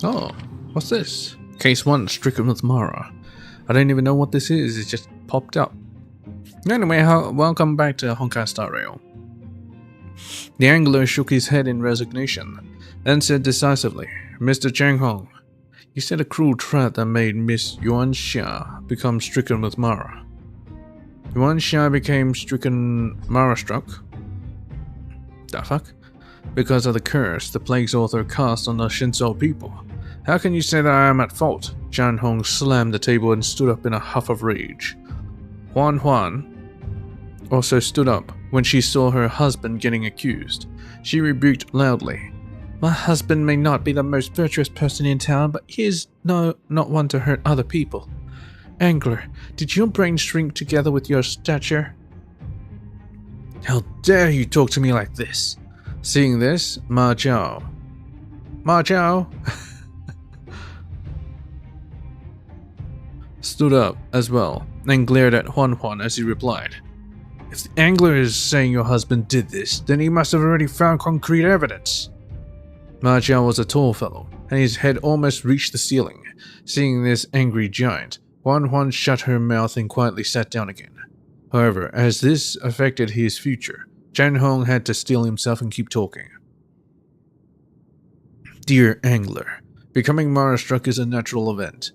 Oh, what's this? Case 1, stricken with Mara. I don't even know what this is, it just popped up. Anyway, welcome back to Honkai Star Rail. The angler shook his head in resignation, then said decisively, Mr. Chang Hong, you set a cruel trap that made Miss Yuan Xia become stricken with Mara. Yuan Xia became Mara struck? The fuck? Because of the curse the Plague's author cast on the Shinzo people. How can you say that I am at fault? Chan Hong slammed the table and stood up in a huff of rage. Huan also stood up when she saw her husband getting accused. She rebuked loudly. My husband may not be the most virtuous person in town, but he is not one to hurt other people. Angler, did your brain shrink together with your stature? How dare you talk to me like this? Seeing this, Ma Zhao stood up as well and glared at Huan as he replied, If the angler is saying your husband did this, then he must have already found concrete evidence. Ma Zhao was a tall fellow, and his head almost reached the ceiling. Seeing this angry giant, Huan shut her mouth and quietly sat down again. However, as this affected his future, Chan Hong had to steel himself and keep talking. Dear angler, becoming Mara-struck is a natural event.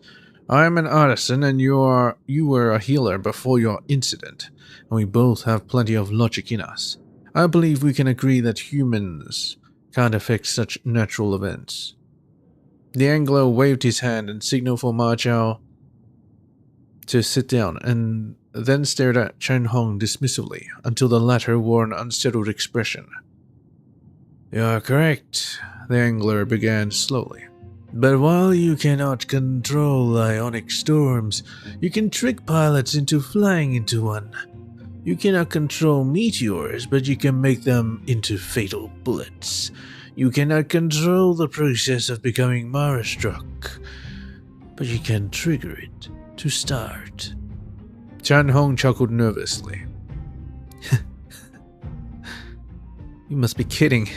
I am an artisan and you were a healer before your incident, and we both have plenty of logic in us. I believe we can agree that humans can't affect such natural events. The angler waved his hand and signaled for Ma Zhao to sit down, and then stared at Chan Hong dismissively until the latter wore an unsettled expression. You are correct, the angler began slowly. But while you cannot control ionic storms, you can trick pilots into flying into one. You cannot control meteors, but you can make them into fatal bullets. You cannot control the process of becoming Mara-struck, but you can trigger it to start. Chan Hong chuckled nervously. You must be kidding.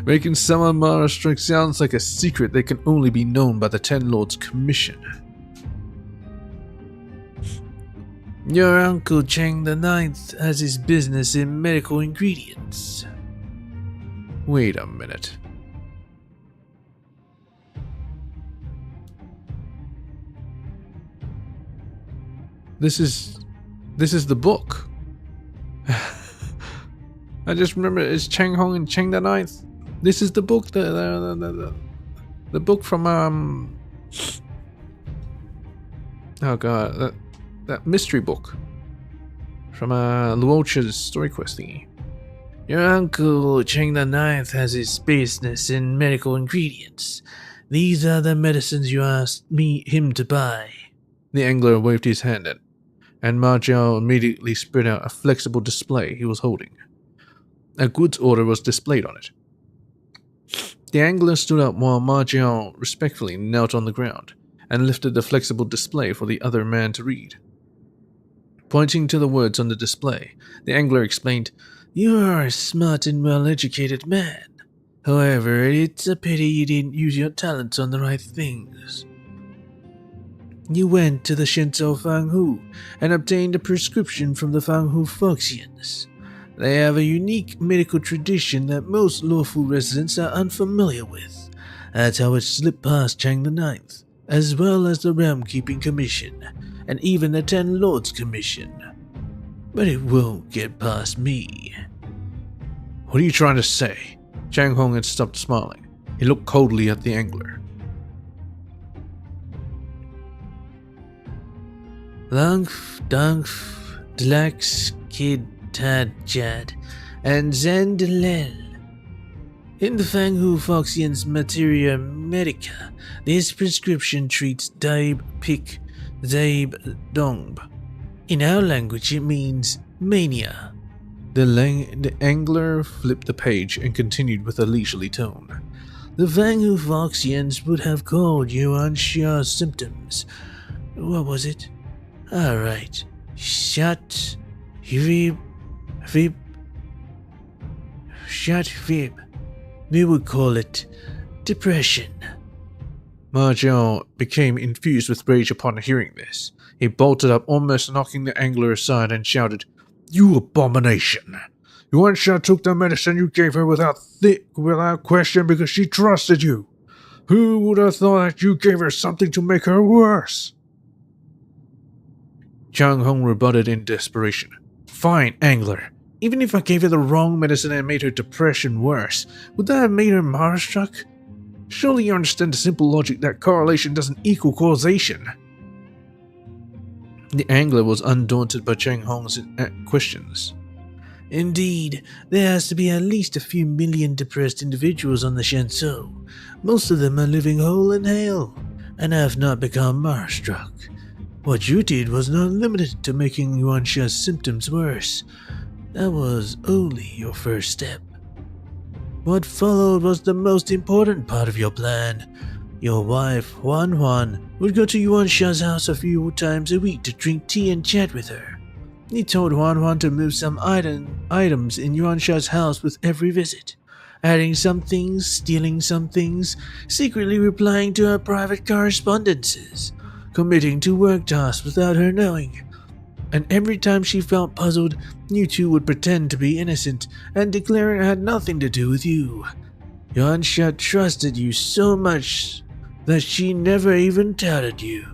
Making someone Mara-struck sounds like a secret that can only be known by the Ten Lords Commission. Your uncle Cheng the Ninth has his business in medical ingredients. Wait a minute. This is the book. I just remember it's Chang Hong and Cheng the Ninth. This is the book, the book from oh god, that mystery book from Luocha's story quest thingy. Your uncle Cheng the Ninth has his business in medical ingredients. These are the medicines you asked him to buy. The angler waved his hand at, and Ma Zhao immediately spread out a flexible display he was holding. A goods order was displayed on it. The angler stood up while Ma Zhao respectfully knelt on the ground and lifted the flexible display for the other man to read. Pointing to the words on the display, the angler explained, You are a smart and well-educated man. However, it's a pity you didn't use your talents on the right things. You went to the Shinzo Fanghu and obtained a prescription from the Fanghu Foxians. They have a unique medical tradition that most lawful residents are unfamiliar with. That's how it slipped past Chang the Ninth, as well as the Realm Keeping Commission, and even the Ten Lords Commission. But it won't get past me. What are you trying to say? Chang Hong had stopped smiling. He looked coldly at the angler. Langf, Dangf, Dlax, Kid, Tad, Jad, and Zandelel. In the Fanghu Foxians Materia Medica, this prescription treats Daib Pik Zaib Dongb. In our language, it means mania. The angler flipped the page and continued with a leisurely tone. The Fanghu Foxians would have called Yuan Xia's symptoms. What was it? Alright. Shut Vib. Shut Vib. We would call it depression. Ma Jiao became infused with rage upon hearing this. He bolted up, almost knocking the angler aside, and shouted, "You abomination! Yuansha took the medicine you gave her without question because she trusted you. Who would have thought that you gave her something to make her worse?" Chang Hong rebutted in desperation. "Fine, angler. Even if I gave her the wrong medicine and made her depression worse, would that have made her marstruck? Surely you understand the simple logic that correlation doesn't equal causation." The angler was undaunted by Chang Hong's questions. "Indeed, there has to be at least a few million depressed individuals on the Shenzhou. Most of them are living whole and hale, and have not become marstruck. What you did was not limited to making Yuansha's symptoms worse. That was only your first step. What followed was the most important part of your plan. Your wife, Huan, would go to Yuansha's house a few times a week to drink tea and chat with her. He told Huan to move some items in Yuansha's house with every visit, adding some things, stealing some things, secretly replying to her private correspondences, committing to work tasks without her knowing. And every time she felt puzzled, you two would pretend to be innocent and declare it had nothing to do with you. Yuansha trusted you so much that she never even doubted you.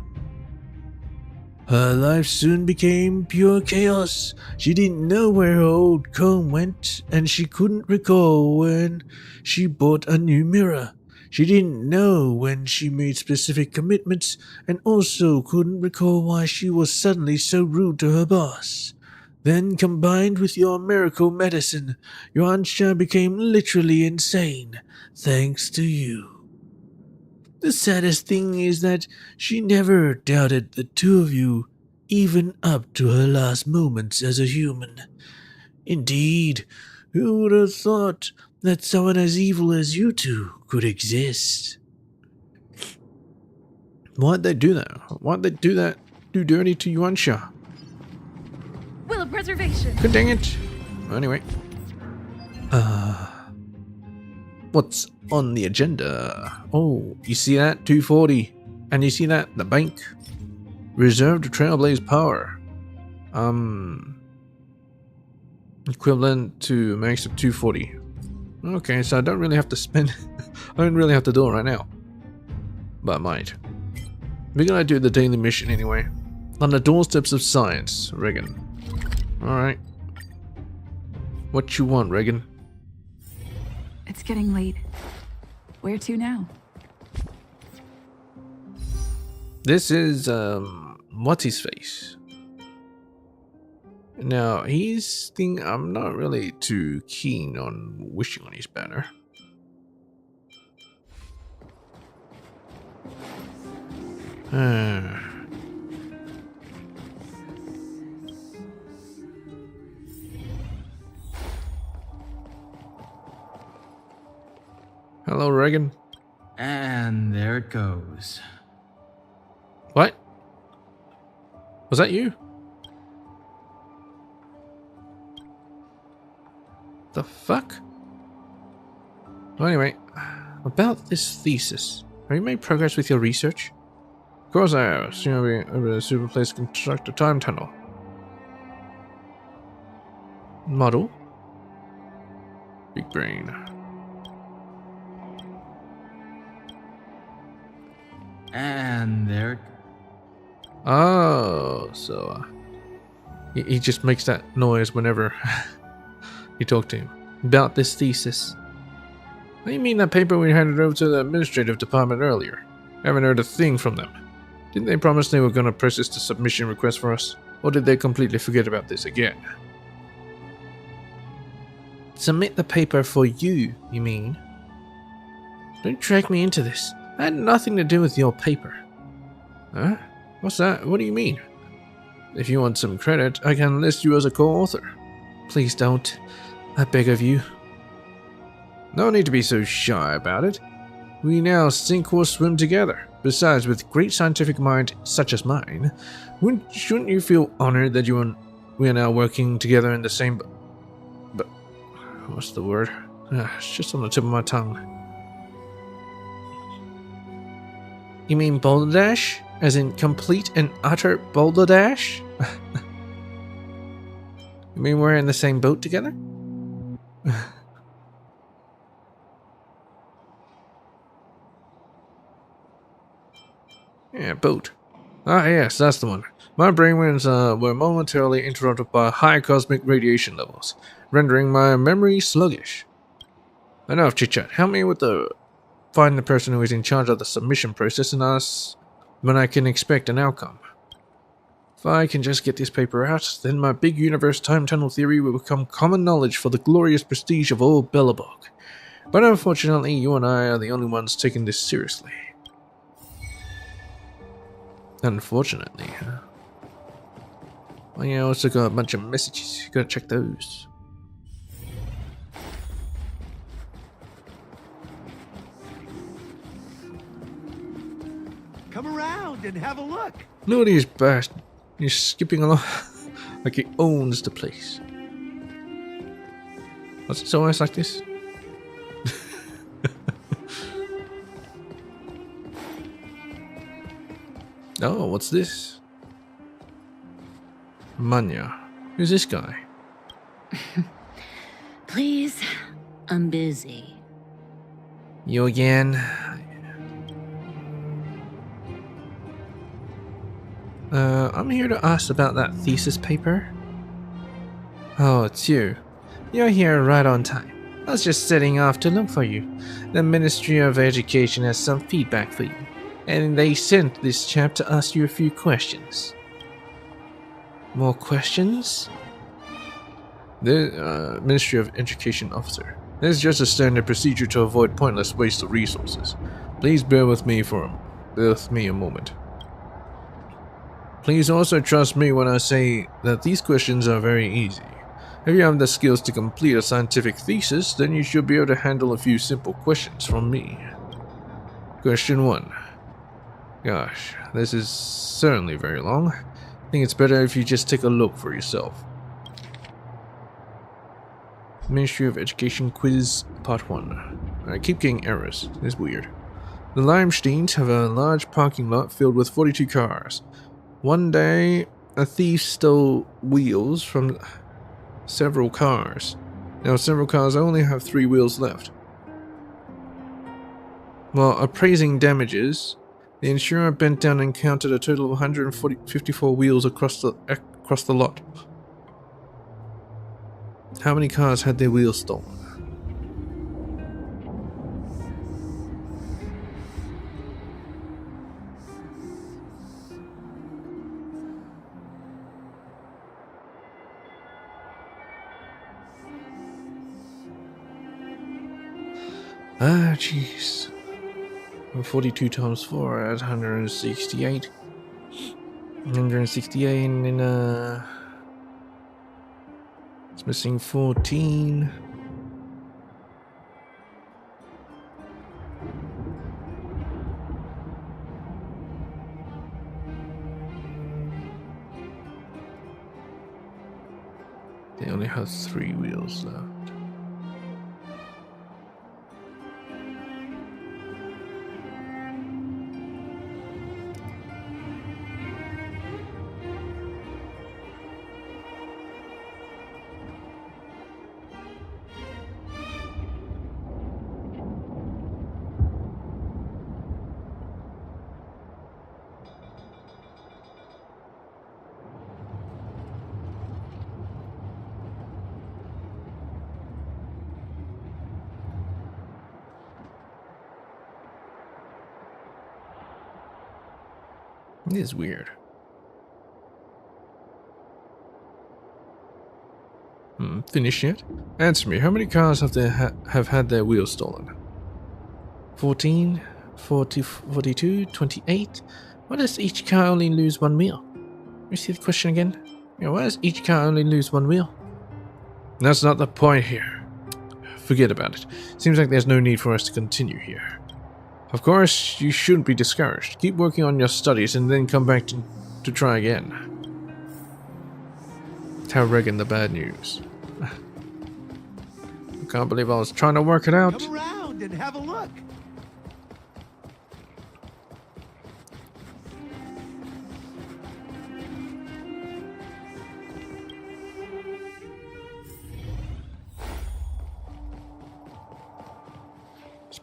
Her life soon became pure chaos. She didn't know where her old comb went, and she couldn't recall when she bought a new mirror. She didn't know when she made specific commitments, and also couldn't recall why she was suddenly so rude to her boss. Then, combined with your miracle medicine, Yuansha became literally insane, thanks to you. The saddest thing is that she never doubted the two of you, even up to her last moments as a human. Indeed, who would have thought that someone as evil as you two could exist?" Why'd they do that? Why'd they do that? Do dirty to Yuansha? Will of preservation. God dang it. Anyway. What's on the agenda? Oh, you see that? 240. And you see that? The bank. Reserved Trailblaze power. Equivalent to max of 240. Okay, so I don't really have to spend... I don't really have to do it right now. But I might. We're gonna do the daily mission anyway. On the doorsteps of science, Regan. Alright. What you want, Regan? It's getting late. Where to now? This is, what's his face? Now, I'm not really too keen on wishing on his banner. Hello, Regan. And there it goes. What? Was that you? The fuck? Well, anyway, about this thesis. Have you made progress with your research? Of course I have. Soon I'll be able to super place construct a time tunnel. Model? Big brain. And there. Oh, so he just makes that noise whenever you talk to him about this thesis. What do you mean that paper we handed over to the administrative department earlier? I haven't heard a thing from them. Didn't they promise they were going to process the submission request for us? Or did they completely forget about this again? Submit the paper for you mean? Don't drag me into this. I had nothing to do with your paper. Huh? What's that? What do you mean? If you want some credit, I can list you as a co-author. Please don't. I beg of you. No need to be so shy about it. We now sink or swim together. Besides, with great scientific mind such as mine, shouldn't you feel honored that we are now working together in the same... But what's the word? It's just on the tip of my tongue. You mean boulder dash? As in complete and utter boulder dash? You mean we're in the same boat together? Yeah, boat. Ah, yes, that's the one. My brainwaves were momentarily interrupted by high cosmic radiation levels, rendering my memory sluggish. Enough chit-chat. Help me with find the person who is in charge of the submission process and ask when I can expect an outcome. If I can just get this paper out, then my big universe time tunnel theory will become common knowledge for the glorious prestige of all Bellabog. But unfortunately, you and I are the only ones taking this seriously. Unfortunately, huh? Well, yeah, I also got a bunch of messages. You gotta check those. Come around and have a look. Look at these bastards. He's skipping along like he owns the place. Was it always like this? Oh, what's this? Manya. Who's this guy? Please, I'm busy. You again? I'm here to ask about that thesis paper. Oh, it's you. You're here right on time. I was just setting off to look for you. The Ministry of Education has some feedback for you, and they sent this chap to ask you a few questions. More questions? The Ministry of Education officer. This is just a standard procedure to avoid pointless waste of resources. Please bear with me a moment. Please also trust me when I say that these questions are very easy. If you have the skills to complete a scientific thesis, then you should be able to handle a few simple questions from me. Question 1. Gosh, this is certainly very long. I think it's better if you just take a look for yourself. Ministry of Education Quiz Part 1. I keep getting errors. It's weird. The Limesteins have a large parking lot filled with 42 cars. One day, a thief stole wheels from several cars. Now, several cars only have 3 wheels left. While appraising damages, the insurer bent down and counted a total of 154 wheels across the lot. How many cars had their wheels stolen? Ah, jeez. 42 times 4 at 168. 168 and then, it's missing 14. They only have 3 wheels left. It is weird. Finished yet? Answer me, how many cars have had their wheels stolen? 14, 40, 42, 28? Why does each car only lose 1 wheel? Let me see the question again. Yeah, why does each car only lose 1 wheel? That's not the point here. Forget about it. Seems like there's no need for us to continue here. Of course, you shouldn't be discouraged. Keep working on your studies and then come back to try again. Tell Regan the bad news. I can't believe I was trying to work it out. Come around and have a look.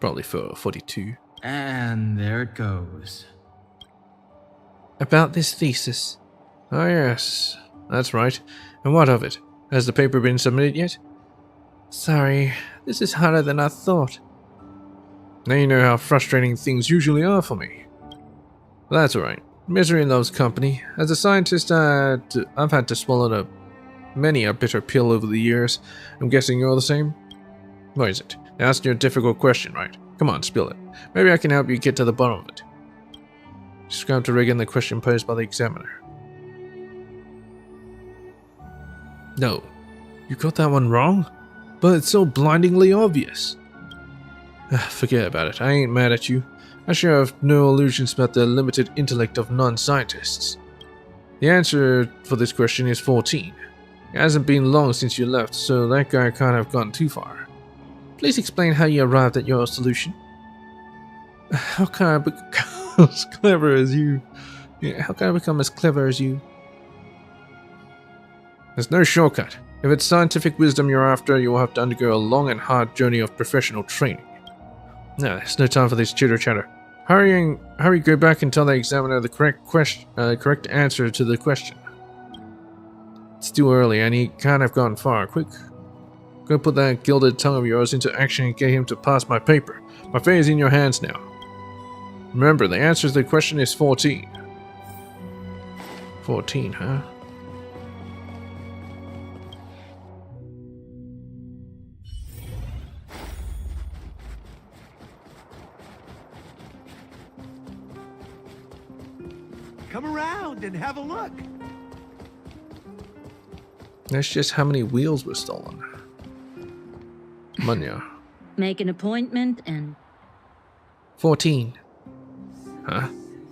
Probably for 42. And there it goes. About this thesis. Oh yes, that's right. And what of it? Has the paper been submitted yet? Sorry, this is harder than I thought. Now you know how frustrating things usually are for me. That's alright. Misery loves company. As a scientist, I've had to swallow many a bitter pill over the years. I'm guessing you're the same? What is it? I asked you a difficult question, right? Come on, spill it. Maybe I can help you get to the bottom of it. Describe to Regan the question posed by the examiner. No. You got that one wrong? But it's so blindingly obvious. Forget about it. I ain't mad at you. I sure have no illusions about the limited intellect of non-scientists. The answer for this question is 14. It hasn't been long since you left, so that guy can't have gone too far. Please explain how you arrived at your solution. How can I become as clever as you? Yeah, how can I become as clever as you? There's no shortcut. If it's scientific wisdom you're after, you will have to undergo a long and hard journey of professional training. No, there's no time for this chitter-chatter. Hurry, go back and tell the examiner the correct answer to the question. It's too early and he can't have gone far. Quick. Go put that gilded tongue of yours into action and get him to pass my paper. My fate is in your hands now. Remember, the answer to the question is 14. 14, huh? Come around and have a look. That's just how many wheels were stolen. Munya. Make an appointment and 14. Huh?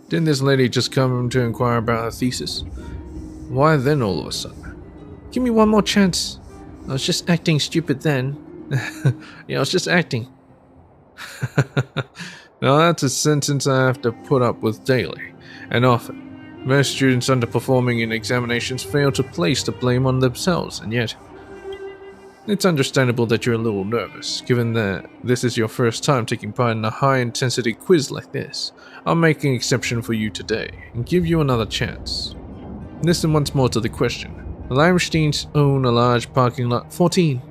Didn't this lady just come to inquire about her thesis? Why then all of a sudden? Give me one more chance. I was just acting stupid then. Yeah, I was just acting. Now that's a sentence I have to put up with daily, and often. Most students underperforming in examinations fail to place the blame on themselves, and yet it's understandable that you're a little nervous, given that this is your first time taking part in a high-intensity quiz like this. I'll make an exception for you today, and give you another chance. Listen once more to the question. The Limesteins own a large parking lot. 14.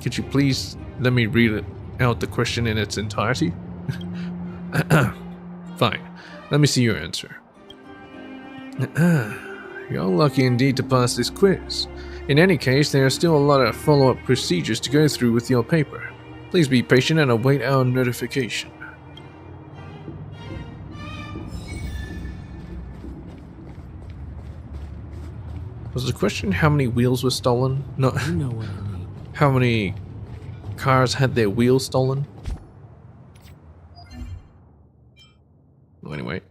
Could you please let me read out the question in its entirety? Fine. Let me see your answer. You're lucky indeed to pass this quiz. In any case, there are still a lot of follow-up procedures to go through with your paper. Please be patient and await our notification. Was the question how many wheels were stolen? No. You know what I mean. How many cars had their wheels stolen? Well, anyway.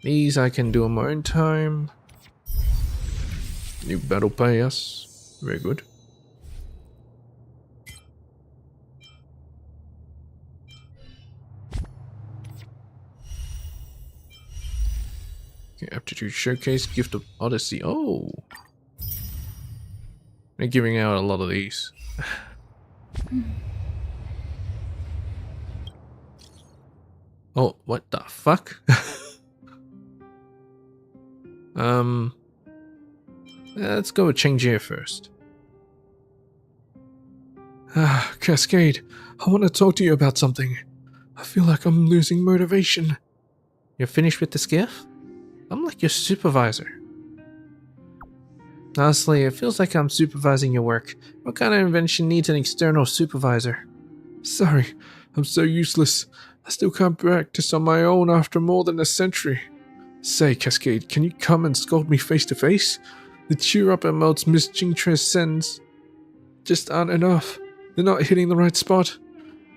These I can do on my own time. New battle pass. Very good. Okay, aptitude showcase, gift of Odyssey. Oh, they're giving out a lot of these. Oh, what the fuck? Let's go with Change first. Cascade, I want to talk to you about something. I feel like I'm losing motivation. You're finished with the skiff? I'm like your supervisor. Honestly, it feels like I'm supervising your work. What kind of invention needs an external supervisor? Sorry, I'm so useless. I still can't practice on my own after more than a century. Say, Cascade, can you come and scold me face to face? The cheer-up emotes Miss Jingtre sends just aren't enough. They're not hitting the right spot.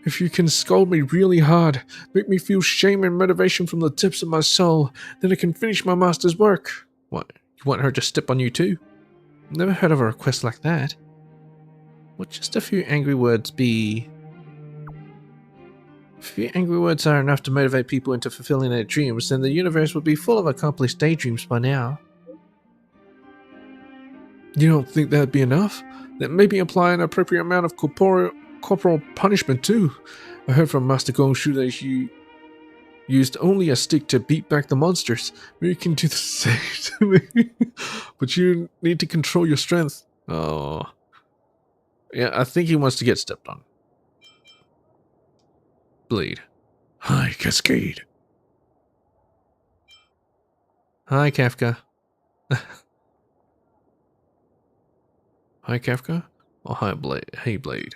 If you can scold me really hard, make me feel shame and motivation from the depths of my soul, then I can finish my master's work. What, you want her to step on you too? Never heard of a request like that. Would just a few angry words be... If a few angry words are enough to motivate people into fulfilling their dreams, then the universe would be full of accomplished daydreams by now. You don't think that'd be enough? Then maybe apply an appropriate amount of corporal punishment too. I heard from Master Gongshu that you used only a stick to beat back the monsters. Maybe you can do the same to me. But you need to control your strength. Oh. Yeah, I think he wants to get stepped on. Blade. Hi, Cascade. Hi, Kafka. Hi, Kafka? Oh, hi, Blade. Hey, Blade.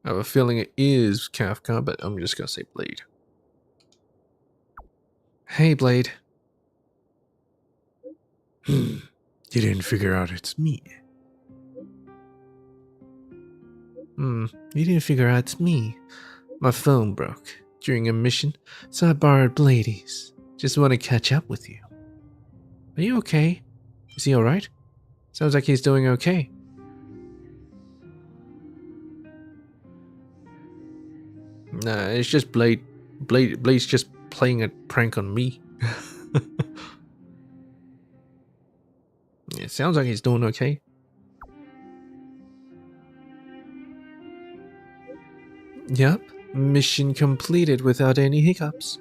I have a feeling it is Kafka, but I'm just gonna say Blade. Hey, Blade. You didn't figure out it's me. You didn't figure out it's me. My phone broke during a mission, so I borrowed Blady's. Just want to catch up with you. Are you okay? Is he alright? Sounds like he's doing okay. Nah, it's just Blade's just playing a prank on me. It sounds like he's doing okay. Yup, mission completed without any hiccups.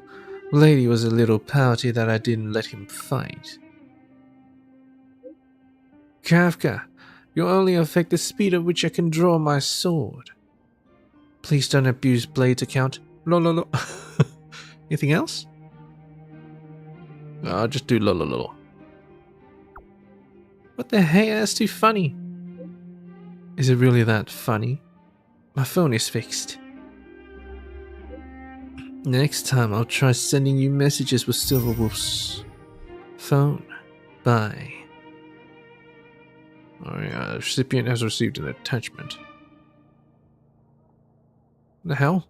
Lady was a little pouty that I didn't let him fight. Kafka, you only affect the speed at which I can draw my sword. Please don't abuse Blade's account. Lololo. Anything else? I'll just do lololo. What the heck? That's too funny. Is it really that funny? My phone is fixed. Next time I'll try sending you messages with Silverwolf's phone. Bye. Alright, the recipient has received an attachment. The hell?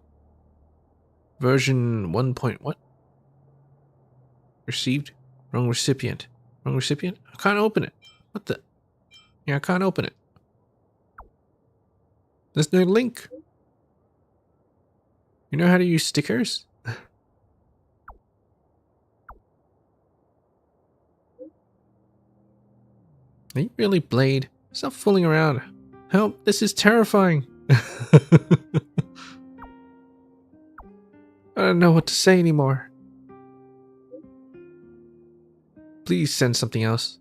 Version 1. What? Received? Wrong recipient. Wrong recipient? I can't open it. What the? Yeah, I can't open it. There's no link. You know how to use stickers? Are you really, Blade? Stop fooling around. Help, this is terrifying. I don't know what to say anymore. Please send something else.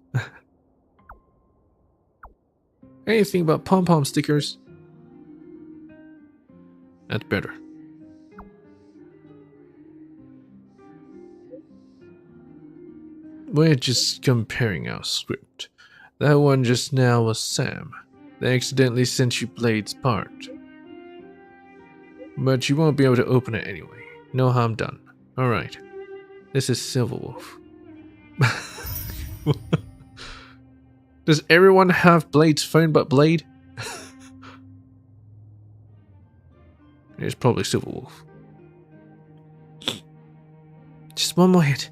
Anything but pom-pom stickers. That's better. We're just comparing our script. That one just now was Sam. They accidentally sent you Blade's part. But you won't be able to open it anyway. No harm done. Alright. This is Silverwolf. Does everyone have Blade's phone but Blade? It's probably Silverwolf. Just one more hit.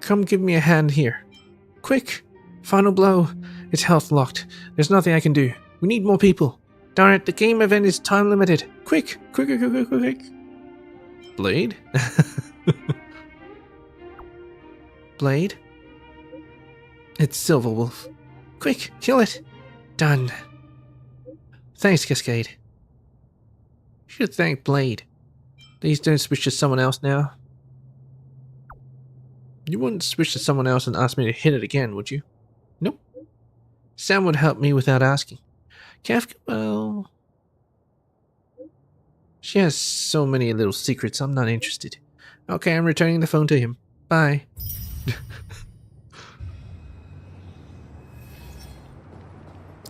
Come give me a hand here. Quick! Final blow. It's health locked. There's nothing I can do. We need more people. Darn it, the game event is time limited. Quick! Quick! Blade? Blade? It's Silverwolf. Quick, kill it! Done. Thanks, Cascade. You should thank Blade. Please don't switch to someone else now. You wouldn't switch to someone else and ask me to hit it again, would you? Nope. Sam would help me without asking. Kafka, well... She has so many little secrets, I'm not interested. Okay, I'm returning the phone to him. Bye.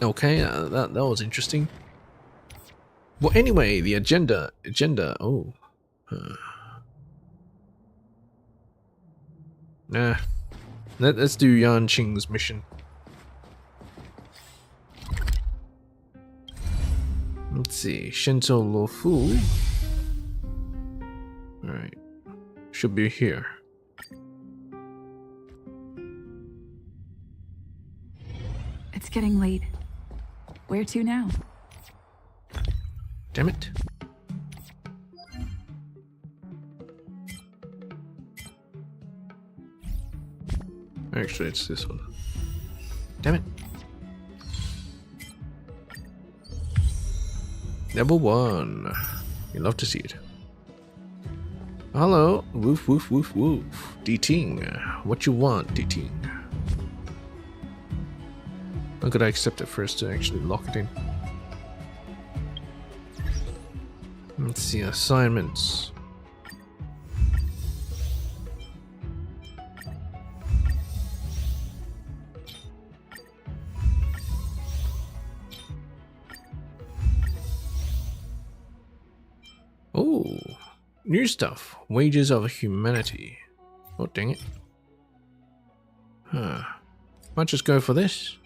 Okay, that was interesting. Well, anyway, the agenda, oh. Nah. Let's do YanQing's mission. Let's see, Shento Lofu. Alright. Should be here. It's getting late. Where to now? Damn it. Actually, it's this one. Damn it. Level 1. You love to see it. Hello. Woof, woof, woof, woof. D-Ting. What you want, D-Ting? How could I accept it first to actually lock it in? Let's see, assignments. Oh, new stuff. Wages of humanity. Oh, dang it. Huh. Might just go for this.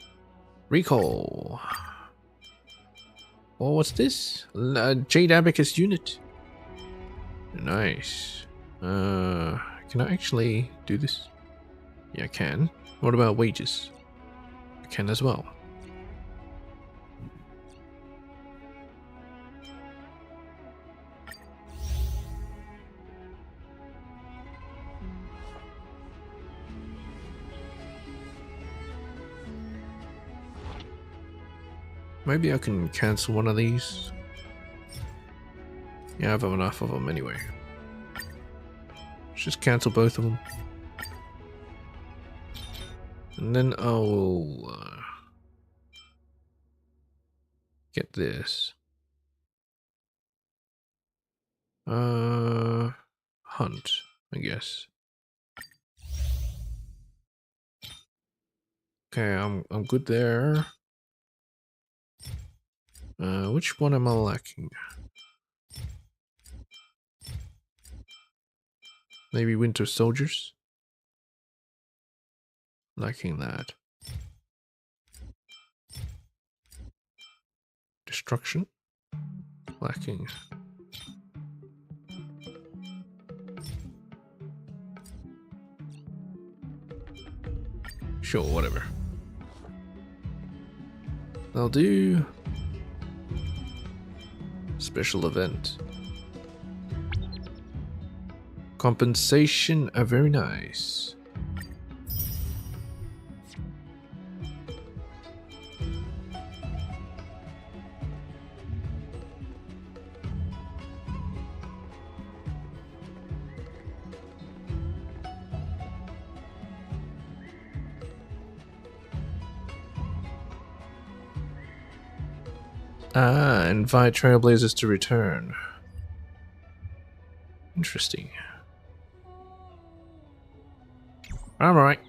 Recall. Oh, what's this? Jade Abacus unit. Nice. Can I actually do this? Yeah, I can. What about wages? I can as well. Maybe I can cancel one of these. Yeah, I have enough of them anyway. Let's just cancel both of them. And then I'll get this. Hunt, I guess. Okay, I'm good there. Which one am I lacking? Maybe Winter Soldiers? Lacking that. Destruction? Lacking. Sure, whatever. I'll do special event. Compensation, very nice. Ah, invite Trailblazers to return. Interesting. Alright.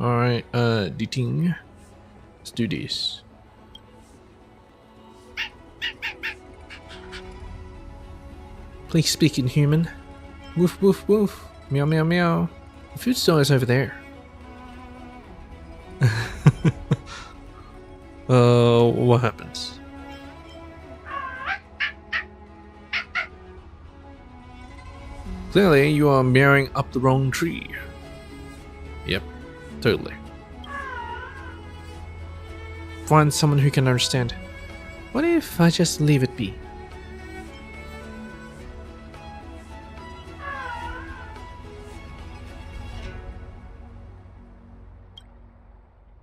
Alright, D-Ting. Let's do this. Please speak in human. Woof woof woof. Meow meow meow. The food store is over there. What happens? Clearly, you are meowing up the wrong tree. Yep, totally. Find someone who can understand. What if I just leave it be?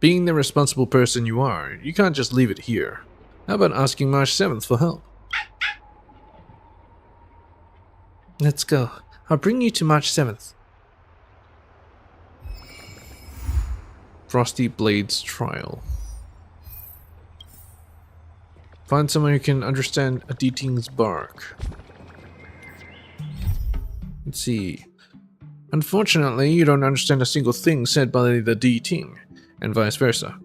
Being the responsible person you are, you can't just leave it here. How about asking March 7th for help? Let's go. I'll bring you to March 7th. Frosty Blade's trial. Find someone who can understand a D-Ting's bark. Let's see. Unfortunately, you don't understand a single thing said by the D-Ting, and vice versa.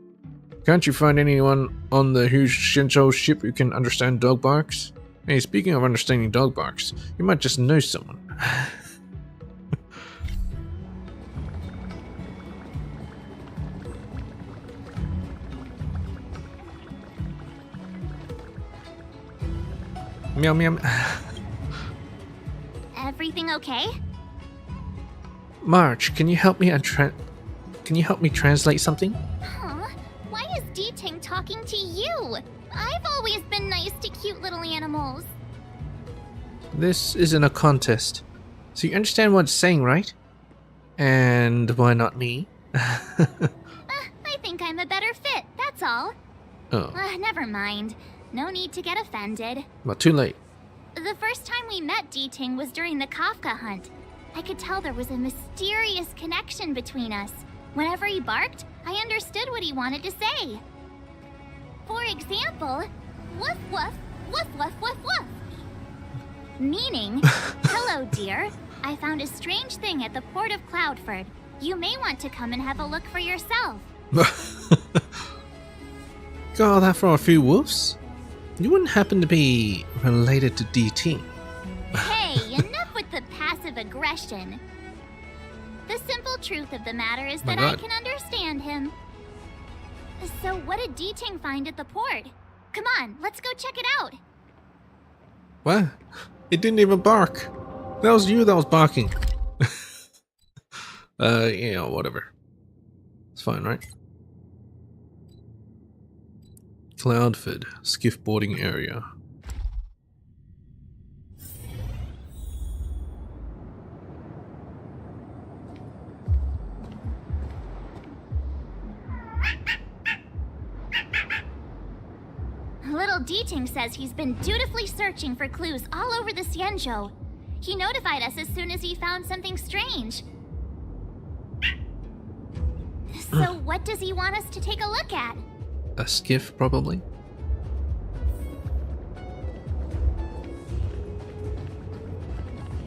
Can't you find anyone on the huge Shincho ship who can understand dog barks? Hey, speaking of understanding dog barks, you might just know someone. Meow meow. Everything okay? March, can you help me translate something? Huh? Why is D-Ting talking to you? I've always been nice to cute little animals. This isn't a contest. So you understand what it's saying, right? And why not me? I think I'm a better fit, that's all. Oh. Never mind. No need to get offended. But too late. The first time we met D-Ting was during the Kafka hunt. I could tell there was a mysterious connection between us. Whenever he barked, I understood what he wanted to say. For example, woof woof, woof woof woof woof. Meaning, hello dear, I found a strange thing at the port of Cloudford. You may want to come and have a look for yourself. Got all that from a few wolves? You wouldn't happen to be related to DT? Hey, enough with the passive aggression. The simple truth of the matter is My that I God. can understand him. So what did D-Ting find at the port? Come on, let's go check it out. What? It didn't even bark. That was you that was barking. Yeah, whatever. It's fine, right? Cloudford, skiff boarding area. Little D-Ting says he's been dutifully searching for clues all over the Xianzhou. He notified us as soon as he found something strange. So what does he want us to take a look at? A skiff, probably?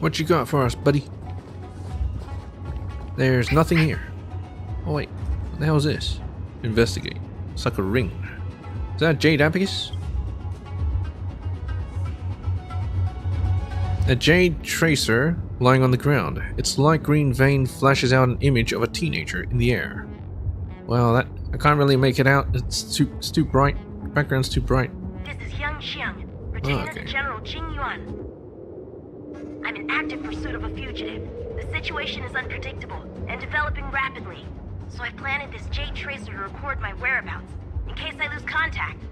What you got for us, buddy? There's nothing here. Oh wait, what the hell is this? Investigate. It's like a ring. Is that Jade Abacus? A jade tracer lying on the ground. Its light green vein flashes out an image of a teenager in the air. Well, that I can't really make it out. It's too bright. Background's too bright. This is YanQing, retainer okay. to General Jing Yuan. I'm in active pursuit of a fugitive. The situation is unpredictable and developing rapidly, so I've planted this jade tracer to record my whereabouts in case I lose contact.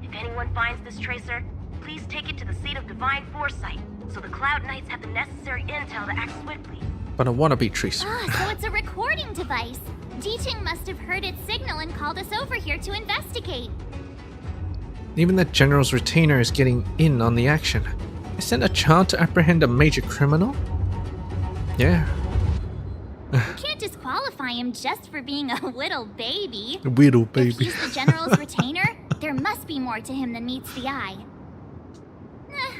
If anyone finds this tracer, please take it to the seat of divine foresight, so the Cloud Knights have the necessary intel to act swiftly. But a wannabe tracer. Ah, so it's a recording device. D-Ting must have heard its signal and called us over here to investigate. Even the General's retainer is getting in on the action. Is that a child to apprehend a major criminal? Yeah. You can't disqualify him just for being a little baby. A widow If baby. he's the General's retainer, there must be more to him than meets the eye.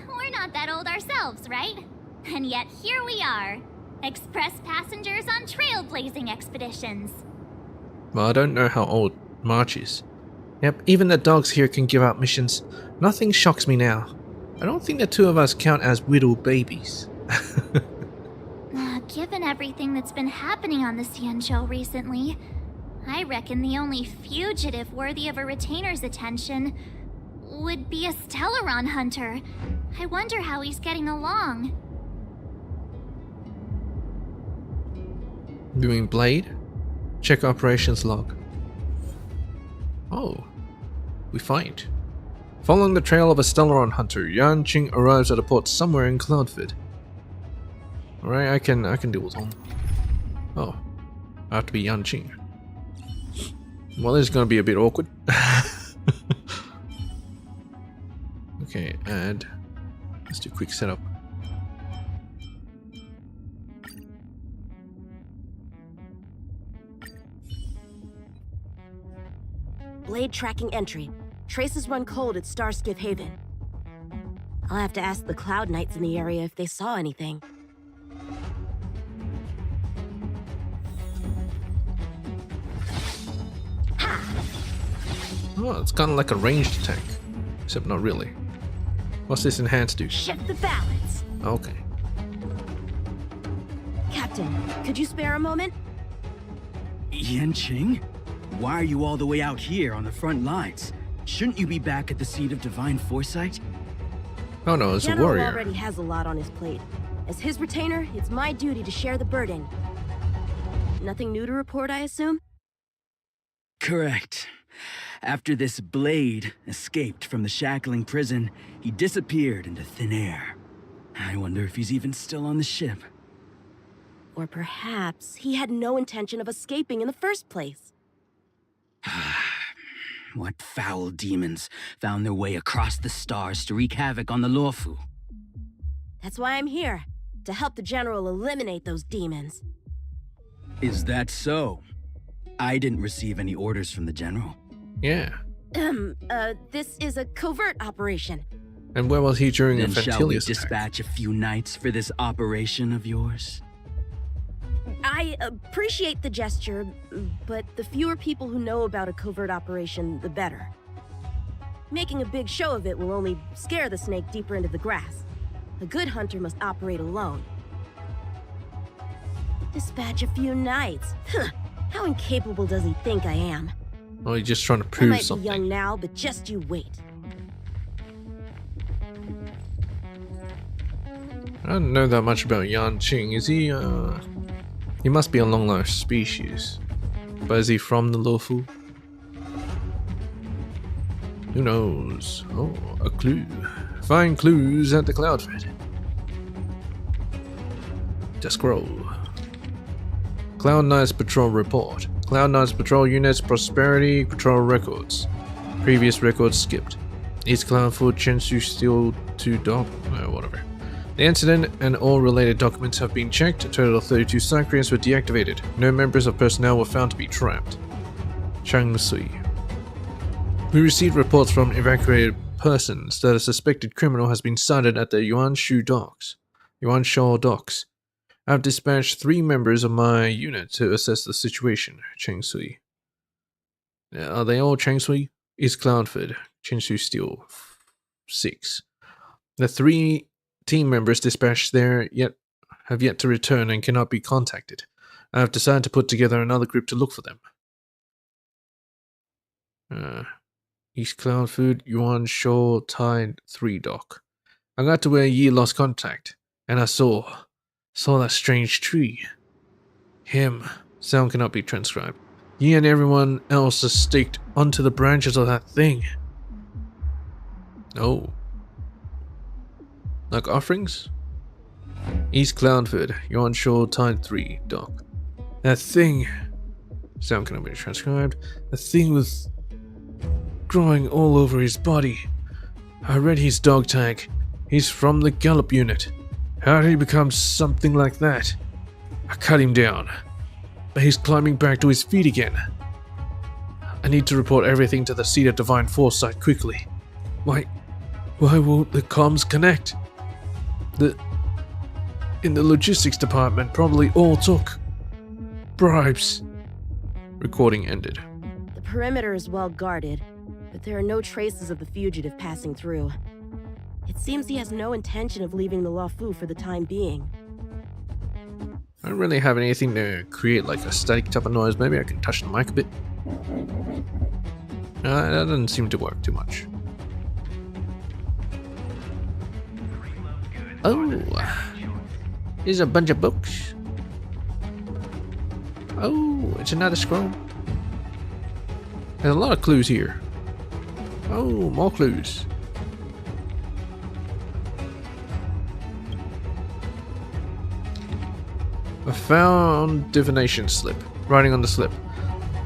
We're not that old ourselves, right? And yet here we are. Express passengers on trailblazing expeditions. Well, I don't know how old March is. Yep, even the dogs here can give out missions. Nothing shocks me now. I don't think the two of us count as widow babies. Given everything that's been happening on the Xianzhou recently, I reckon the only fugitive worthy of a retainer's attention would be a Stellaron hunter. I wonder how he's getting along. Doing Blade? Check operations log. Oh, we find. Following the trail of a Stellaron hunter, YanQing arrives at a port somewhere in Cloudford. Alright, I can deal with him. Oh, I have to be YanQing. Well, this is gonna be a bit awkward. Okay, and let's do a quick setup. Blade tracking entry. Traces run cold at Starskiff Haven. I'll have to ask the Cloud Knights in the area if they saw anything. Oh, it's kind of like a ranged attack. Except not really. What's this enhanced do? Shift the balance. Okay. Captain, could you spare a moment? YanQing? Why are you all the way out here on the front lines? Shouldn't you be back at the seat of divine foresight? Oh no, it's a General warrior. already has a lot on his plate. As his retainer, it's my duty to share the burden. Nothing new to report, I assume? Correct. After this Blade escaped from the shackling prison, he disappeared into thin air. I wonder if he's even still on the ship. Or perhaps he had no intention of escaping in the first place. What foul demons found their way across the stars to wreak havoc on the Luofu? That's why I'm here, to help the General eliminate those demons. Is that so? I didn't receive any orders from the General. Yeah. This is a covert operation. And where was he during the Then shall we Fantilius attack? dispatch a few knights for this operation of yours? I appreciate the gesture, but the fewer people who know about a covert operation, the better. Making a big show of it will only scare the snake deeper into the grass. A good hunter must operate alone. Dispatch a few knights. Huh. How incapable does he think I am? Oh, he's just trying to I prove might something. be young now, but just you wait. I don't know that much about YanQing. Is he, he must be a long-lived species. But is he from the Luofu? Who knows? Oh, a clue. Find clues at the Cloudfed. To scroll. Cloud Knights Patrol Report. Cloud Knights Patrol Units Prosperity Patrol Records. Previous records skipped. East Cloudfoot Chensu Steel 2 Dock. Whatever. The incident and all related documents have been checked. A total of 32 Cycreans were deactivated. No members of personnel were found to be trapped. Changsui. We received reports from evacuated persons that a suspected criminal has been sighted at the Yuanshu docks. I have dispatched 3 members of my unit to assess the situation. Changsui. Are they all Changsui? East Cloudford, Chensu Steel 6. The 3 team members dispatched there have yet to return and cannot be contacted. I have decided to put together another group to look for them. East Cloudfood, Yuan Shore Tide 3 Dock. I got to where Yi lost contact, and I saw that strange tree. Him. Sound cannot be transcribed. Yi and everyone else are staked onto the branches of that thing. Oh. Like offerings? East Cloudford, Yuan Shore Tide 3 Dock. That thing. Sound cannot be transcribed. The thing was growing all over his body. I read his dog tag. He's from the Gallop unit. How did he become something like that? I cut him down, but he's climbing back to his feet again. I need to report everything to the Seat of Divine Foresight quickly. Why won't the comms connect? In the logistics department probably all took bribes. Recording ended. The perimeter is well guarded, but there are no traces of the fugitive passing through. It seems he has no intention of leaving the Luofu for the time being. I don't really have anything to create like a static type of noise. Maybe I can touch the mic a bit. That doesn't seem to work too much. Oh, here's a bunch of books. Oh, it's another scroll. There's a lot of clues here. Oh, more clues. I found divination slip. Writing on the slip.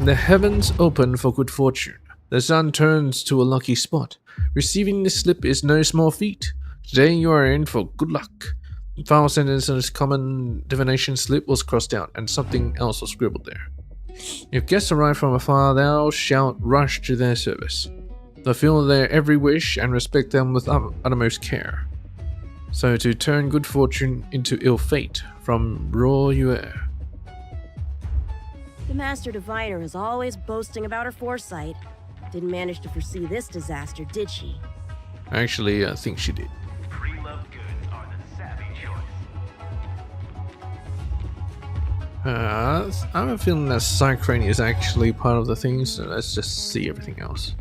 The heavens open for good fortune. The sun turns to a lucky spot. Receiving this slip is no small feat. Today you are in for good luck. The final sentence in this common divination slip was crossed out, and something else was scribbled there. If guests arrive from afar, thou shalt rush to their service. Fulfill their every wish and respect them with uttermost care. So to turn good fortune into ill fate, from Ro Yue. The Master Diviner is always boasting about her foresight. Didn't manage to foresee this disaster, did she? Actually, I think she did. Pre-loved goods are the savvy choice. I have a feeling that Cycrane is actually part of the thing, so let's just see everything else.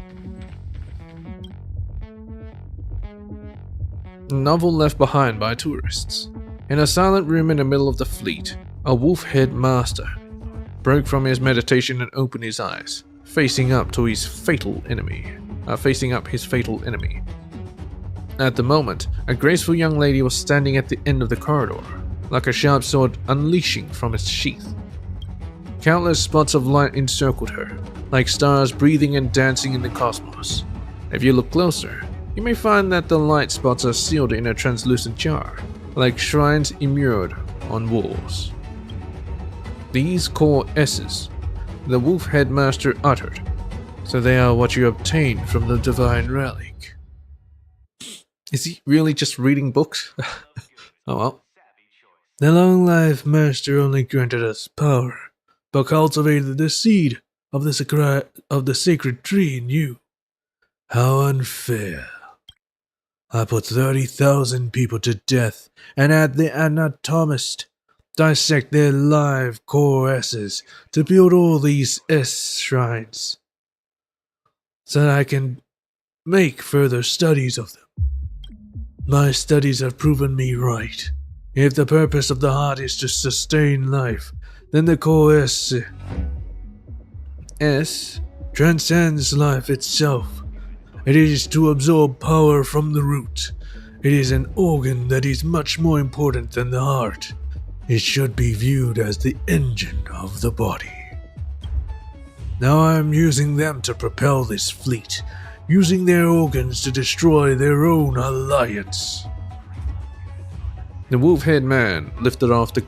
Novel left behind by tourists. In a silent room in the middle of the fleet, a wolf-head master broke from his meditation and opened his eyes, facing up his fatal enemy. At the moment, a graceful young lady was standing at the end of the corridor, like a sharp sword unleashing from its sheath. Countless spots of light encircled her, like stars breathing and dancing in the cosmos. If you look closer, you may find that the light spots are sealed in a translucent jar, like shrines immured on walls. These core S's, the wolf headmaster uttered, so they are what you obtain from the divine relic. Is he really just reading books? Oh well. The long life master only granted us power, but cultivated the seed of the sacred tree in you. How unfair. I put 30,000 people to death and had the anatomist dissect their live core S's to build all these S shrines, so that I can make further studies of them. My studies have proven me right. If the purpose of the heart is to sustain life, then the core S transcends life itself. It is to absorb power from the root. It is an organ that is much more important than the heart. It should be viewed as the engine of the body. Now I am using them to propel this fleet, using their organs to destroy their own alliance. The wolf-head man lifted off the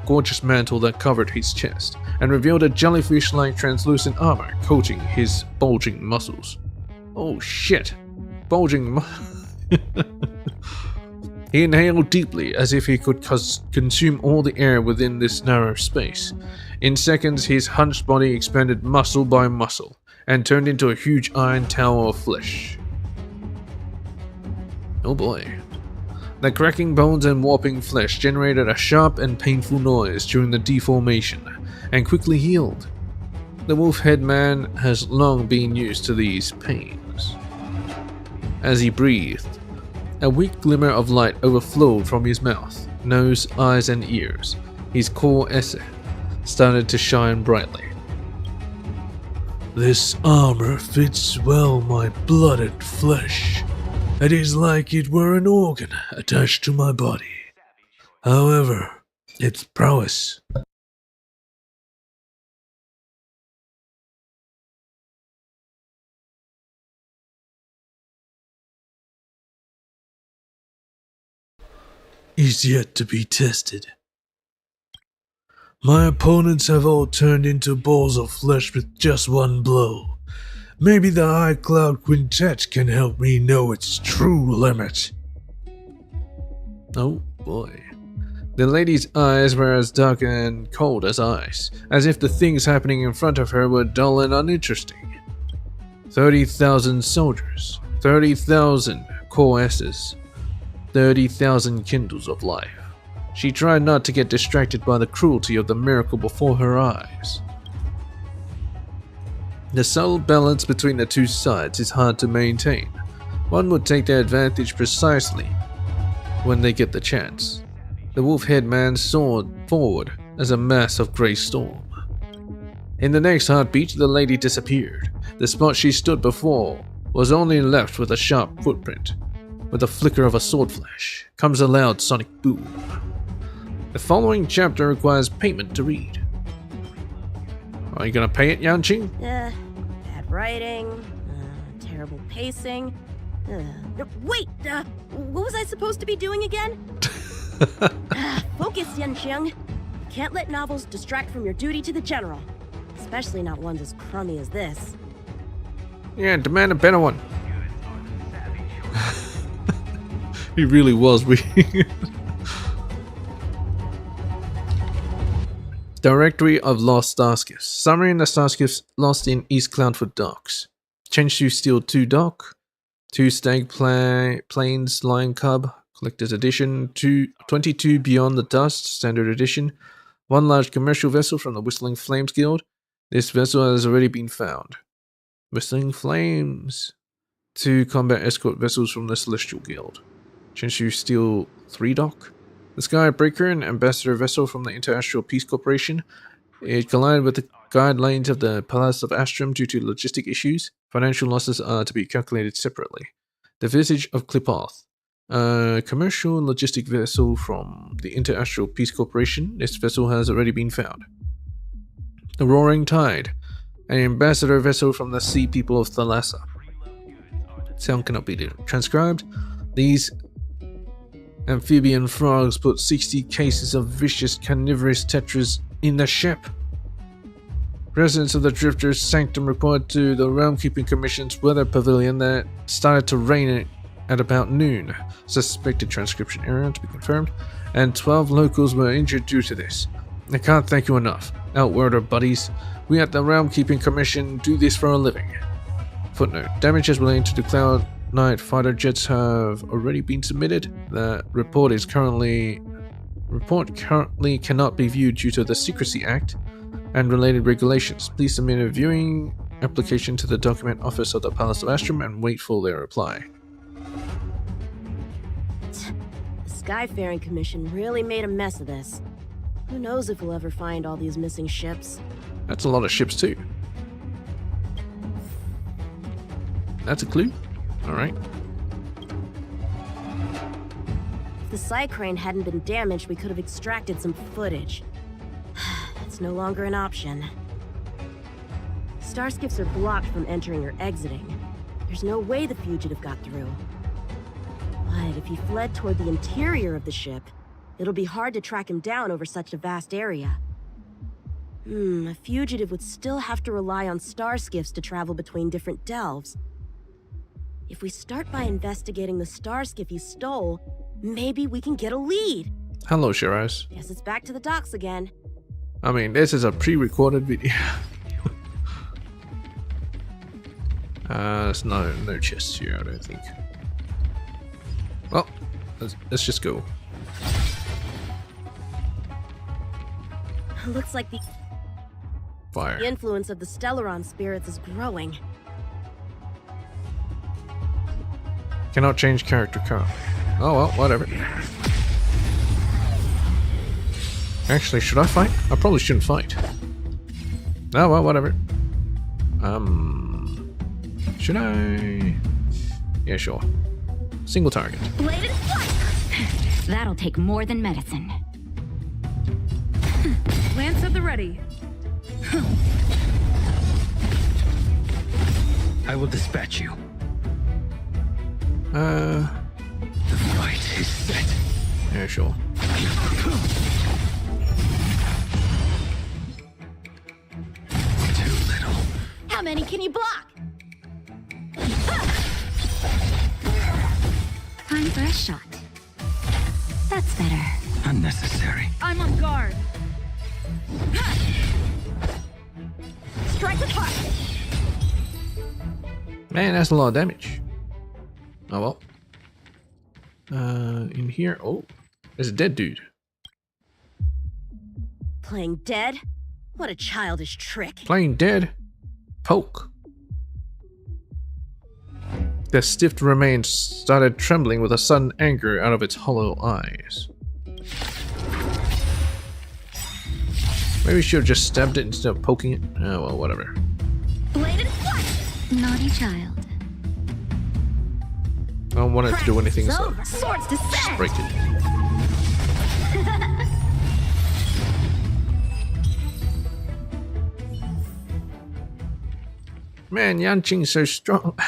gorgeous mantle that covered his chest and revealed a jellyfish-like translucent armor coating his bulging muscles. Oh shit. Bulging He inhaled deeply as if he could consume all the air within this narrow space. In seconds, his hunched body expanded muscle by muscle and turned into a huge iron tower of flesh. Oh boy. The cracking bones and warping flesh generated a sharp and painful noise during the deformation and quickly healed. The wolf-head man has long been used to these pains. As he breathed, a weak glimmer of light overflowed from his mouth, nose, eyes, and ears. His core esse started to shine brightly. This armor fits well my blooded flesh. It is like it were an organ attached to my body. However, its prowess is yet to be tested. My opponents have all turned into balls of flesh with just one blow. Maybe the High Cloud Quintet can help me know its true limit. Oh boy. The lady's eyes were as dark and cold as ice, as if the things happening in front of her were dull and uninteresting. 30,000 soldiers, 30,000 core S's, 30,000 kindles of life. She tried not to get distracted by the cruelty of the miracle before her eyes. The subtle balance between the two sides is hard to maintain. One would take their advantage precisely when they get the chance. The wolf-head man soared forward as a mass of grey storm. In the next heartbeat, the lady disappeared. The spot she stood before was only left with a sharp footprint. With the flicker of a sword flash comes a loud sonic boom. The following chapter requires payment to read. Are you gonna pay it, YanQing? Bad writing, terrible pacing. Wait, what was I supposed to be doing again? Focus, YanQing. You can't let novels distract from your duty to the general. Especially not ones as crummy as this. Yeah, demand a better one. He really was reading it. Directory of Lost Starskiffs. Summary in the Starskiffs lost in East Cloudfoot Docks. Chenshu Steel 2 Dock. 2 Stag Plains Lion Cub. Collector's Edition. 22 Beyond the Dust. Standard Edition. 1 large commercial vessel from the Whistling Flames Guild. This vessel has already been found. Whistling Flames. 2 combat escort vessels from the Celestial Guild. Chenshu Steel 3 Dock. The Skybreaker, an ambassador vessel from the Interastral Peace Corporation. It collided with the guidelines of the Palace of Astrum due to logistic issues. Financial losses are to be calculated separately. The Visage of Klipoth. A commercial logistic vessel from the Interastral Peace Corporation. This vessel has already been found. The Roaring Tide. an ambassador vessel from the sea people of Thalassa. Sound cannot be transcribed. These amphibian frogs put 60 cases of vicious carnivorous tetras in the ship. Residents of the Drifter's Sanctum report to the Realm Keeping Commission's weather pavilion that it started to rain at about noon. Suspected transcription error to be confirmed, and 12 locals were injured due to this. I can't thank you enough. Outworlder buddies, we at the Realm Keeping Commission do this for a living. Footnote: damages relating to the Cloud Knight fighter jets have already been submitted. The report currently cannot be viewed due to the Secrecy Act and related regulations. Please submit a viewing application to the document office of the Palace of Astrum and wait for their reply. The Skyfaring Commission really made a mess of this. Who knows if we'll ever find all these missing ships? That's a lot of ships too. That's a clue? Alright. If the Psycrane hadn't been damaged, we could have extracted some footage. It's no longer an option. Starskips are blocked from entering or exiting. There's no way the fugitive got through. But if he fled toward the interior of the ship, it'll be hard to track him down over such a vast area. A fugitive would still have to rely on starskiffs to travel between different delves. If we start by investigating the starskiff he stole, maybe we can get a lead. Hello, Shiraz. Guess it's back to the docks again. I mean, this is a pre-recorded video. There's no chests here, I don't think. Well, let's just go. Looks like the Fire. influence of the Stellaron spirits is growing. Cannot change character currently. Oh well, whatever. Actually, should I fight? I probably shouldn't fight. Oh well, whatever. Should I? Yeah, sure. Single target. Bladed flight! That'll take more than medicine. Lance at the ready. I will dispatch you. The The fight is set. Yeah, sure. Too little. How many can you block? Time for a shot. That's better. Unnecessary. I'm on guard. Strike with heart. Man, that's a lot of damage. Oh well. In here, oh, there's a dead dude. Playing dead? What a childish trick. Playing dead. Poke. The stiff remains started trembling with a sudden anger out of its hollow eyes. Maybe we should have just stabbed it instead of poking it. Oh well, whatever. Bladed flight! Naughty child. I don't want it to do anything, so Swords to just set. break it. Man, YanQing's so strong.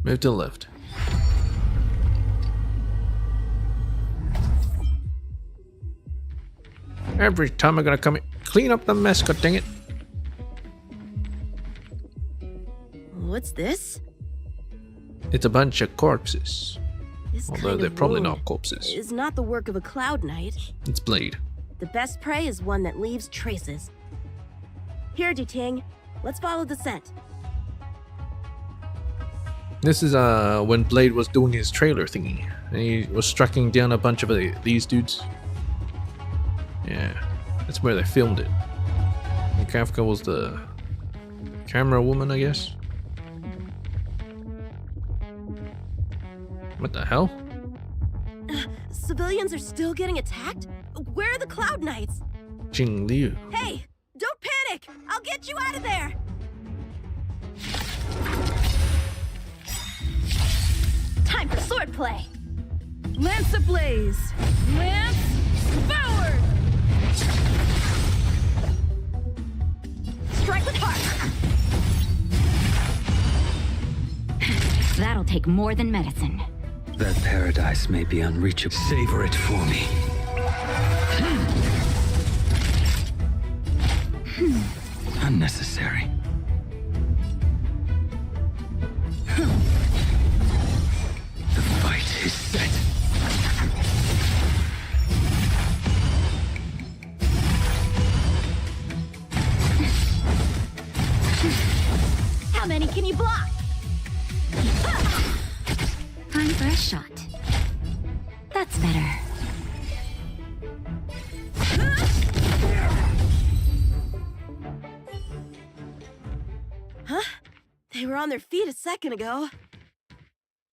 Move to the left. Every time I'm gonna come in, clean up the mess, god dang it. What's this? It's a bunch of corpses. This Although kind they're of probably wound not corpses. is not the work of a Cloud Knight. It's Blade. The best prey is one that leaves traces. Here, Duting. Let's follow the scent. This is when Blade was doing his trailer thingy. And he was striking down a bunch of these dudes. Yeah, that's where they filmed it. And Kafka was the camera woman, I guess. What the hell? Civilians are still getting attacked? Where are the Cloud Knights? Jing Liu. Hey, don't panic! I'll get you out of there! Time for swordplay! Lance ablaze. Lance forward. Strike with heart! That'll take more than medicine. That paradise may be unreachable. Savor it for me. Unnecessary. The fight is set. How many can you block? Time for a shot. That's better. Huh? They were on their feet a second ago.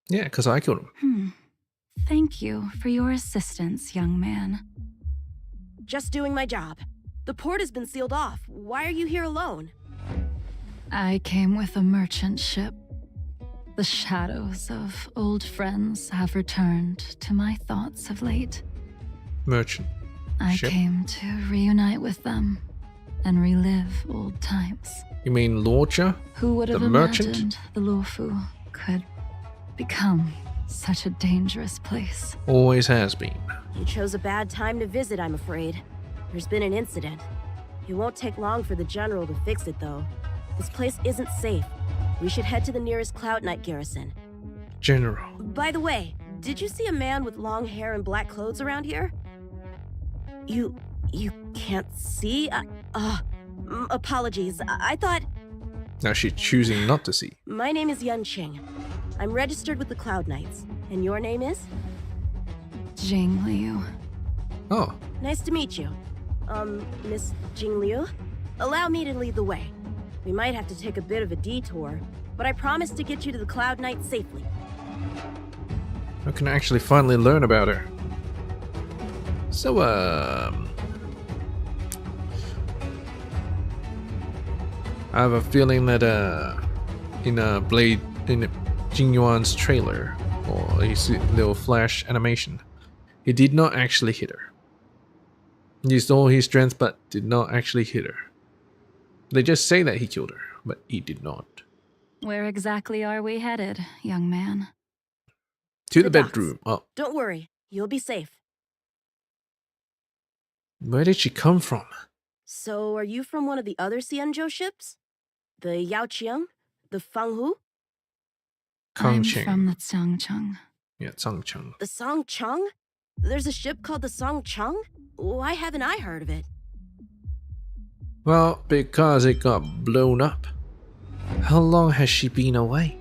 Yeah, because I killed him. Thank you for your assistance, young man. Just doing my job. The port has been sealed off. Why are you here alone? I came with a merchant ship. The shadows of old friends have returned to my thoughts of late. Merchant. I Ship? came to reunite with them and relive old times. You mean Lorcha? Who would have The merchant? imagined the Luofu could become such a dangerous place? Always has been. You chose a bad time to visit, I'm afraid. There's been an incident. It won't take long for the General to fix it, though. This place isn't safe. We should head to the nearest Cloud Knight garrison. General. By the way, did you see a man with long hair and black clothes around here? You can't see? Apologies. I thought... Now she's choosing not to see. My name is YanQing. I'm registered with the Cloud Knights. And your name is? Jing Liu. Oh, Nice to meet you. Miss Jing Liu? Allow me to lead the way. We might have to take a bit of a detour, but I promise to get you to the Cloud Knight safely. I can actually finally learn about her. So, I have a feeling that, in Jing Yuan's trailer, or his little flash animation, he did not actually hit her. He used all his strength, but did not actually hit her. They just say that he killed her, but he did not. Where exactly are we headed, young man? To the docks. bedroom. Oh, Don't worry, you'll be safe. where did she come from? So, are you from one of the other Xianzhou ships? The YanQing? The Fanghu? I'm Kangcheng. from the Xiangcheng. Yeah, Zhangcheng. The Songcheng? There's a ship called the Songcheng? Why haven't I heard of it? Well, because it got blown up. How long has she been away?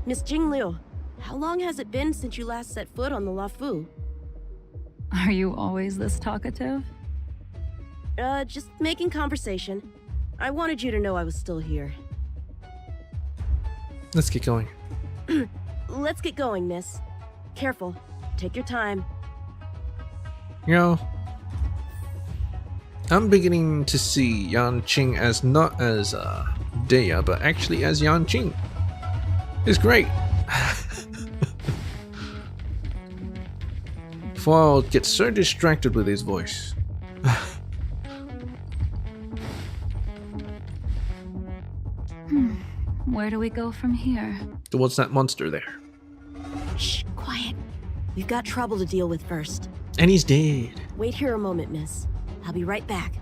Miss Jing Liu, how long has it been since you last set foot on the Luofu? Are you always this talkative? Just making conversation. I wanted you to know I was still here. Let's get going. Let's get going, miss. Careful. Take your time. You know, I'm beginning to see YanQing as not as Deya, but actually as YanQing. It's great. Before I'll get so distracted with his voice. Where do we go from here? Towards that monster there. Shh, quiet. We've got trouble to deal with first. And he's dead. Wait here a moment, miss. I'll be right back.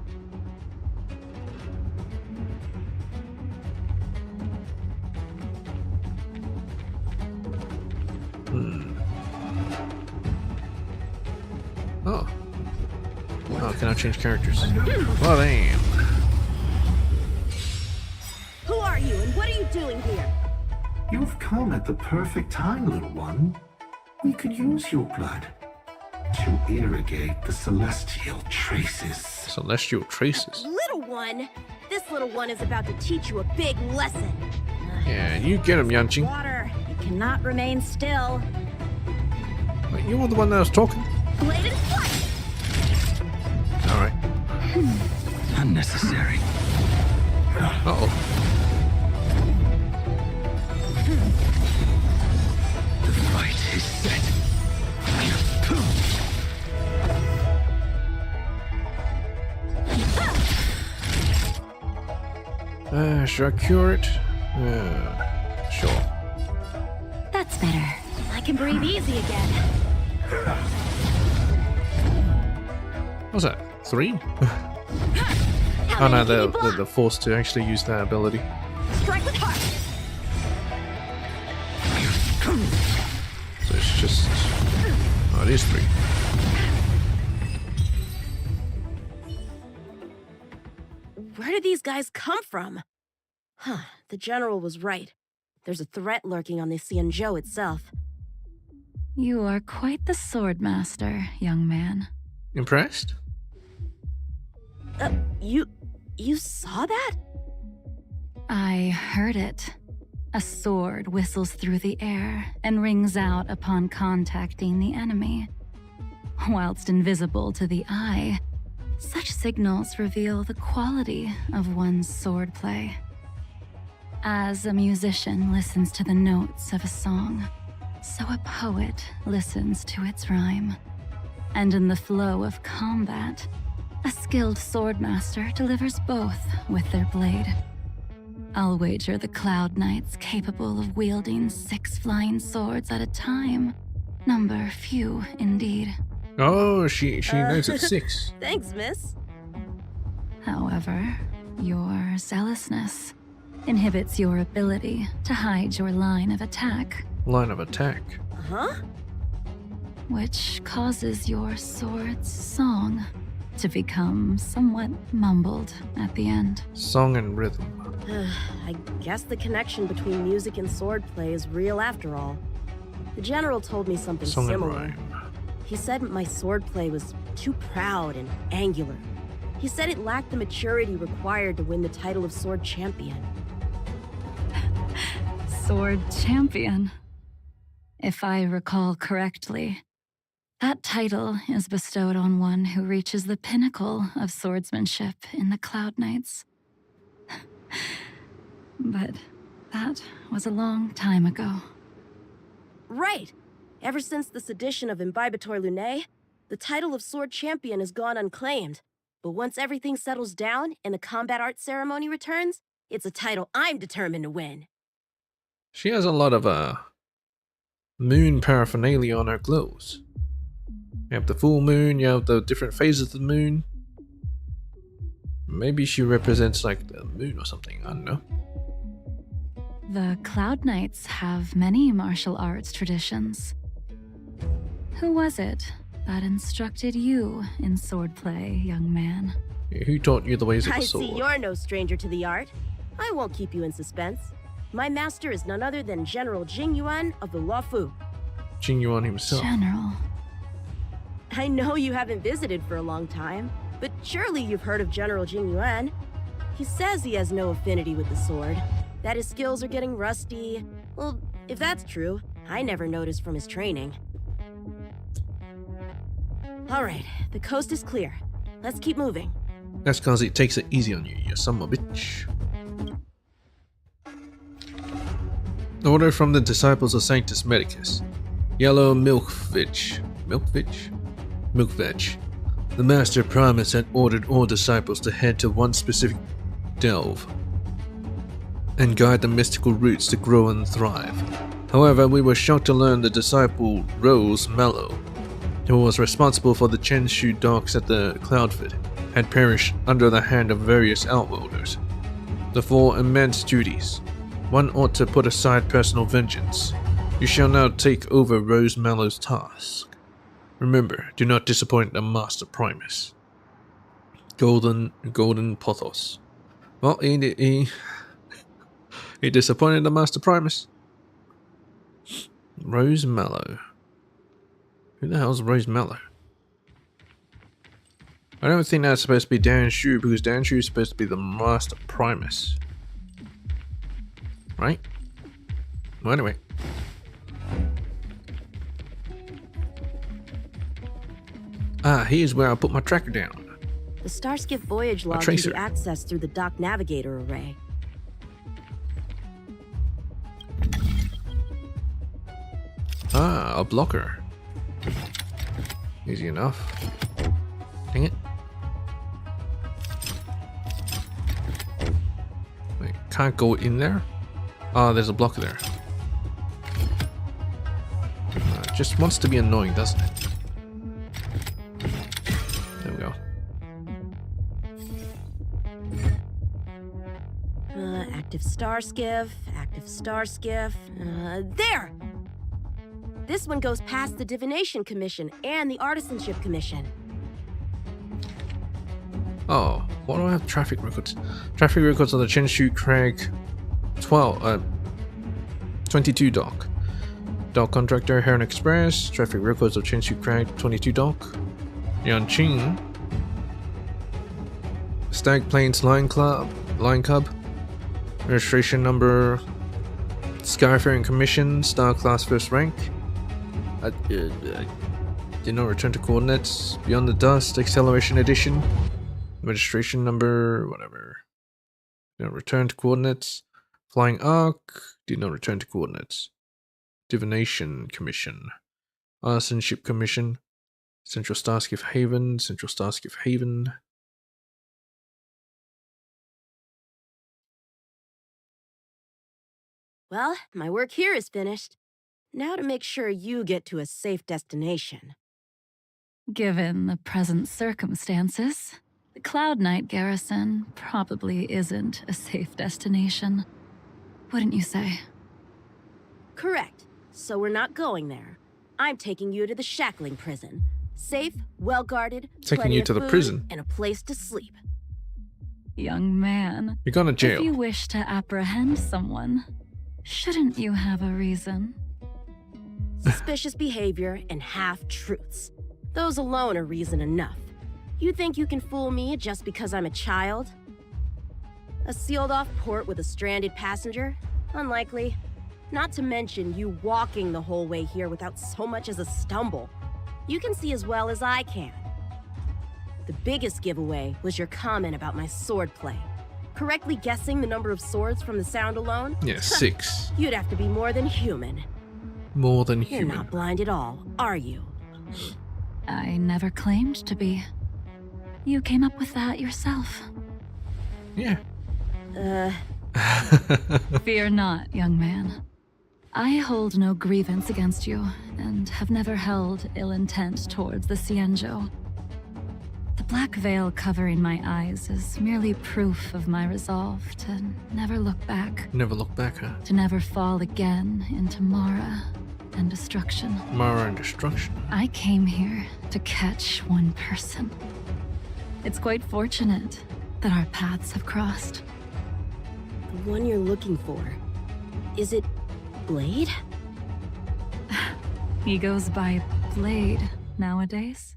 Oh. Oh, can I change characters? Well, damn. Who are you and what are you doing here? You've come at the perfect time, little one. We could use your blood to irrigate the celestial traces. Celestial traces. Little one? This little one is about to teach you a big lesson. Yeah, you get him, YanQing. Water, it cannot remain still. Wait, you were the one that was talking? Blade and flight! Alright. Unnecessary. Uh-oh. The fight is set. Should I cure it? Sure. That's better. I can breathe easy again. What's that? 3? How Oh no, many can you block? they're forced to actually use that ability. Strike with heart. So it's just... Oh, it is 3. Where did these guys come from? Huh, the general was right. There's a threat lurking on the Xianzhou itself. You are quite the sword master, young man. Impressed? You saw that? I heard it. A sword whistles through the air and rings out upon contacting the enemy. Whilst invisible to the eye, such signals reveal the quality of one's swordplay. As a musician listens to the notes of a song, so a poet listens to its rhyme. And in the flow of combat, a skilled swordmaster delivers both with their blade. I'll wager the Cloud Knights capable of wielding 6 flying swords at a time number few indeed. Oh, she knows it's 6. Thanks, miss. However, your zealousness inhibits your ability to hide your line of attack, Line of attack. Huh? which causes your sword's song to become somewhat mumbled at the end. Song and rhythm. I guess the connection between music and swordplay is real after all. The general told me something Song and similar. rhyme. He said my swordplay was too proud and angular. He said it lacked the maturity required to win the title of sword champion. Sword champion. If I recall correctly, that title is bestowed on one who reaches the pinnacle of swordsmanship in the Cloud Knights. But that was a long time ago. Right! Ever since the sedition of Imbibitor Lunae, the title of sword champion has gone unclaimed. But once everything settles down and the combat art ceremony returns, it's a title I'm determined to win. She has a lot of moon paraphernalia on her clothes. You have the full moon, you have the different phases of the moon. Maybe she represents like the moon or something, I don't know. The Cloud Knights have many martial arts traditions. Who was it that instructed you in swordplay, young man? Who taught you the ways of I the sword? see you're no stranger to the art. I won't keep you in suspense. My master is none other than General Jing Yuan of the Luofu. Jing Yuan himself. General. I know you haven't visited for a long time, but surely you've heard of General Jing Yuan. He says he has no affinity with the sword, that his skills are getting rusty. Well, if that's true, I never noticed from his training. All right, the coast is clear. Let's keep moving. That's cause it takes it easy on you, you son of a bitch. Order from the disciples of Sanctus Medicus. Yellow milk veg. Milk veg? Milk veg. The Master Primus had ordered all disciples to head to one specific delve and guide the mystical roots to grow and thrive. However, we were shocked to learn the disciple Rose Mallow, who was responsible for the Chenshu docks at the Cloudfoot, had perished under the hand of various outworlders. The 4 immense duties. One ought to put aside personal vengeance. You shall now take over Rose Mallow's task. Remember, do not disappoint the Master Primus. Golden Pothos. Well, he disappointed the Master Primus. Rose Mallow. Who the hell's Rose Mallow? I don't think that's supposed to be Dan Shu, because Dan Shu is supposed to be the Master Primus. Right? Well, anyway. Ah, here's where I put my tracker down. The Starskip voyage log can be accessed through the dock navigator array. Ah, a blocker. Easy enough. Dang it. Wait, can't go in there. Ah, there's a block there. Just wants to be annoying, doesn't it? There we go. Active star skiff, active star skiff. There! This one goes past the Divination Commission and the Artisanship Commission. Oh, why do I have traffic records? Traffic records on the Chenshu Craig 22 dock. Dock contractor Heron Express. Traffic records of Chenshu Craig 22 dock. YanQing. Stag Plains Line Cub. Registration number. Skyfaring Commission. Star Class First Rank. Did not return to coordinates. Beyond the Dust. Acceleration Edition. Registration number. Whatever. Did not return to coordinates. Flying Arc. Did not return to coordinates. Divination Commission. Artisanship Commission. Central Starskiff Haven. Central Starskiff Haven. Well, my work here is finished. Now to make sure you get to a safe destination. Given the present circumstances, the Cloud Knight garrison probably isn't a safe destination. Wouldn't you say? Correct. So we're not going there. I'm taking you to the shackling prison. Safe, well-guarded, Taking you to the prison. And a place to sleep. Young man, You're going to jail. if you wish to apprehend someone, shouldn't you have a reason? Suspicious behavior and half-truths. Those alone are reason enough. You think you can fool me just because I'm a child? A sealed-off port with a stranded passenger? Unlikely. Not to mention you walking the whole way here without so much as a stumble. You can see as well as I can. The biggest giveaway was your comment about my swordplay. Correctly guessing the number of swords from the sound alone? Yeah, 6. You'd have to be more than human. More than You're human. not blind at all, are you? I never claimed to be. You came up with that yourself. Yeah. Fear not, young man. I hold no grievance against you, and have never held ill intent towards the Xianzhou. The black veil covering my eyes is merely proof of my resolve to never look back. Never look back, huh? To never fall again into Mara and destruction. Mara and destruction. I came here to catch one person. It's quite fortunate that our paths have crossed. The one you're looking for. Is it Blade? He goes by Blade nowadays.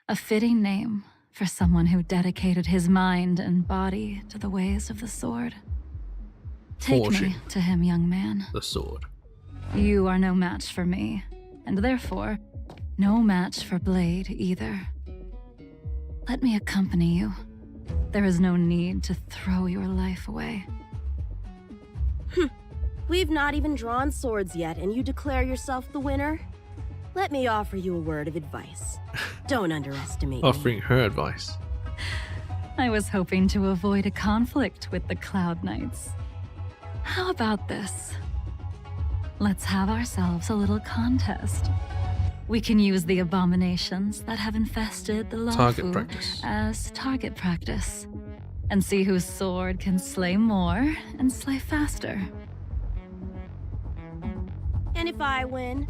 A fitting name for someone who dedicated his mind and body to the ways of the sword. Take Forging. me to him, young man. The sword. You are no match for me, and therefore, no match for Blade either. Let me accompany you. There is no need to throw your life away. We've not even drawn swords yet, and you declare yourself the winner? Let me offer you a word of advice. Don't underestimate me. Offering her advice. I was hoping to avoid a conflict with the Cloud Knights. How about this? Let's have ourselves a little contest. We can use the abominations that have infested the Target Luofu practice. as target practice, and see whose sword can slay more and slay faster. And if I win?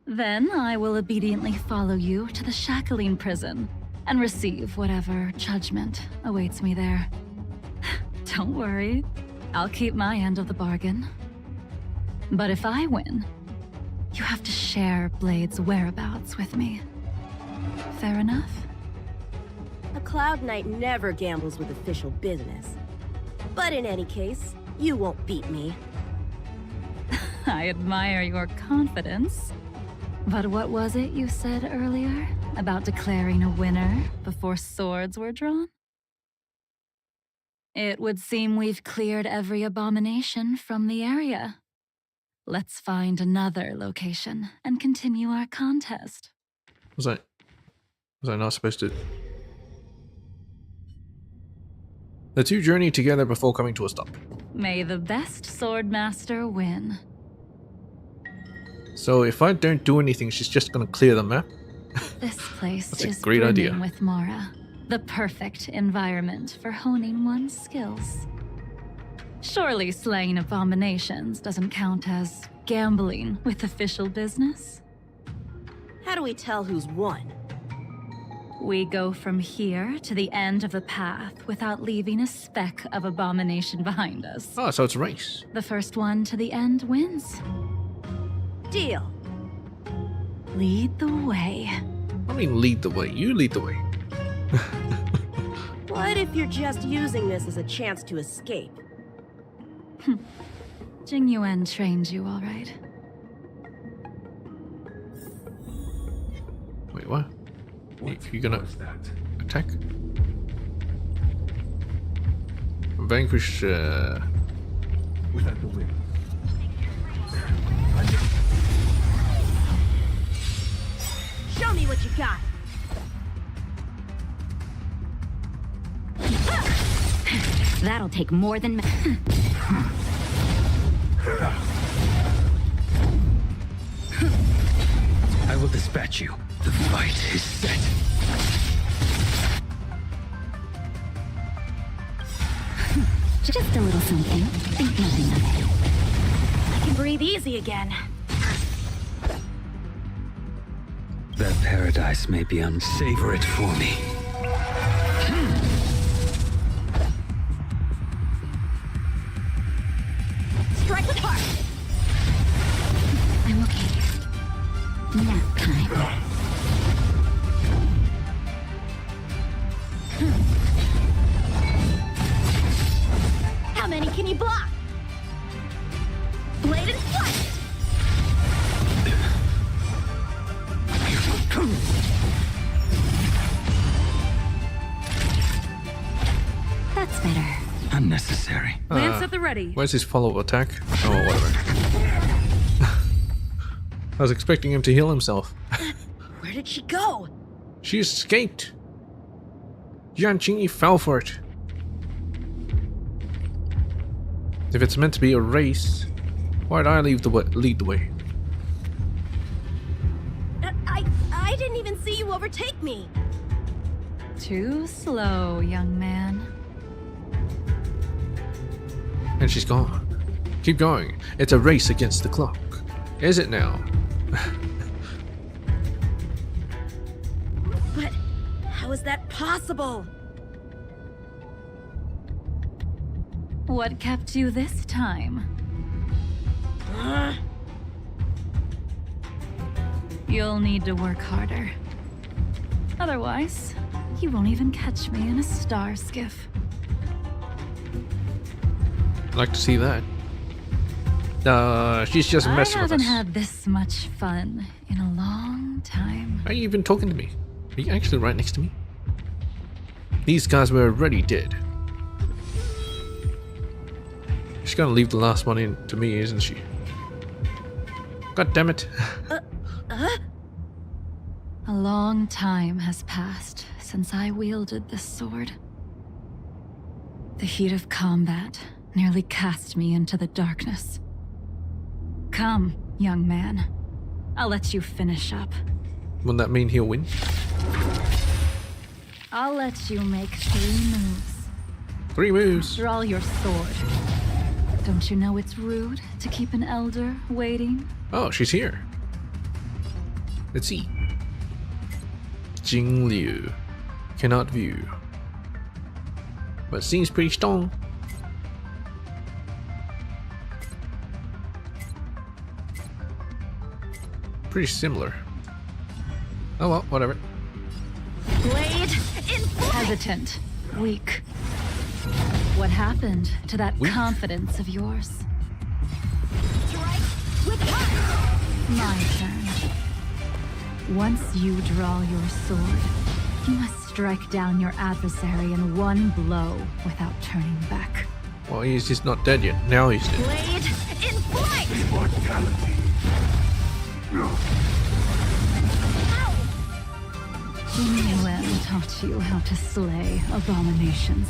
Then I will obediently follow you to the shackling prison and receive whatever judgment awaits me there. Don't worry, I'll keep my end of the bargain. But if I win, you have to share Blade's whereabouts with me. Fair enough? A Cloud Knight never gambles with official business. But in any case, you won't beat me. I admire your confidence. But what was it you said earlier about declaring a winner before swords were drawn? It would seem we've cleared every abomination from the area. Let's find another location and continue our contest. Was I not supposed to? The two journey together before coming to a stop. May the best swordmaster win. So if I don't do anything, she's just gonna clear the map. This place That's a is great brimming idea. with Mara, the perfect environment for honing one's skills. Surely slaying abominations doesn't count as gambling with official business? How do we tell who's won? We go from here to the end of the path without leaving a speck of abomination behind us. Oh, so it's a race. The first one to the end wins. Deal. Lead the way. I mean, lead the way. You lead the way. What if you're just using this as a chance to escape? Jing Yuan trained you all right. Wait, what? You gonna attack? Vanquish, Without the wind. Show me what you got. That'll take more than I will dispatch you. The fight is set. just a little something. Think nothing of it. I can breathe easy again. That paradise may be unsavor it for me. Strike with heart. I'm okay. Nap time. How many can you block? Blade and flight. That's better. Unnecessary. Lance at the ready. Where's his follow-up attack? Oh, whatever. I was expecting him to heal himself. Where did she go? She escaped. YanQing fell for it. If it's meant to be a race, why'd I lead the way? I didn't even see you overtake me. Too slow, young man. And she's gone. Keep going. It's a race against the clock. Is it now? But how is that possible? What kept you this time? You'll need to work harder. Otherwise, you won't even catch me in a star skiff. I'd like to see that. She's just messing I with haven't us. had this much fun in a long time. Are you even talking to me? Are you actually right next to me? These guys were already dead. She's gonna leave the last one in to me, isn't she? God damn it. A long time has passed since I wielded this sword. The heat of combat nearly cast me into the darkness. Come, young man. I'll let you finish up. Wouldn't that mean he'll win? I'll let you make 3 moves. 3 moves. Draw your sword. Don't you know it's rude to keep an elder waiting? Oh, she's here. Let's see. Jing Liu. Cannot view. But seems pretty strong. Pretty similar. Oh well, whatever. Blade in flight. Hesitant. Weak. What happened to that Weak? confidence of yours? Strike with heart. My turn. Once you draw your sword, you must strike down your adversary in one blow without turning back. Well, he's just not dead yet. Now he's dead. Blade in flight. Immortality. Jing Yuan taught you how to slay abominations.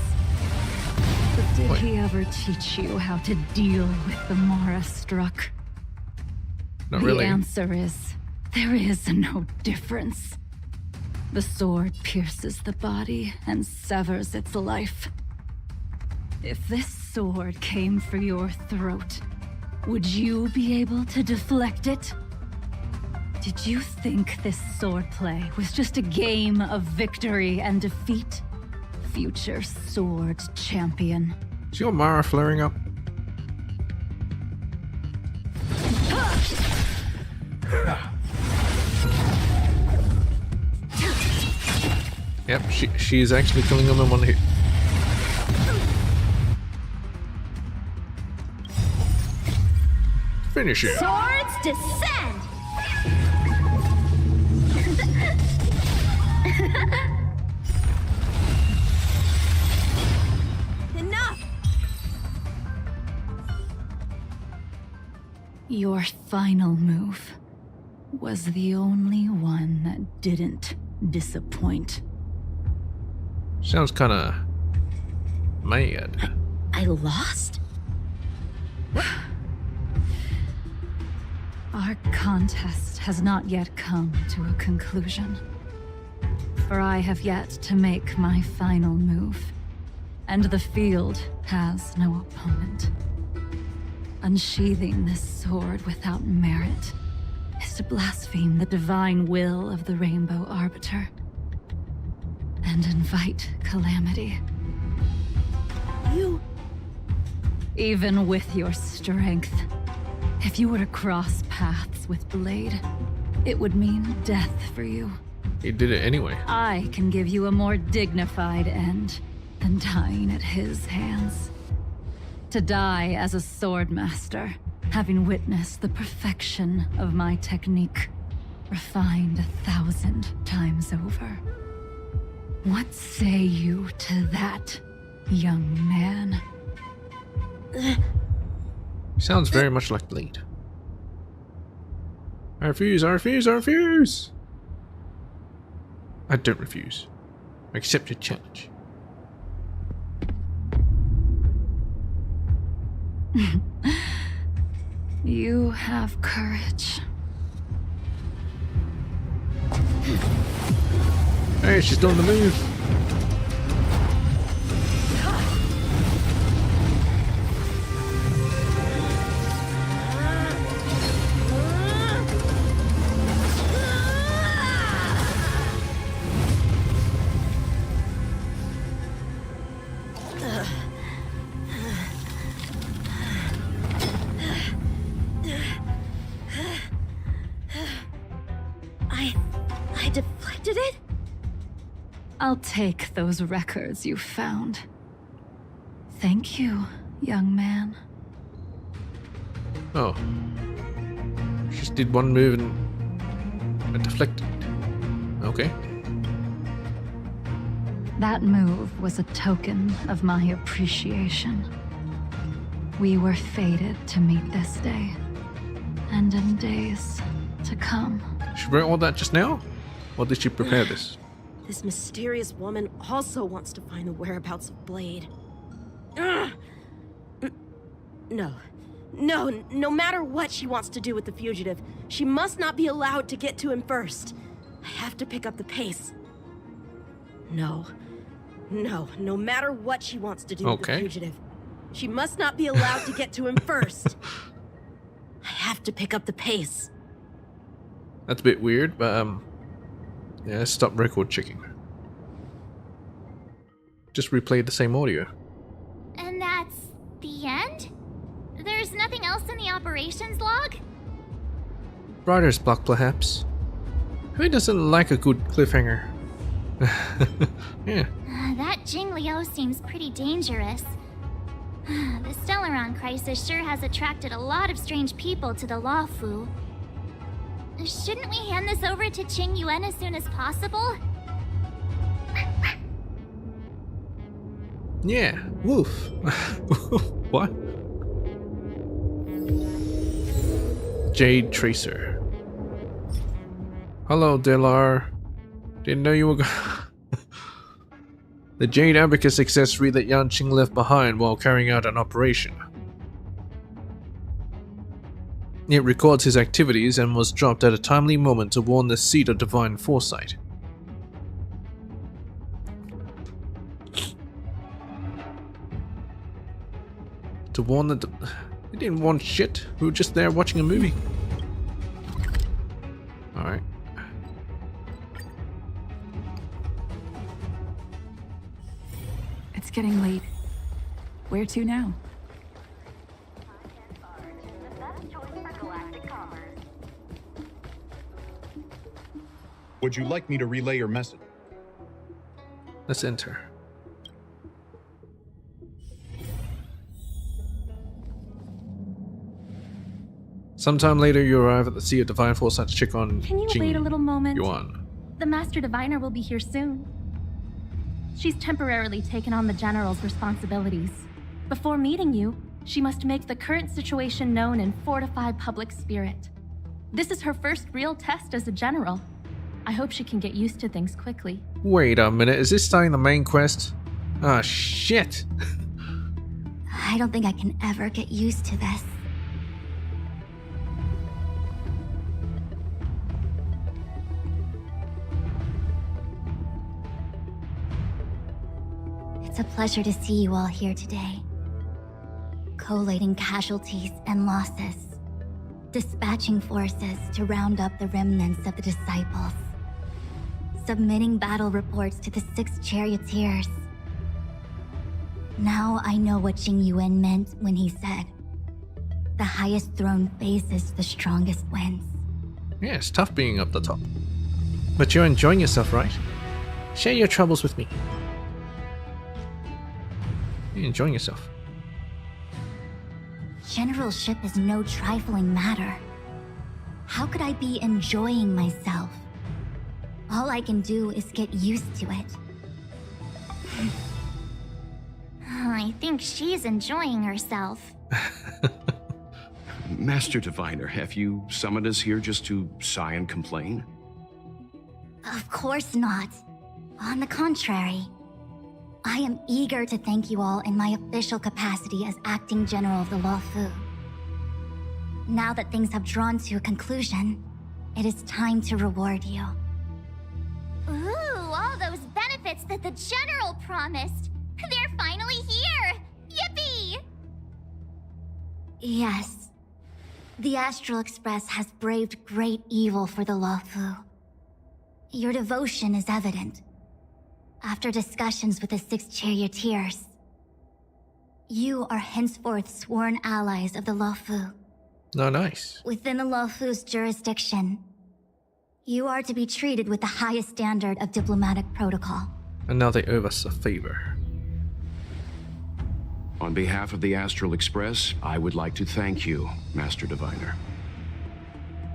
But did Wait. he ever teach you how to deal with the Mara struck? Not The really. answer is, there is no difference. The sword pierces the body and severs its life. If this sword came for your throat, would you be able to deflect it? Did you think this swordplay was just a game of victory and defeat? Future sword champion. Is your Mara flaring up? Yep, she is actually killing them in one hit. Finish it. Swords descend! Enough! Your final move was the only one that didn't disappoint. Sounds kinda mad. I lost? Our contest has not yet come to a conclusion. For I have yet to make my final move, and the field has no opponent. Unsheathing this sword without merit is to blaspheme the divine will of the Rainbow Arbiter and invite calamity. You... Even with your strength, if you were to cross paths with Blade, it would mean death for you. He did it anyway. I can give you a more dignified end than dying at his hands. To die as a swordmaster, having witnessed the perfection of my technique, refined 1,000 times over. What say you to that, young man? Sounds very much like Blade. I refuse, I refuse, I refuse! I don't refuse. I accept your challenge. You have courage. Hey, she's doing the move. I deflected it? I'll take those records you found. Thank you, young man. Oh. She just did one move and it deflected. Okay. That move was a token of my appreciation. We were fated to meet this day, and in days to come. She wrote all that just now? Or did she prepare this? This mysterious woman also wants to find the whereabouts of Blade. Ugh. No matter what she wants to do with the fugitive, she must not be allowed to get to him first. I have to pick up the pace. No matter what she wants to do with the fugitive, she must not be allowed to get to him first. I have to pick up the pace. That's a bit weird, but yeah, stop record checking. Just replay the same audio. And that's the end? There's nothing else in the operations log? Writer's block, perhaps. Who doesn't like a good cliffhanger? Yeah. That Jing Liu seems pretty dangerous. The Stellaron crisis sure has attracted a lot of strange people to the Luofu. Shouldn't we hand this over to Qing Yuan as soon as possible? Yeah. Woof. What? Jade Tracer. Hello, Delar. Didn't know you were The Jade Abacus accessory that YanQing left behind while carrying out an operation. It records his activities and was dropped at a timely moment to warn the seat of divine foresight. To warn the... We didn't warn shit. We were just there watching a movie. Alright. It's getting late. Where to now? Would you like me to relay your message? Let's enter. Sometime later, you arrive at the Sea of Divine Foresight to check on Can you wait a little moment? Yuan. The Master Diviner will be here soon. She's temporarily taken on the General's responsibilities. Before meeting you, she must make the current situation known and fortify public spirit. This is her first real test as a General. I hope she can get used to things quickly. Wait a minute, is this starting the main quest? Ah, shit. I don't think I can ever get used to this. It's a pleasure to see you all here today. Collating casualties and losses. Dispatching forces to round up the remnants of the disciples. Submitting battle reports to the 6 charioteers. Now I know what Jing Yuan meant when he said, "The highest throne faces the strongest wins." Yeah, it's tough being up the top. But you're enjoying yourself, right? Share your troubles with me. You're enjoying yourself. Generalship is no trifling matter. How could I be enjoying myself? All I can do is get used to it. I think she's enjoying herself. Master Diviner, have you summoned us here just to sigh and complain? Of course not. On the contrary. I am eager to thank you all in my official capacity as acting general of the Luofu. Now that things have drawn to a conclusion, it is time to reward you. Ooh, all those benefits that the General promised. They're finally here! Yippee! Yes. The Astral Express has braved great evil for the Luofu. Your devotion is evident. After discussions with the 6 charioteers, you are henceforth sworn allies of the Luofu. Oh, nice. Within the Luofu's jurisdiction, you are to be treated with the highest standard of diplomatic protocol. And now they owe us a favor. On behalf of the Astral Express, I would like to thank you, Master Diviner.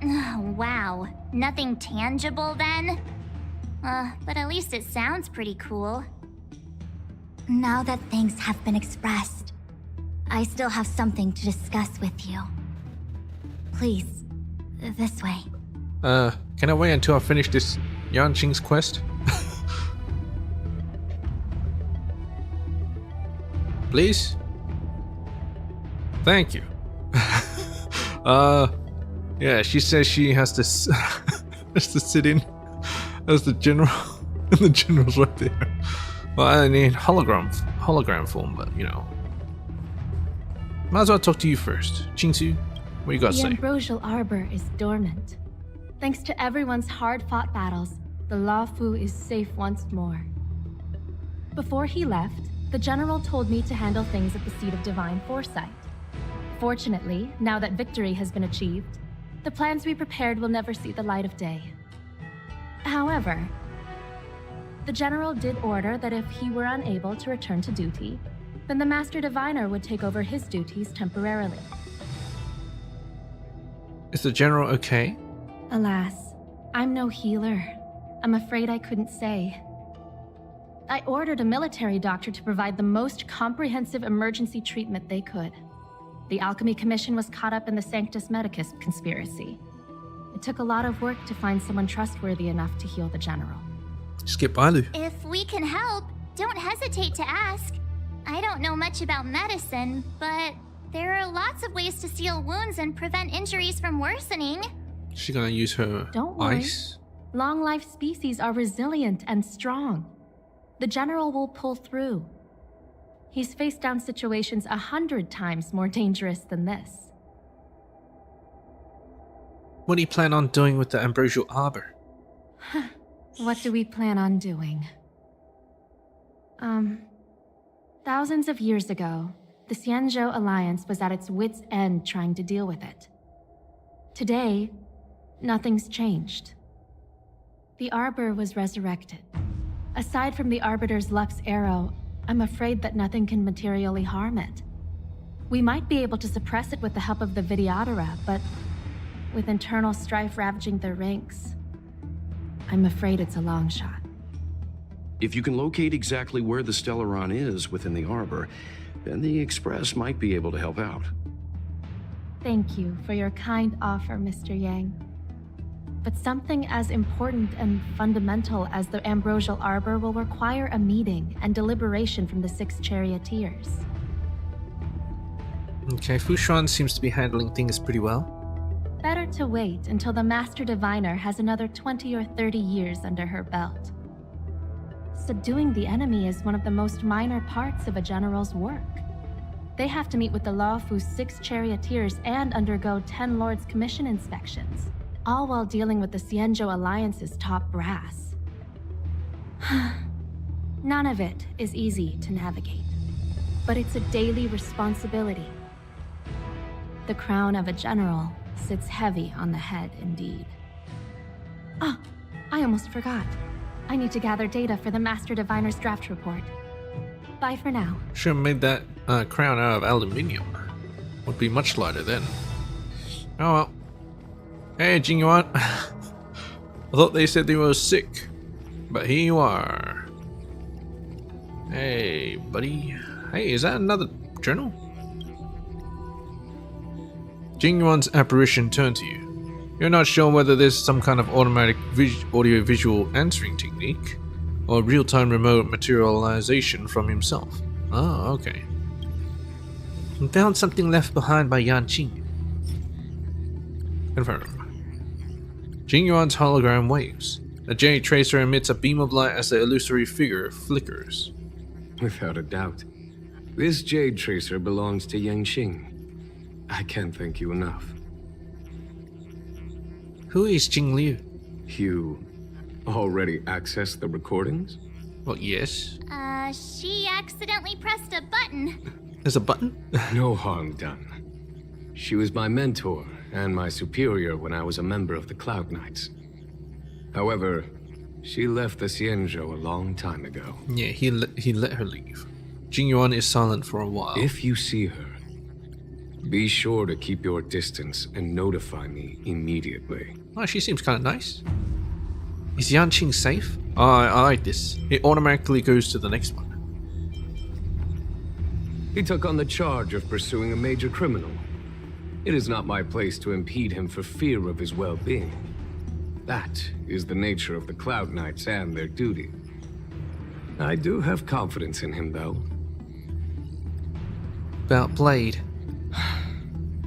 Oh, wow. Nothing tangible then? But at least it sounds pretty cool. Now that things have been expressed, I still have something to discuss with you. Please, this way. Can I wait until I finish this YanQing's quest? Please? Thank you. Yeah, she says she has to has to sit in as the general, and the general's right there. Well, I need hologram form, but you know. Might as well talk to you first. Qingsu, what you got to The say? Ambrosial Arbor is dormant. Thanks to everyone's hard-fought battles, the Luofu is safe once more. Before he left, the General told me to handle things at the Seat of Divine Foresight. Fortunately, now that victory has been achieved, the plans we prepared will never see the light of day. However, the General did order that if he were unable to return to duty, then the Master Diviner would take over his duties temporarily. Is the general okay? Alas, I'm no healer. I'm afraid I couldn't say. I ordered a military doctor to provide the most comprehensive emergency treatment they could. The Alchemy Commission was caught up in the Sanctus Medicus conspiracy. It took a lot of work to find someone trustworthy enough to heal the General. Skip Alu. If we can help, don't hesitate to ask. I don't know much about medicine, but there are lots of ways to seal wounds and prevent injuries from worsening. She's gonna use her Don't worry. ice. Long-life species are resilient and strong. The General will pull through. He's faced down situations 100 times more dangerous than this. What do you plan on doing with the Ambrosial Arbor? What do we plan on doing? Thousands of years ago, the Xianzhou Alliance was at its wit's end trying to deal with it. Today, nothing's changed. The Arbor was resurrected. Aside from the Arbiter's Lux arrow, I'm afraid that nothing can materially harm it. We might be able to suppress it with the help of the Vidyadhara, but with internal strife ravaging their ranks, I'm afraid it's a long shot. If you can locate exactly where the Stellaron is within the Arbor, then the Express might be able to help out. Thank you for your kind offer, Mr. Yang. But something as important and fundamental as the Ambrosial Arbor will require a meeting and deliberation from the 6 charioteers. Okay, Fushuan seems to be handling things pretty well. Better to wait until the Master Diviner has another 20 or 30 years under her belt. Subduing the enemy is one of the most minor parts of a general's work. They have to meet with the Luofu's 6 charioteers and undergo 10 Lords' Commission inspections, all while dealing with the Xianzhou Alliance's top brass. None of it is easy to navigate, but it's a daily responsibility. The crown of a general sits heavy on the head indeed. Ah, I almost forgot. I need to gather data for the Master Diviner's draft report. Bye for now. Should have made that crown out of aluminium. Would be much lighter then. Oh well. Hey, Jingyuan. I thought they said they were sick, but here you are. Hey, buddy. Hey, is that another journal? Jingyuan's apparition turned to you. You're not sure whether there's some kind of automatic audio-visual answering technique, or real-time remote materialization from himself. Oh, okay. I found something left behind by YanQing. Confirm. Jingyuan's hologram waves. The Jade Tracer emits a beam of light as the illusory figure flickers. Without a doubt. This Jade Tracer belongs to YanQing. I can't thank you enough. Who is Jing Liu? You already accessed the recordings? Well, yes. She accidentally pressed a button. There's a button? No harm done. She was my mentor and my superior when I was a member of the Cloud Knights. However, she left the Xianzhou a long time ago. Yeah, he let her leave. Jingyuan is silent for a while. If you see her, be sure to keep your distance and notify me immediately. Oh, she seems kind of nice. Is YanQing safe? Oh, I like this. It automatically goes to the next one. He took on the charge of pursuing a major criminal. It is not my place to impede him for fear of his well-being. That is the nature of the Cloud Knights and their duty. I do have confidence in him, though. About Blade.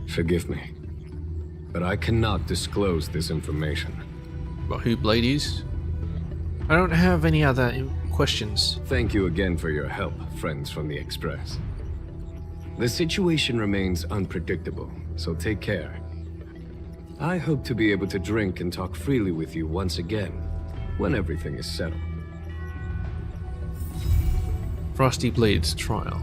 Forgive me, but I cannot disclose this information. About who Blade is? I don't have any other questions. Thank you again for your help, friends from the Express. The situation remains unpredictable, so take care. I hope to be able to drink and talk freely with you once again, when everything is settled. Frosty Blade's trial.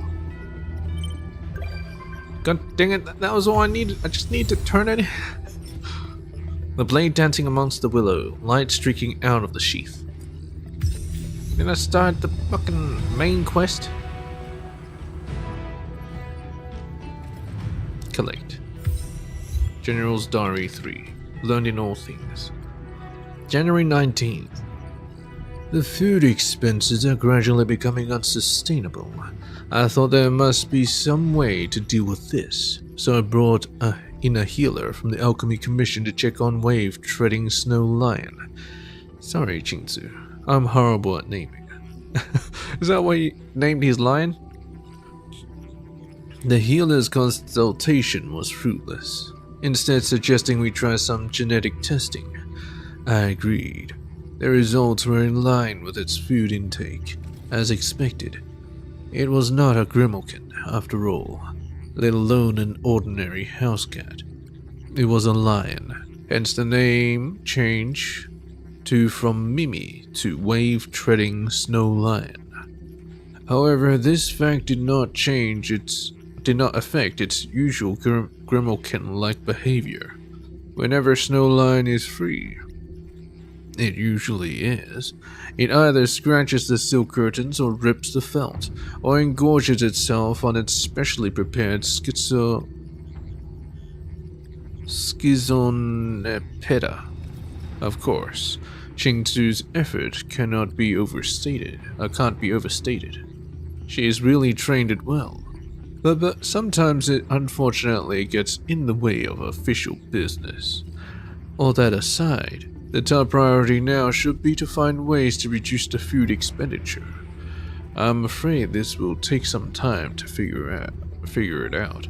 God dang it, that was all I needed. I just need to turn it. The blade dancing amongst the willow, light streaking out of the sheath. Gonna start the fucking main quest. Collect. General's Diary 3. Learned in all things. January 19th. The food expenses are gradually becoming unsustainable. I thought there must be some way to deal with this, so I brought in a healer from the Alchemy Commission to check on Wave treading Snow Lion. Sorry, Qingzu, I'm horrible at naming. Is that why he named his lion? The healer's consultation was fruitless, instead suggesting we try some genetic testing. I agreed. The results were in line with its food intake, as expected. It was not a Grimalkin, after all, let alone an ordinary house cat. It was a lion, hence the name change from Mimi to wave-treading snow lion. However, this fact did not affect its usual Grimalkin-like behavior. Whenever snow lion is free, it usually is, it either scratches the silk curtains or rips the felt, or engorges itself on its specially prepared schizonepeda. Of course, Qingzu's effort can't be overstated. She is really trained it well, but sometimes it unfortunately gets in the way of official business. All that aside, the top priority now should be to find ways to reduce the food expenditure. I'm afraid this will take some time to figure it out.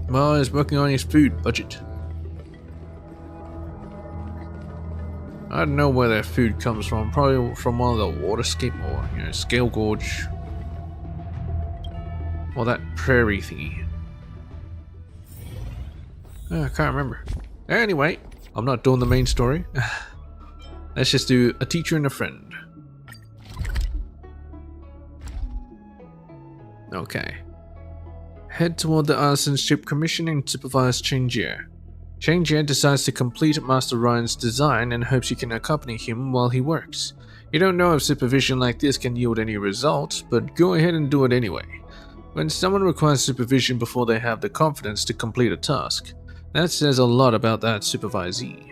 Ma is working on his food budget. I don't know where that food comes from. Probably from one of the waterscape or scale gorge, or that prairie thingy. I can't remember. Anyway, I'm not doing the main story. Let's just do a teacher and a friend. Okay. Head toward the arson ship commission and supervise Chengjie. Chengjie decides to complete Master Ryan's design and hopes you can accompany him while he works. You don't know if supervision like this can yield any results, but go ahead and do it anyway. When someone requires supervision before they have the confidence to complete a task, that says a lot about that supervisee.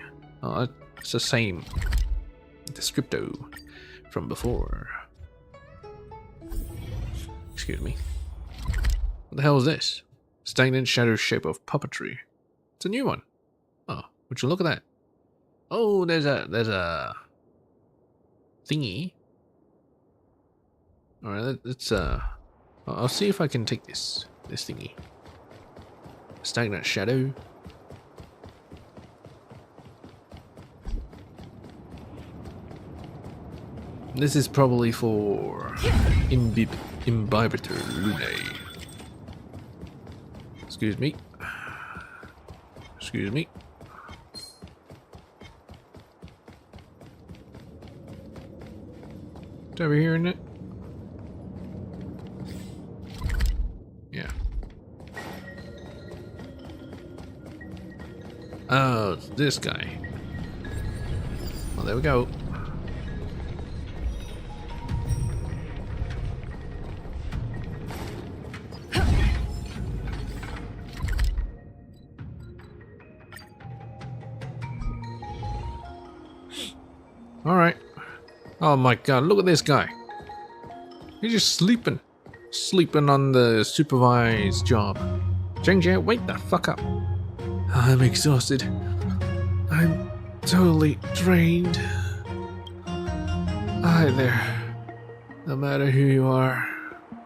It's the same descripto from before. Excuse me. What the hell is this? Stagnant shadow shape of puppetry. It's a new one. Oh, would you look at that? Oh, there's a thingy. Alright, let's I'll see if I can take this thingy. Stagnant shadow. This is probably for Imbibitor Lunae. Excuse me. Excuse me. It's over here, isn't it? Yeah. Oh, it's this guy. Well, there we go. Alright. Oh my god, look at this guy. He's just sleeping. Sleeping on the supervised job. Chengjie, wake the fuck up. I'm exhausted. I'm totally drained. Hi there. No matter who you are,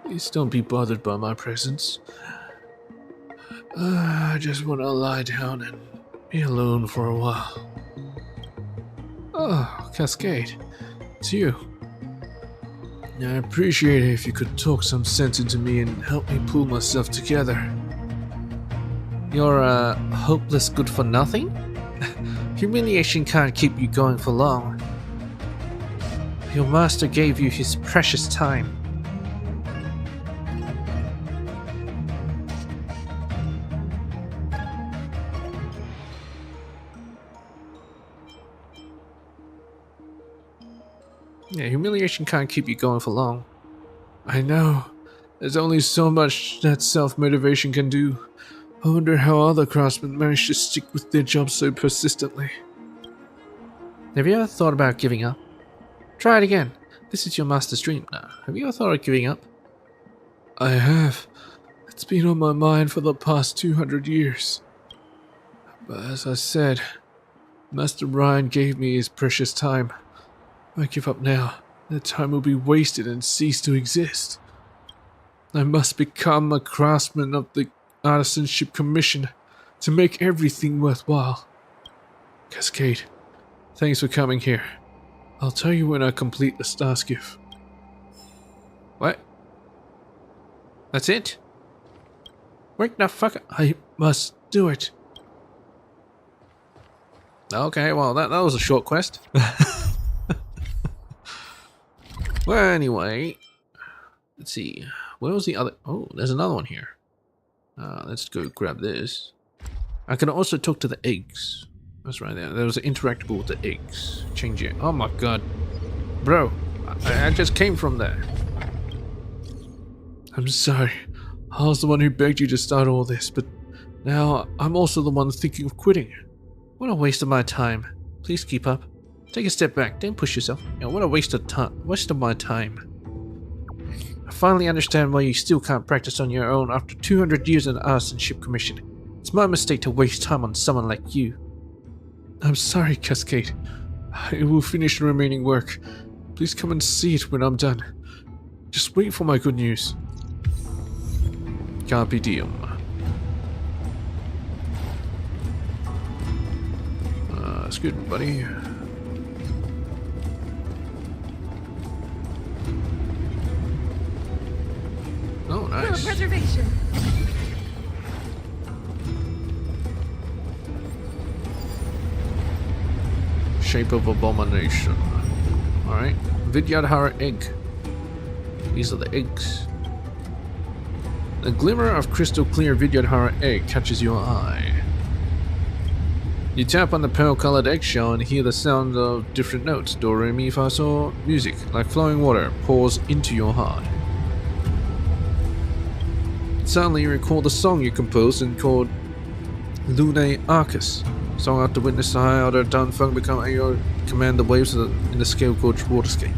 please don't be bothered by my presence. I just want to lie down and be alone for a while. Oh, Cascade. It's you. I appreciate it if you could talk some sense into me and help me pull myself together. You're hopeless good for nothing? Humiliation can't keep you going for long. Your master gave you his precious time. Yeah, humiliation can't keep you going for long. I know. There's only so much that self-motivation can do. I wonder how other craftsmen manage to stick with their jobs so persistently. Have you ever thought about giving up? Try it again. This is your master's dream now. Have you ever thought of giving up? I have. It's been on my mind for the past 200 years. But as I said, Master Ryan gave me his precious time. If I give up now, that time will be wasted and cease to exist. I must become a craftsman of the Artisanship Commission to make everything worthwhile. Cascade, thanks for coming here. I'll tell you when I complete the star skiff. What? That's it? Wait the fuck, I must do it. Okay, well that was a short quest. Well, anyway, let's see. Where was the other? Oh, there's another one here. Let's go grab this. I can also talk to the eggs. That's right there. There was an interactable with the eggs. Change it. Oh my god. Bro, I just came from there. I'm sorry. I was the one who begged you to start all this, but now I'm also the one thinking of quitting. What a waste of my time. Please keep up. Take a step back. Don't push yourself. You know, what a waste of my time. I finally understand why you still can't practice on your own after 200 years in the Artisanship Commission. It's my mistake to waste time on someone like you. I'm sorry, Cascade. I will finish the remaining work. Please come and see it when I'm done. Just wait for my good news. Carpe diem. That's good, buddy. Oh, nice. Preservation. Shape of Abomination. Alright. Vidyadhara egg. These are the eggs. The glimmer of crystal clear Vidyadhara egg catches your eye. You tap on the pearl-colored eggshell and hear the sound of different notes. Do, re, mi, fa, sol. Music, like flowing water, pours into your heart. Suddenly you recall the song you composed and called Lunae Arcus. Song after witness the high order Danfeng become able to command the waves in the Scale Gorge waterscape.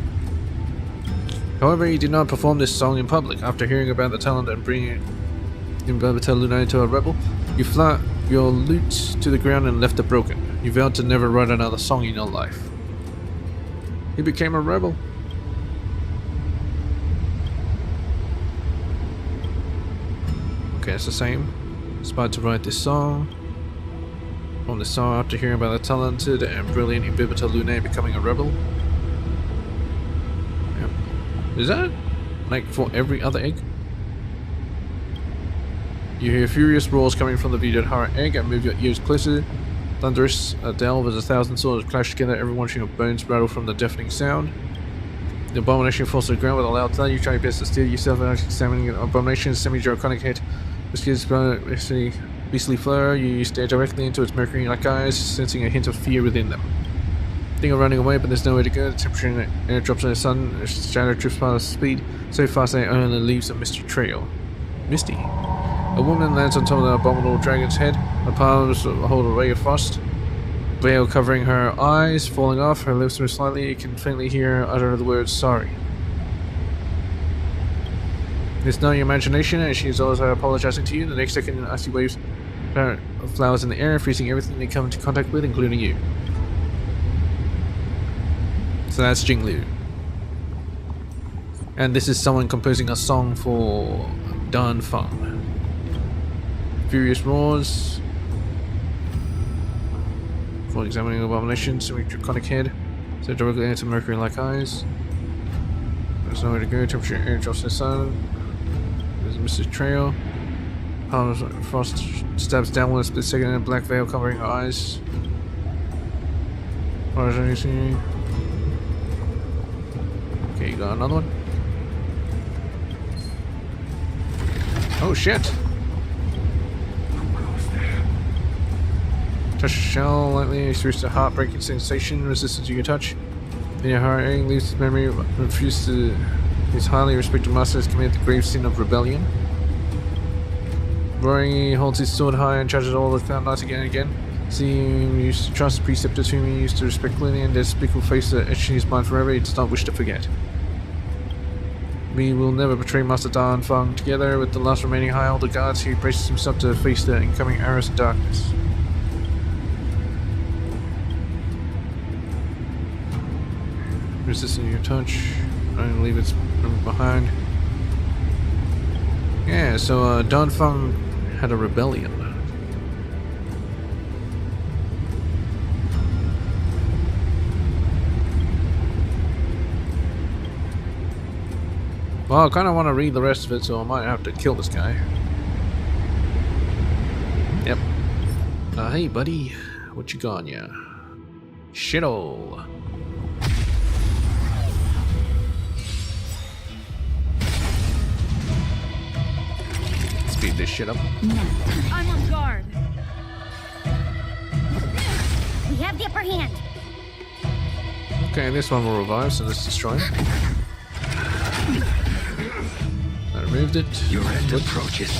However, he did not perform this song in public. After hearing about the talent and bringing it in Babatel Lunae to a rebel, you flat your lute to the ground and left it broken. You vowed to never write another song in your life. He became a rebel. Okay, it's the same. Inspired to write this song. On the song after hearing about the talented and brilliant Ibibita Lunae becoming a rebel. Yep. Is that like for every other egg? You hear furious roars coming from the Vidyadhara egg and move your ears closer. Thunderous delve as 1,000 swords clash together, every one of your bones rattle from the deafening sound. The abomination falls to the ground with a loud thud. You try your best to steal yourself out, examining an abomination's semi-draconic head. Beastly flare, you stare directly into its mercury-like eyes, sensing a hint of fear within them. Think of running away, but there's nowhere to go. The temperature in the air drops in the sun, a shadow drifts past speed, so fast that it only leaves a misty trail. Misty. A woman lands on top of the abominable dragon's head. Her palms hold a ray of frost. Veil covering her eyes, falling off, her lips move slightly. You can faintly hear her utter the words, sorry. It's not your imagination, and she is always apologizing to you. The next second, icy waves of flowers in the air, freezing everything they come into contact with, including you. So that's Jinglu. And this is someone composing a song for Dan Feng. Furious roars. For examining abomination, semi-draconic head. So directly into mercury-like eyes. There's nowhere to go, temperature air drops in the sun. There's a misty trail. Palms frost stabs down one split second in a black veil covering her eyes. Okay, you got another one? Oh shit! Touch the shell lightly, experience a heartbreaking sensation, resistant to your touch. Then your heart leaves his memory, refuses to. His highly respected master has committed the grave sin of rebellion. Roaring, he holds his sword high and charges all the Cloud Knights again and again. Seeing he used to trust the preceptors whom he used to respect clearly, and their despicable face that etched in his mind forever, he does not wish to forget. We will never betray Master Dan Feng. Together with the last remaining High Elder guards, he braces himself to face the incoming arrows of darkness. resisting your touch. I don't leave it from behind. Yeah, so Danfeng had a rebellion. Well, I kind of want to read the rest of it, so I might have to kill this guy. Yep. Hey, buddy. What you got, yeah? Shittle. Speed this shit up. I'm on guard. We have the upper hand. Okay, this one will revive, so let's destroy it. I removed it. Your end approaches.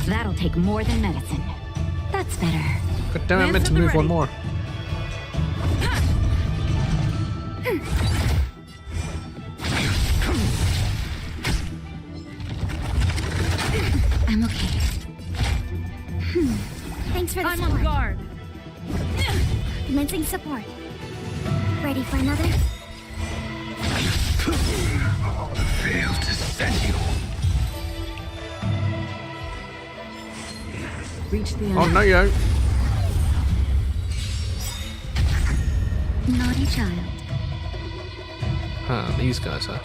That'll take more than medicine. That's better. God damn it, I meant to move one more. I'm okay. Thanks for the I'm support. on guard. Commencing support. Ready for another? Failed to send you. Reach the end. Oh, no, you don't. Naughty child. Huh, these guys, huh?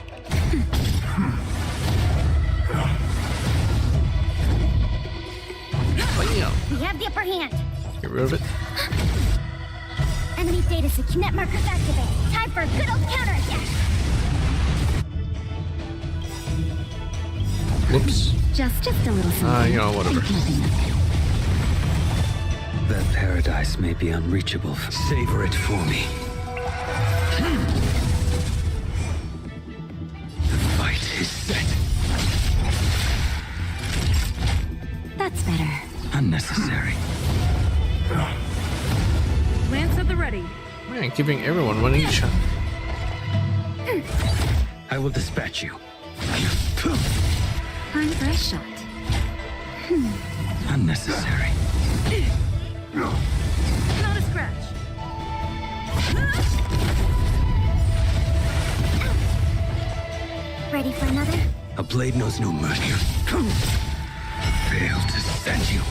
Bam! We have the upper hand. Get rid of it. Enemy data net markers activated. Time for a good old counterattack. Whoops. Just a little something. You know, whatever. That paradise may be unreachable. Savor it for me. The fight is set. That's better. Unnecessary. Lance at the ready. Man, giving everyone one each. I will dispatch you. I'm for a shot. Unnecessary. Not a scratch. Ready for another? A blade knows no mercy. Failed to send you.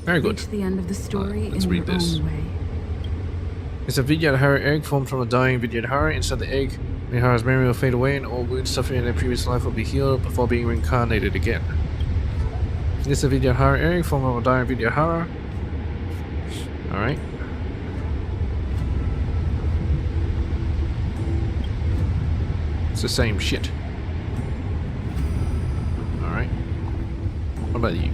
Very good. Reach the end of the story let's in read your this. own way. It's a Vidyadhara egg formed from a dying Vidyadhara. Inside the egg, Vidyadhara's memory will fade away and all wounds suffered in a previous life will be healed before being reincarnated again. It's a Vidyadhara egg formed from a dying Vidyadhara. Alright. It's the same shit. Alright. What about you?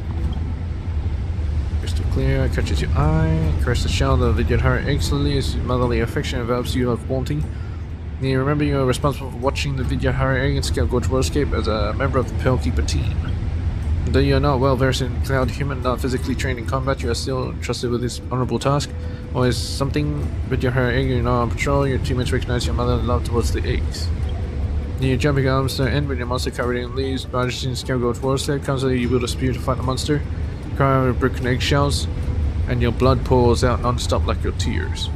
Crystal clear, catches your eye, caress the shell of the Vidyadhara egg slowly as motherly affection envelops you of wanting. You remember you are responsible for watching the Vidyadhara egg and Scout Gorge Worldscape as a member of the Pearlkeeper team. Though you are not well versed in cloud human, not physically trained in combat, you are still entrusted with this honorable task. Always something Vidyadhara egg, you're not on patrol, your teammates recognize your motherly love towards the eggs. Your jumping arms to end when your monster covered in leaves, badged in Scout Gorge Worldscape, constantly you build a spear to fight the monster. Cry over broken eggshells, and your blood pours out non-stop like your tears.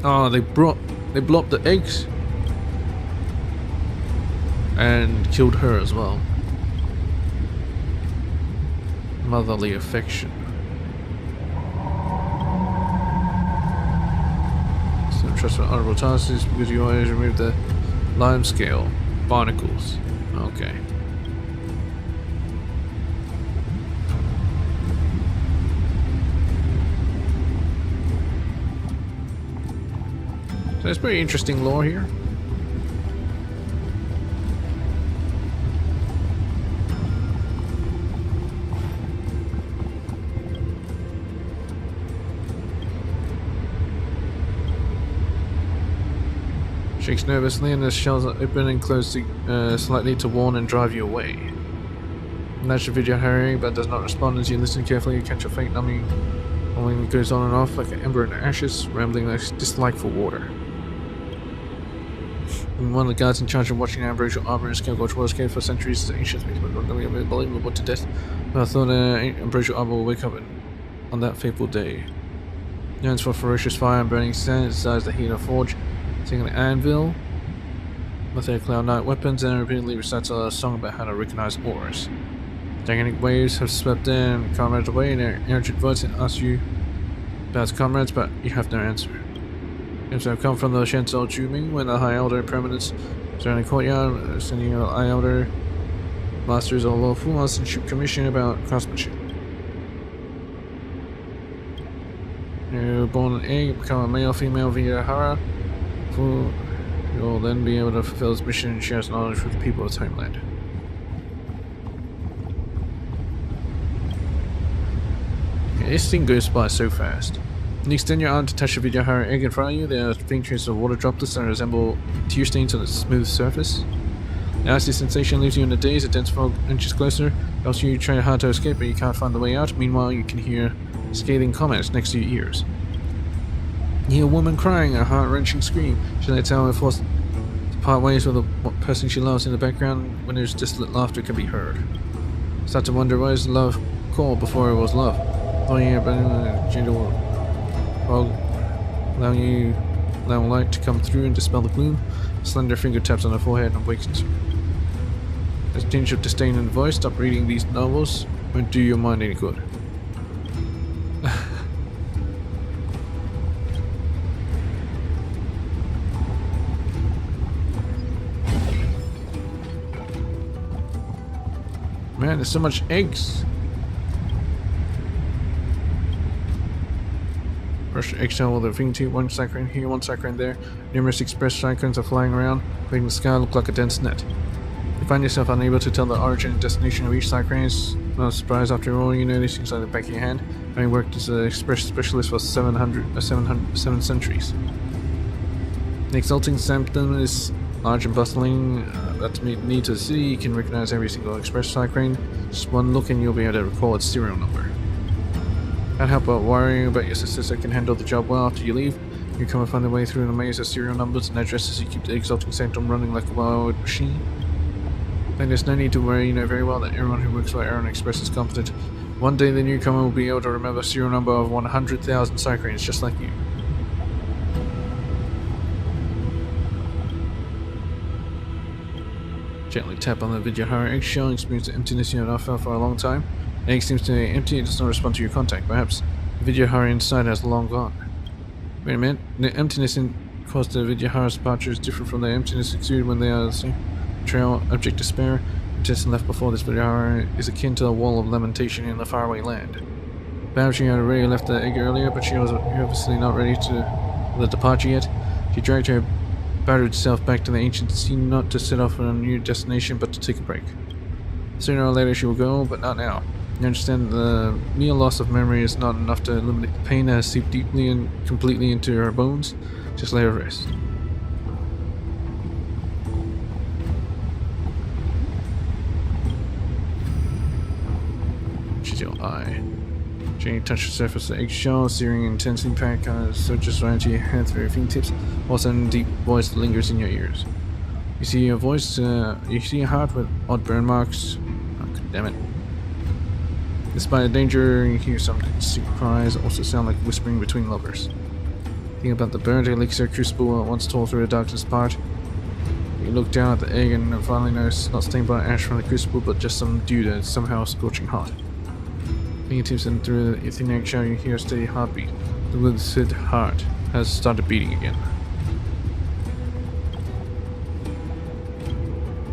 Oh, they blew up the eggs and killed her as well. Motherly affection. So trust for honorable tasks because you always remove the lime scale barnacles. Okay. So it's pretty interesting lore here. Shakes nervously and the shells are open and closed slightly to warn and drive you away. Natural Vidyadhara, but does not respond as you listen carefully. You catch a faint numbing that goes on and off like an ember in ashes, rambling like dislike for water. One of the guards in charge of watching Ambrosial Arbor is Kilgore was cared for centuries. The ancient space was unbelievable to death. But I thought Ambrosial Arbor will wake up on that fateful day. Yearns for ferocious fire and burning sand, desires the heat of forge, singing an anvil with their Cloud Knight weapons, and repeatedly recites a song about how to recognize ores. Gigantic waves have swept in comrades away in their urgent voice and ask you about comrades, but you have no answer. Seems to have come from the Shenzhou Juming when the High Elder Permanence surrounding courtyard, sending a High Elder Masters of Law Fu Mastership Commission about craftsmanship. You're born an egg, become a male, female via Hara. You'll then be able to fulfill his mission and share his knowledge with the people of the homeland. Okay, this thing goes by so fast. When you extend your arm to touch the Vidyahara egg in front of you, there are faint traces of water droplets that resemble tear stains on its smooth surface. The icy sensation leaves you in a daze. A dense fog inches closer. Else you try hard to escape, but you can't find the way out. Meanwhile, you can hear scathing comments next to your ears. You hear a woman crying, a heart-wrenching scream. She lets out and forced to part ways with the person she loves in the background. When there's distant laughter can be heard. Start to wonder, why is love called before it was love? Oh yeah, but gentle fog allowing light to come through and dispel the gloom. Slender finger taps on her forehead and wakens her. There's a tinge of disdain in the voice. Stop reading these novels. Won't do your mind any good. Man, there's so much eggs. Brush the eggshell with a fingertip, one cyclone here, one cyclone there. Numerous express cyclones are flying around, making the sky look like a dense net. You find yourself unable to tell the origin and destination of each cyclone. It's not a surprise after all, you know these things like the back of your hand. Having worked as an express specialist for 7 centuries. The exulting symptom is large and bustling. That's neat to see. You can recognize every single express cyclone. Just one look and you'll be able to recall its serial number. Can't help but worrying about your successor can handle the job well after you leave. You come and find the way through an maze of serial numbers and addresses. You keep the exulting sanctum running like a wild machine. Then there's no need to worry. You know very well that everyone who works for Aeron Express is competent. One day the newcomer will be able to remember a serial number of 100,000 cyclones just like you. Gently tap on the Vidyahara eggshell and experience the emptiness you have not felt for a long time. The egg seems to be empty and does not respond to your contact. Perhaps the Vidyahara inside has long gone. Wait a minute. The emptiness caused the Vidyahara's departure is different from the emptiness exuded when they are the same. Betrayal, abject despair, emptiness left before this Vidyahara is akin to a wall of lamentation in a faraway land. Perhaps she had already left the egg earlier, but she was obviously not ready to the departure yet. She dragged her battered self back to the ancient sea, not to set off on a new destination, but to take a break. Sooner or later she will go, but not now. You understand the mere loss of memory is not enough to eliminate the pain that has seeped deeply and completely into her bones. Just let her rest. She's your eye. Jenny touched the surface of the eggshell, searing intense impact surges right into your head through your fingertips, while a deep voice that lingers in your ears. You see your voice, you see a heart with odd burn marks. Oh, God damn it. Despite the danger, you hear some distinct cries that also sound like whispering between lovers. Think about the burnt elixir crucible that once tore through the darkest part. You look down at the egg and finally notice it's not stained by ash from the crucible, but just some dew that's somehow scorching hot. Fingertips and through the thin eggshell you hear a steady heartbeat. The withered heart has started beating again.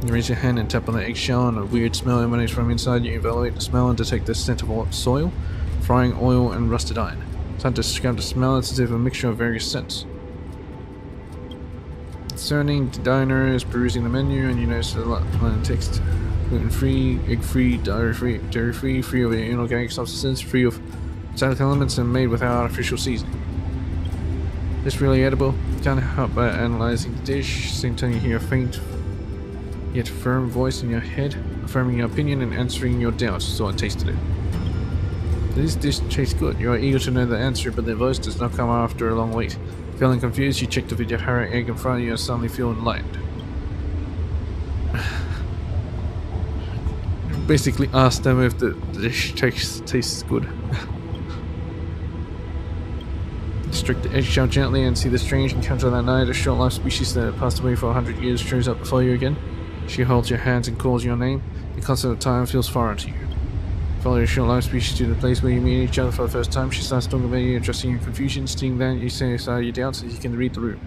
You raise your hand and tap on the eggshell and a weird smell emanates from inside. You evaluate the smell and detect the scent of soil, frying oil and rusted iron. It's hard to describe the smell, it's as if a mixture of various scents. Discerning diner is perusing the menu and you notice a line of text. Gluten-free, egg-free, dairy-free, free of inorganic substances, free of metallic elements and made without artificial seasoning. This really edible? Can't help but analyzing the dish. Same time you hear a faint yet firm voice in your head, affirming your opinion and answering your doubts, so I tasted it. This dish tastes good. You are eager to know the answer, but the voice does not come after a long wait. Feeling confused, you check the Vidyahara egg in front of you and suddenly feel enlightened. Basically ask them if the dish tastes good. Strike the eggshell gently and see the strange encounter that night. A short-lived species that passed away for 100 years shows up before you again. She holds your hands and calls your name. The concept of time feels foreign to you. Follow your short-lived species to the place where you meet each other for the first time. She starts talking about you, addressing your confusion. Seeing that, you say aside your doubts so you can read the room.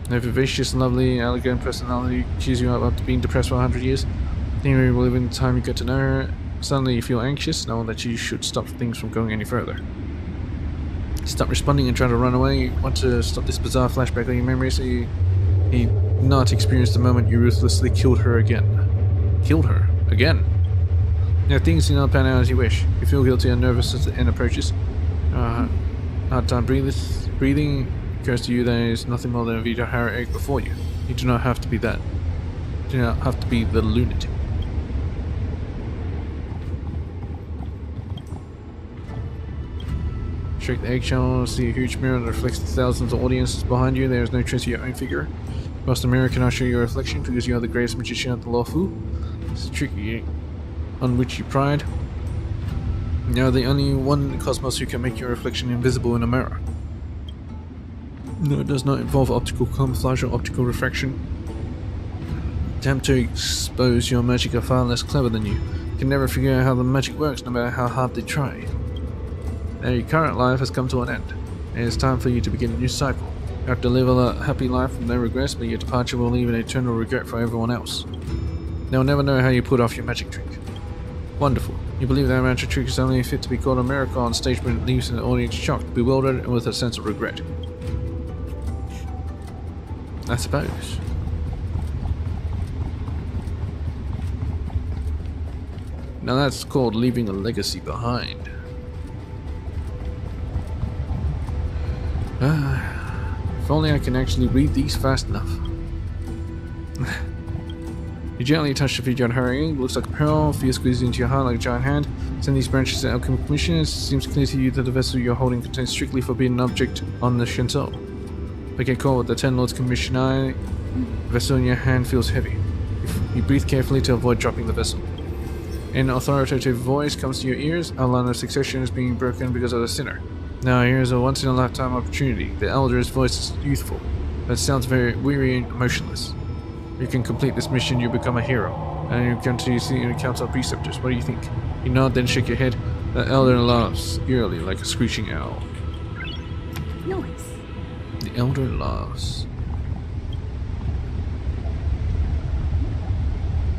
Her vivacious, lovely, elegant personality cheers you up after being depressed for 100 years. Thinking you will live in the time you get to know her. Suddenly you feel anxious, knowing that you should stop things from going any further. Stop responding and try to run away. You want to stop this bizarre flashback of your memory so you not experience the moment you ruthlessly killed her again. Killed her? Again? Now things do not pan out as you wish. You feel guilty and nervous as the end approaches. Hard time breathing. It occurs to you there is nothing more than a Vita Harrow egg before you. You do not have to be that. You do not have to be the lunatic. Shake the eggshell, see a huge mirror that reflects the thousands of audiences behind you. There is no trace of your own figure. Whilst the mirror cannot show your reflection because you are the greatest magician of the Lawfu. It's a trick on which you pride. You are the only one in the cosmos who can make your reflection invisible in a mirror. No, it does not involve optical camouflage or optical refraction. Attempt to expose your magic are far less clever than you. You can never figure out how the magic works no matter how hard they try. Now your current life has come to an end. It is time for you to begin a new cycle. You have to live a happy life with no regrets, but your departure will leave an eternal regret for everyone else. They'll never know how you put off your magic trick. Wonderful. You believe that magic trick is only fit to be called a miracle on stage, but it leaves an audience shocked, bewildered, and with a sense of regret. I suppose. Now that's called leaving a legacy behind. If only I can actually read these fast enough. You gently touch the feature on her egg. Looks like a pearl. Fear squeezes into your heart like a giant hand. Send these branches to alchemical missions. It seems clear to you that the vessel you're holding contains strictly forbidden object on the Shinto. But get caught with the Ten Lords Commission eye. The vessel in your hand feels heavy. You breathe carefully to avoid dropping the vessel. An authoritative voice comes to your ears. Our line of succession is being broken because of the sinner. Now here is a once-in-a-lifetime opportunity. The elder's voice is youthful, but it sounds very weary and emotionless. You can complete this mission, you become a hero, and you come to see the council of preceptors. What do you think? You nod, then shake your head. The elder laughs, eerily, like a screeching owl. Nice. The elder laughs.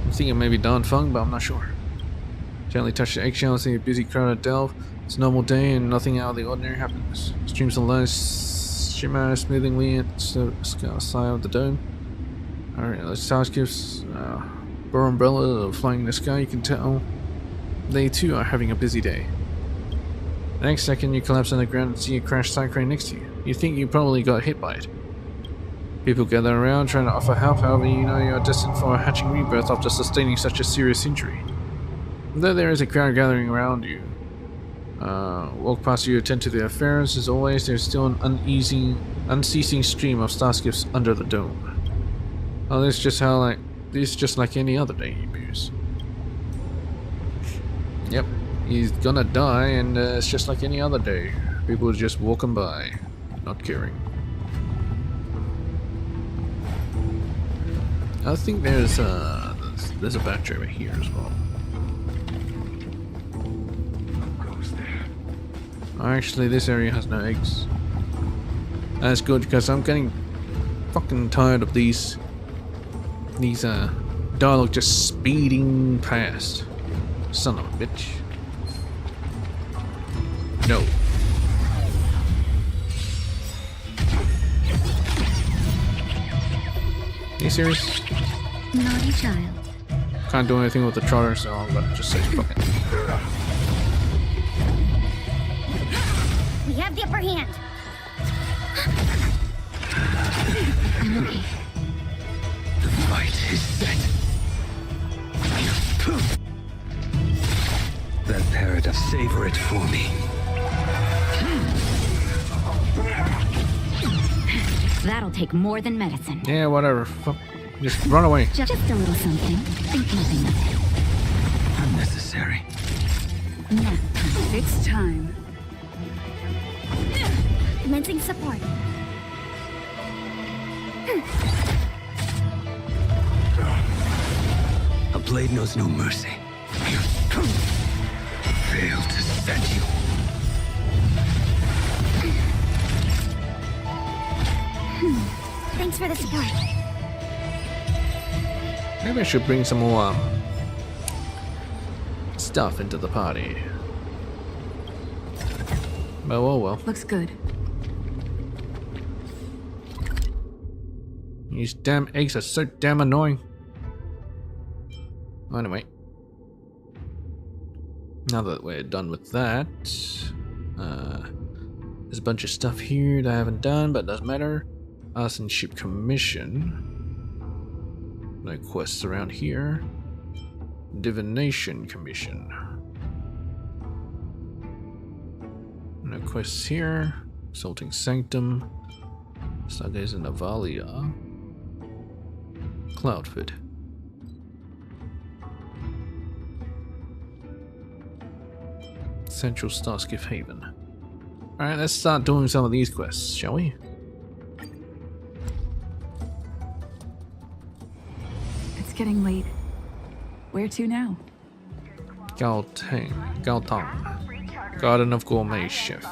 I'm thinking maybe Don Fung, but I'm not sure. Gently touch the eggshell and see a busy crowded delve. It's a normal day and nothing out of the ordinary happens. Streams of light shimmer smoothingly at the side of the dome. Alright, the stars gives Burr umbrella flying in the sky. You can tell they too are having a busy day. The next second you collapse on the ground and see a crashed side crane next to you. You think you probably got hit by it. People gather around trying to offer help, however you know you are destined for a hatching rebirth after sustaining such a serious injury. Though there is a crowd gathering around you, walk past you, attend to their affairs. As always, there's still an unceasing stream of starskips under the dome. Oh, this is just like any other day, he mused. Yep, he's gonna die, and it's just like any other day. People are just walking by, not caring. I think there's a batch over here as well. Actually, this area has no eggs. That's good because I'm getting fucking tired of these dialogue just speeding past. Son of a bitch. No. Are you serious? Naughty child. Can't do anything with the trotter, so I'm gonna just say fuck it. We have the upper hand. I'm okay. The fight is set. That paradox, savor it for me. That'll take more than medicine. Yeah, whatever. Fuck. Just run away. Just a little something. Think nothing of it. Unnecessary. Nap time. It's time. Commencing support. A blade knows no mercy. Failed to set you. Thanks for the support. Maybe I should bring some more stuff into the party. Oh well. Looks good. These damn eggs are so damn annoying. Anyway. Now that we're done with that, there's a bunch of stuff here that I haven't done, but it doesn't matter. Arson Ship Commission. No quests around here. Divination Commission. No quests here. Assaulting Sanctum. Stargazer Navalia. Cloudford. Central Starskiff Haven. Alright, let's start doing some of these quests, shall we? It's getting late. Where to now? Galtang. Garden of Gourmet Chef.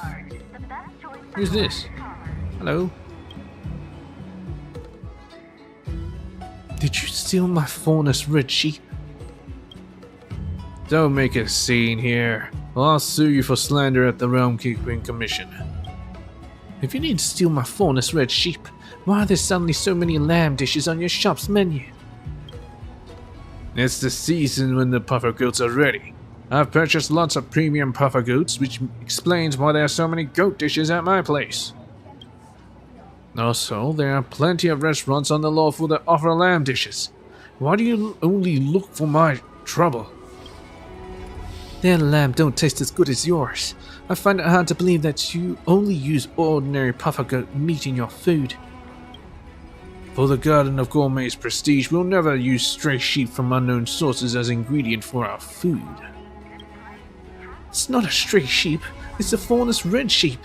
Who's this? Hello? Did you steal my faunus red sheep? Don't make a scene here, or I'll sue you for slander at the Realm Keeping Commission. If you need to steal my faunus red sheep, why are there suddenly so many lamb dishes on your shop's menu? It's the season when the puffer goats are ready. I've purchased lots of premium puffer goats, which explains why there are so many goat dishes at my place. Also, there are plenty of restaurants on the lawful that offer lamb dishes. Why do you only look for my trouble? Their lamb don't taste as good as yours. I find it hard to believe that you only use ordinary puffer goat meat in your food. For the Garden of Gourmet's prestige, we'll never use stray sheep from unknown sources as ingredient for our food. It's not a stray sheep, it's a faunus red sheep.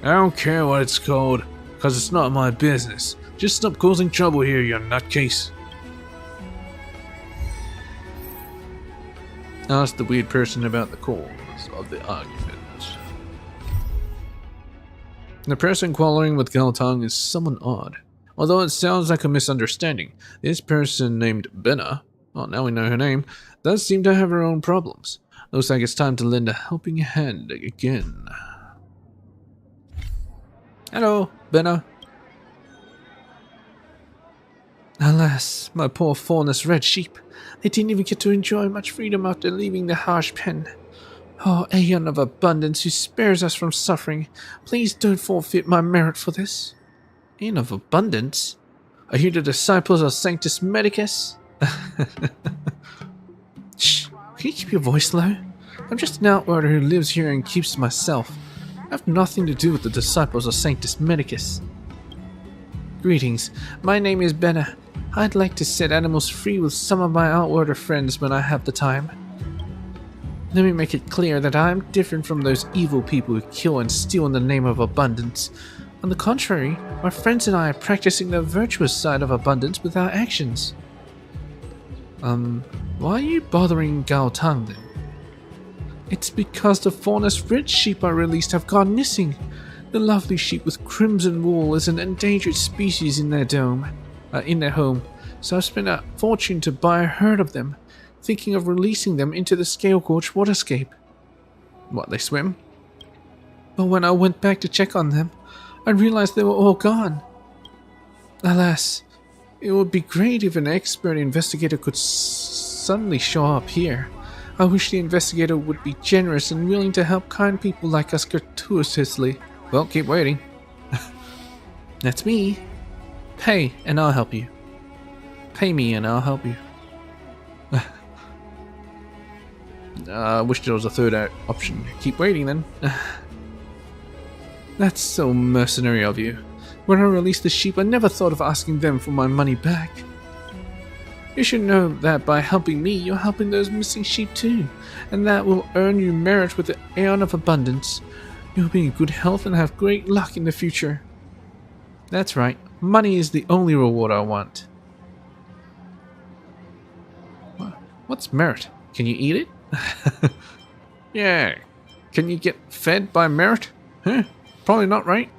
I don't care what it's called, cause it's not my business. Just stop causing trouble here, you nutcase. Ask the weird person about the cause of the argument. The person quarreling with Galtang is someone odd. Although it sounds like a misunderstanding, this person named Benna, well now we know her name, does seem to have her own problems. Looks like it's time to lend a helping hand again. Hello, Benna. Alas, my poor faunus red sheep. They didn't even get to enjoy much freedom after leaving the harsh pen. Oh, Aeon of Abundance who spares us from suffering, please don't forfeit my merit for this. Aeon of Abundance? Are you the disciples of Sanctus Medicus? Shh, can you keep your voice low? I'm just an outworker who lives here and keeps to myself. I have nothing to do with the disciples of Sanctus Medicus. Greetings, my name is Benna. I'd like to set animals free with some of my outworker friends when I have the time. Let me make it clear that I'm different from those evil people who kill and steal in the name of abundance. On the contrary, my friends and I are practicing the virtuous side of abundance with our actions. Why are you bothering Galtang then? It's because the faunus red sheep I released have gone missing. The lovely sheep with crimson wool is an endangered species in their home, so I've spent a fortune to buy a herd of them, thinking of releasing them into the Scale Gorge waterscape. What, they swim? But when I went back to check on them, I realized they were all gone. Alas, it would be great if an expert investigator could suddenly show up here. I wish the investigator would be generous and willing to help kind people like us gratuitously. Well, keep waiting. That's me. Pay, and I'll help you. Pay me, and I'll help you. I wish there was a third option. Keep waiting, then. That's so mercenary of you. When I released the sheep, I never thought of asking them for my money back. You should know that by helping me, you're helping those missing sheep too, and that will earn you merit with the Aeon of Abundance. You'll be in good health and have great luck in the future. That's right, money is the only reward I want. What's merit? Can you eat it? Yeah. Can you get fed by merit? Huh? Probably not, right?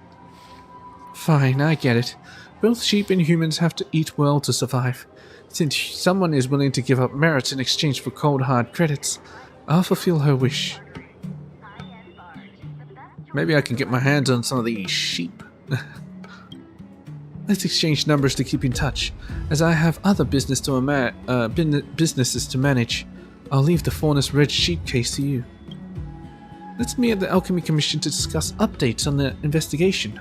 Fine, I get it. Both sheep and humans have to eat well to survive. Since someone is willing to give up merits in exchange for cold hard credits, I'll fulfill her wish. Maybe I can get my hands on some of these sheep. Let's exchange numbers to keep in touch. As I have other businesses to manage, I'll leave the Faunus Red Sheep case to you. Let's meet at the Alchemy Commission to discuss updates on the investigation.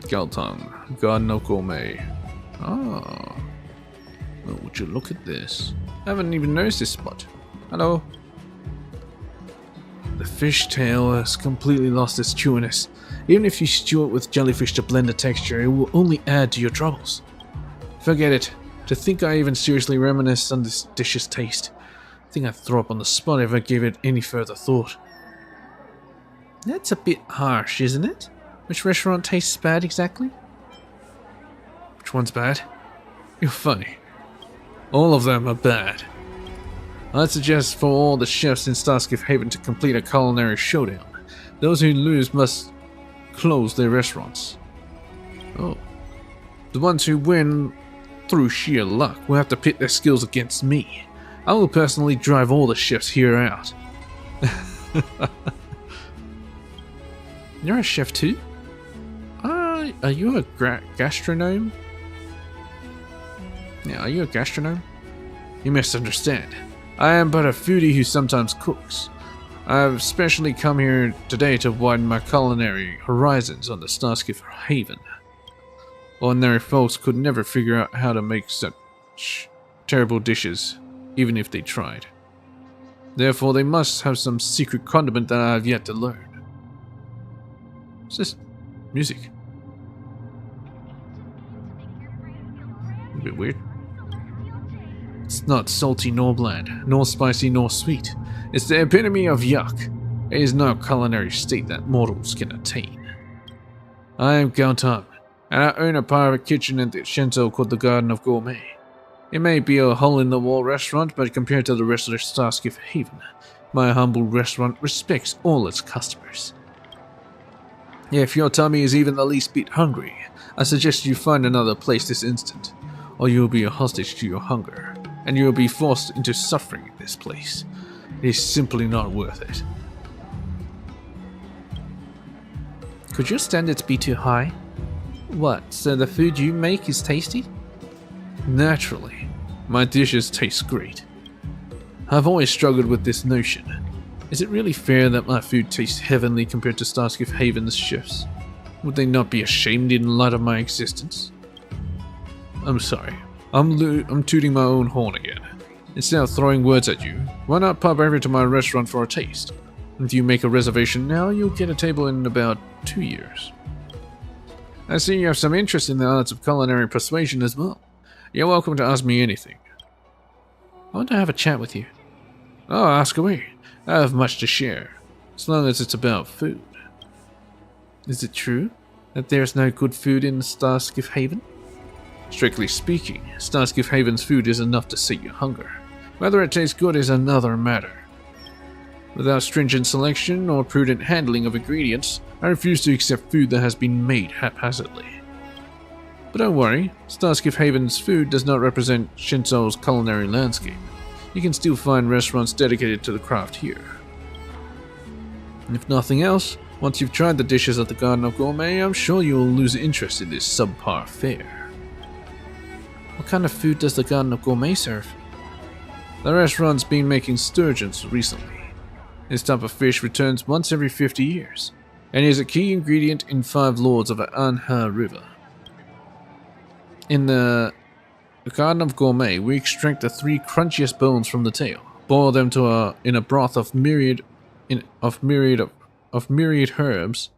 Galtong, Garden of Gourmet. Oh. Well, would you look at this? I haven't even noticed this spot. Hello. The fishtail has completely lost its chewiness. Even if you stew it with jellyfish to blend the texture, it will only add to your troubles. Forget it. To think I even seriously reminisce on this dish's taste. I think I'd throw up on the spot if I gave it any further thought. That's a bit harsh, isn't it? Which restaurant tastes bad exactly? Which one's bad? You're funny. All of them are bad. I'd suggest for all the chefs in Starskiff Haven to complete a culinary showdown. Those who lose must close their restaurants. Oh. The ones who win through sheer luck will have to pit their skills against me. I will personally drive all the chefs here out. You're a chef too? Are you a gastronome? Yeah, are you a gastronome? You misunderstand. I am but a foodie who sometimes cooks. I've specially come here today to widen my culinary horizons on the Starskiff Haven. Ordinary folks could never figure out how to make such terrible dishes, even if they tried. Therefore, they must have some secret condiment that I have yet to learn. What's this? Music. A bit weird. It's not salty nor bland, nor spicy nor sweet. It's the epitome of yuck. It is no culinary state that mortals can attain. I am Gautam, and I own a private kitchen at the Shinto called the Garden of Gourmet. It may be a hole-in-the-wall restaurant, but compared to the rest of the Starskiff Haven, my humble restaurant respects all its customers. If your tummy is even the least bit hungry, I suggest you find another place this instant, or you will be a hostage to your hunger, and you will be forced into suffering in this place. It is simply not worth it. Could your standards be too high? What, so the food you make is tasty? Naturally. My dishes taste great. I've always struggled with this notion. Is it really fair that my food tastes heavenly compared to Starskiff Haven's chefs? Would they not be ashamed in light of my existence? I'm sorry. I'm tooting my own horn again. Instead of throwing words at you, why not pop over to my restaurant for a taste? If you make a reservation now, you'll get a table in about 2 years. I see you have some interest in the arts of culinary persuasion as well. You're welcome to ask me anything. I want to have a chat with you. Oh, ask away. I have much to share, as long as it's about food. Is it true that there's no good food in Starskiff Haven? Strictly speaking, Starskiff Haven's food is enough to sate your hunger. Whether it tastes good is another matter. Without stringent selection or prudent handling of ingredients, I refuse to accept food that has been made haphazardly. But don't worry, Starskiff Haven's food does not represent Shinso's culinary landscape. You can still find restaurants dedicated to the craft here. And if nothing else, once you've tried the dishes at the Garden of Gourmet, I'm sure you'll lose interest in this subpar fare. What kind of food does the Garden of Gourmet serve? The restaurant's been making sturgeons recently. This type of fish returns once every 50 years, and is a key ingredient in 5 Lords of the Anha River. In the Garden of Gourmet, we extract the 3 crunchiest bones from the tail, boil them in a broth of myriad of myriad herbs,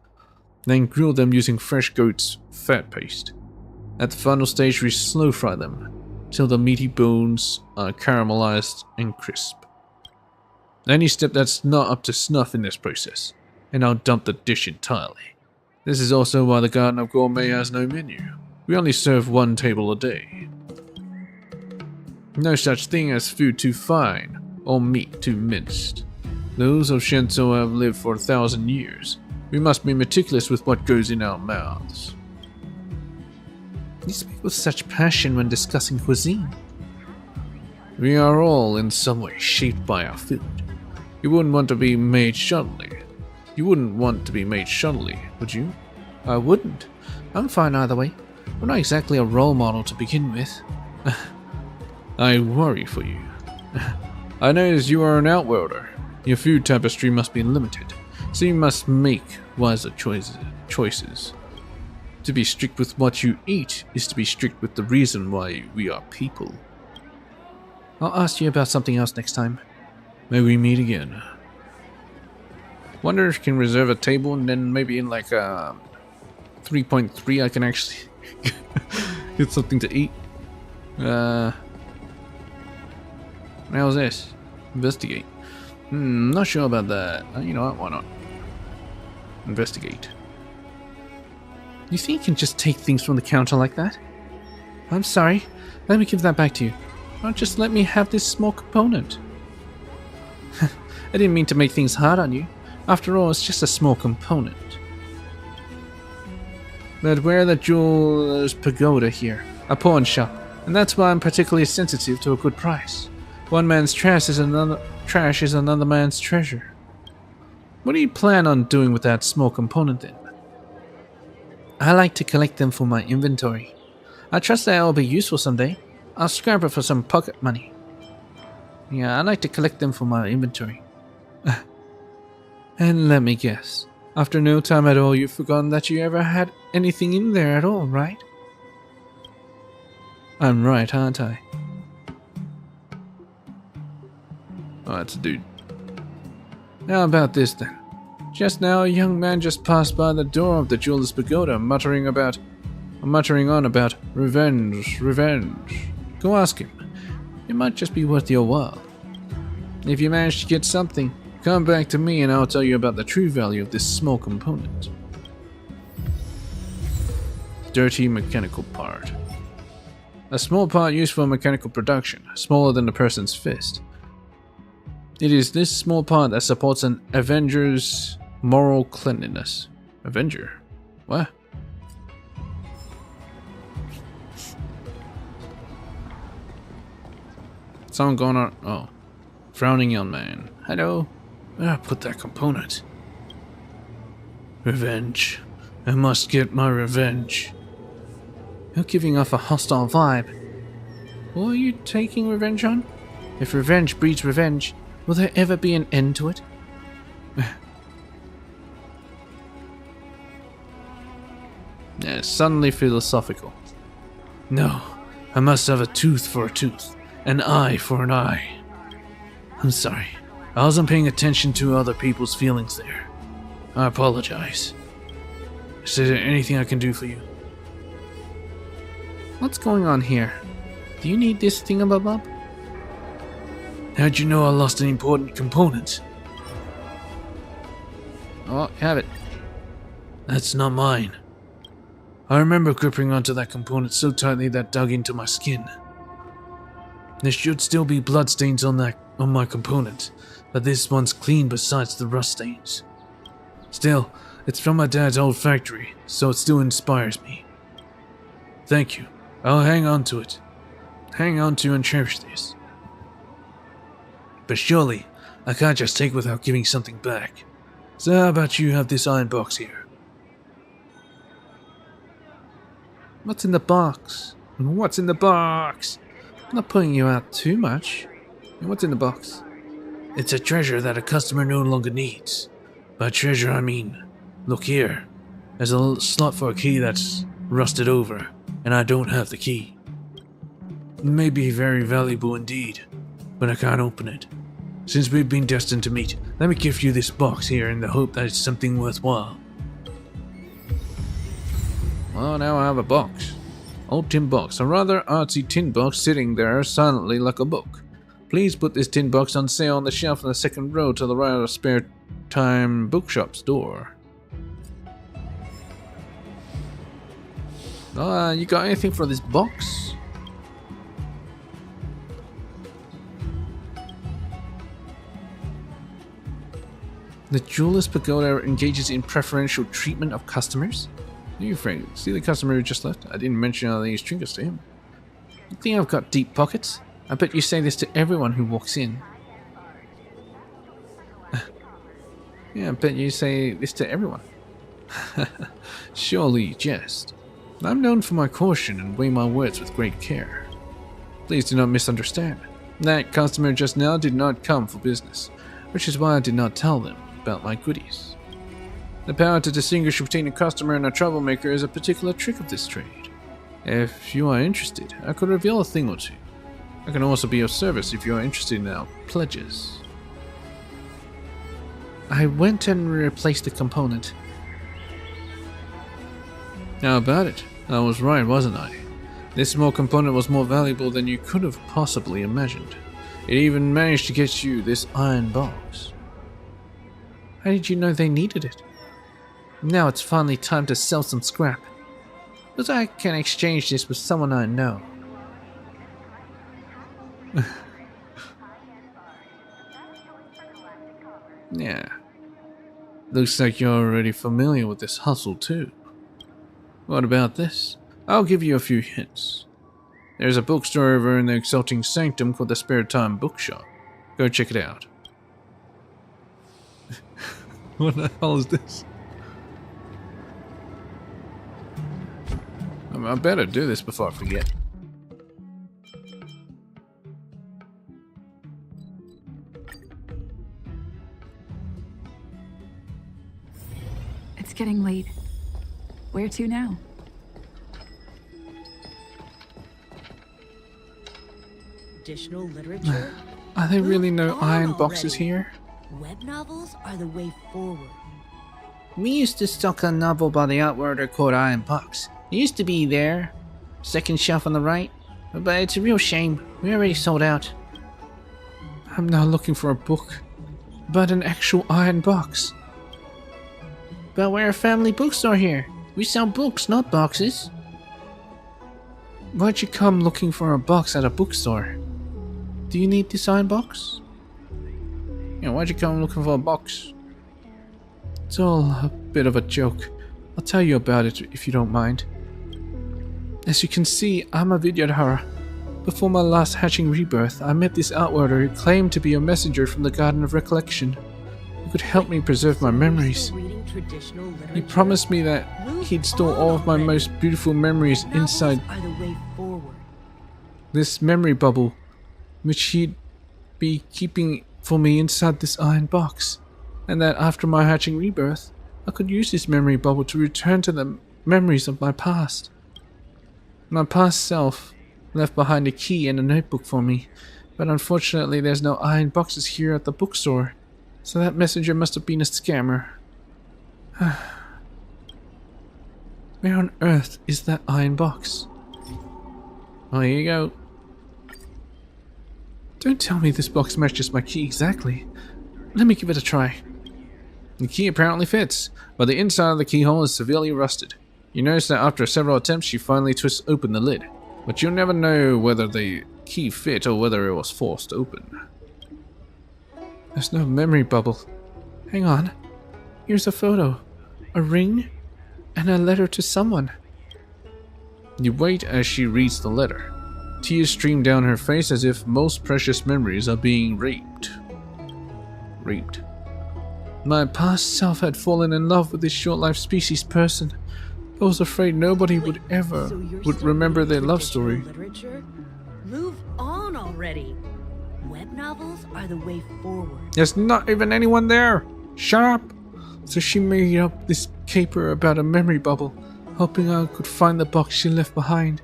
then grill them using fresh goat's fat paste. At the final stage, we slow fry them till the meaty bones are caramelized and crisp. Any step that's not up to snuff in this process, and I'll dump the dish entirely. This is also why the Garden of Gourmet has no menu. We only serve one table a day. No such thing as food too fine, or meat too minced. Those of Shinto have lived for 1,000 years. We must be meticulous with what goes in our mouths. You speak with such passion when discussing cuisine. We are all in some way shaped by our food. You wouldn't want to be made subtly. You wouldn't want to be made subtly, would you? I wouldn't. I'm fine either way. I'm not exactly a role model to begin with. I worry for you. I notice you are an outworlder. Your food tapestry must be limited, so you must make wiser choices. To be strict with what you eat is to be strict with the reason why we are people. I'll ask you about something else next time. May we meet again. Wonder if I can reserve a table and then maybe in like 3.3 I can actually get something to eat. How's this? Investigate. Not sure about that. You know what? Why not? Investigate. You think you can just take things from the counter like that? I'm sorry. Let me give that back to you. Or just let me have this small component. I didn't mean to make things hard on you. After all, it's just a small component. But we're the jeweler's pagoda here, a pawn shop, and that's why I'm particularly sensitive to a good price. One man's trash is another man's treasure. What do you plan on doing with that small component then? I like to collect them for my inventory. I trust that it will be useful someday. I'll scrap it for some pocket money. Yeah, I like to collect them for my inventory. And let me guess, after no time at all, you've forgotten that you ever had anything in there at all, right? I'm right, aren't I? Oh, that's a dude. How about this then? Just now, a young man just passed by the door of the jeweler's pagoda, muttering on about revenge, revenge. Go ask him. It might just be worth your while. If you manage to get something, come back to me and I'll tell you about the true value of this small component. Dirty mechanical part. A small part used for mechanical production, smaller than a person's fist. It is this small part that supports an Avenger's moral cleanliness. Avenger? What? Someone going on? Oh. Frowning young man. Hello? Where I put that component? Revenge. I must get my revenge. You're giving off a hostile vibe. What are you taking revenge on? If revenge breeds revenge, will there ever be an end to it? Yeah, suddenly philosophical. No, I must have a tooth for a tooth, an eye for an eye. I'm sorry, I wasn't paying attention to other people's feelings there. I apologize. Is there anything I can do for you? What's going on here? Do you need this thingamabob? How'd you know I lost an important component? Oh, have it. That's not mine. I remember gripping onto that component so tightly that dug into my skin. There should still be bloodstains on my component, but this one's clean besides the rust stains. Still, it's from my dad's old factory, so it still inspires me. Thank you. I'll hang on to it. Hang on to and cherish this. But surely, I can't just take without giving something back. So how about you have this iron box here? What's in the box? What's in the box? I'm not putting you out too much. What's in the box? It's a treasure that a customer no longer needs. By treasure I mean, look here. There's a little slot for a key that's rusted over, and I don't have the key. It may be very valuable indeed, but I can't open it. Since we've been destined to meet, let me give you this box here in the hope that it's something worthwhile. Well, now I have a box. Old tin box, a rather artsy tin box sitting there silently like a book. Please put this tin box on sale on the shelf in the second row to the right of the spare time bookshop's door. You got anything for this box? The Jeweler's Pagoda engages in preferential treatment of customers? You Frank, see the customer who just left? I didn't mention all these trinkets to him. You think I've got deep pockets? I bet you say this to everyone who walks in. Yeah, I bet you say this to everyone. Surely you jest. I'm known for my caution and weigh my words with great care. Please do not misunderstand. That customer just now did not come for business, which is why I did not tell them about my goodies. The power to distinguish between a customer and a troublemaker is a particular trick of this trade. If you are interested, I could reveal a thing or two. I can also be of service if you are interested in our pledges. I went and replaced the component. How about it? I was right, wasn't I? This small component was more valuable than you could have possibly imagined. It even managed to get you this iron box. How did you know they needed it? Now it's finally time to sell some scrap. But I can exchange this with someone I know. Yeah. Looks like you're already familiar with this hustle too. What about this? I'll give you a few hints. There's a bookstore over in the Exalting Sanctum called the Spare Time Bookshop. Go check it out. What the hell is this? I better do this before I forget. It's getting late. Where to now? Additional literature? Are there really no Move on iron already. boxes here? Web novels are the way forward. We used to stock a novel by the Outworder called Iron Box. It used to be there. Second shelf on the right. But it's a real shame. We already sold out. I'm not looking for a book, but an actual iron box. But we're a family bookstore here. We sell books, not boxes. Why'd you come looking for a box at a bookstore? Do you need this iron box? Yeah, why'd you come looking for a box? It's all a bit of a joke. I'll tell you about it if you don't mind. As you can see, I'm a Vidyadhara. Before my last hatching rebirth, I met this Outworder who claimed to be a messenger from the Garden of Recollection. He could help me preserve my memories. He promised me that he'd store all of my most beautiful memories inside this memory bubble, which he'd be keeping for me inside this iron box, and that after my hatching rebirth, I could use this memory bubble to return to the memories of my past. My past self left behind a key and a notebook for me, but unfortunately there's no iron boxes here at the bookstore, so that messenger must have been a scammer. Where on earth is that iron box? Oh, here you go. Don't tell me this box matches my key exactly. Let me give it a try. The key apparently fits, but the inside of the keyhole is severely rusted. You notice that after several attempts she finally twists open the lid, but you'll never know whether the key fit or whether it was forced open. There's no memory bubble. Hang on. Here's a photo. A ring and a letter to someone. You wait as she reads the letter. Tears stream down her face as if most precious memories are being raped. My past self had fallen in love with this short-lived species person. I was afraid nobody would remember their love story. Literature? Move on already. Web novels are the way forward. There's not even anyone there. Shut up. So she made up this caper about a memory bubble, hoping I could find the box she left behind.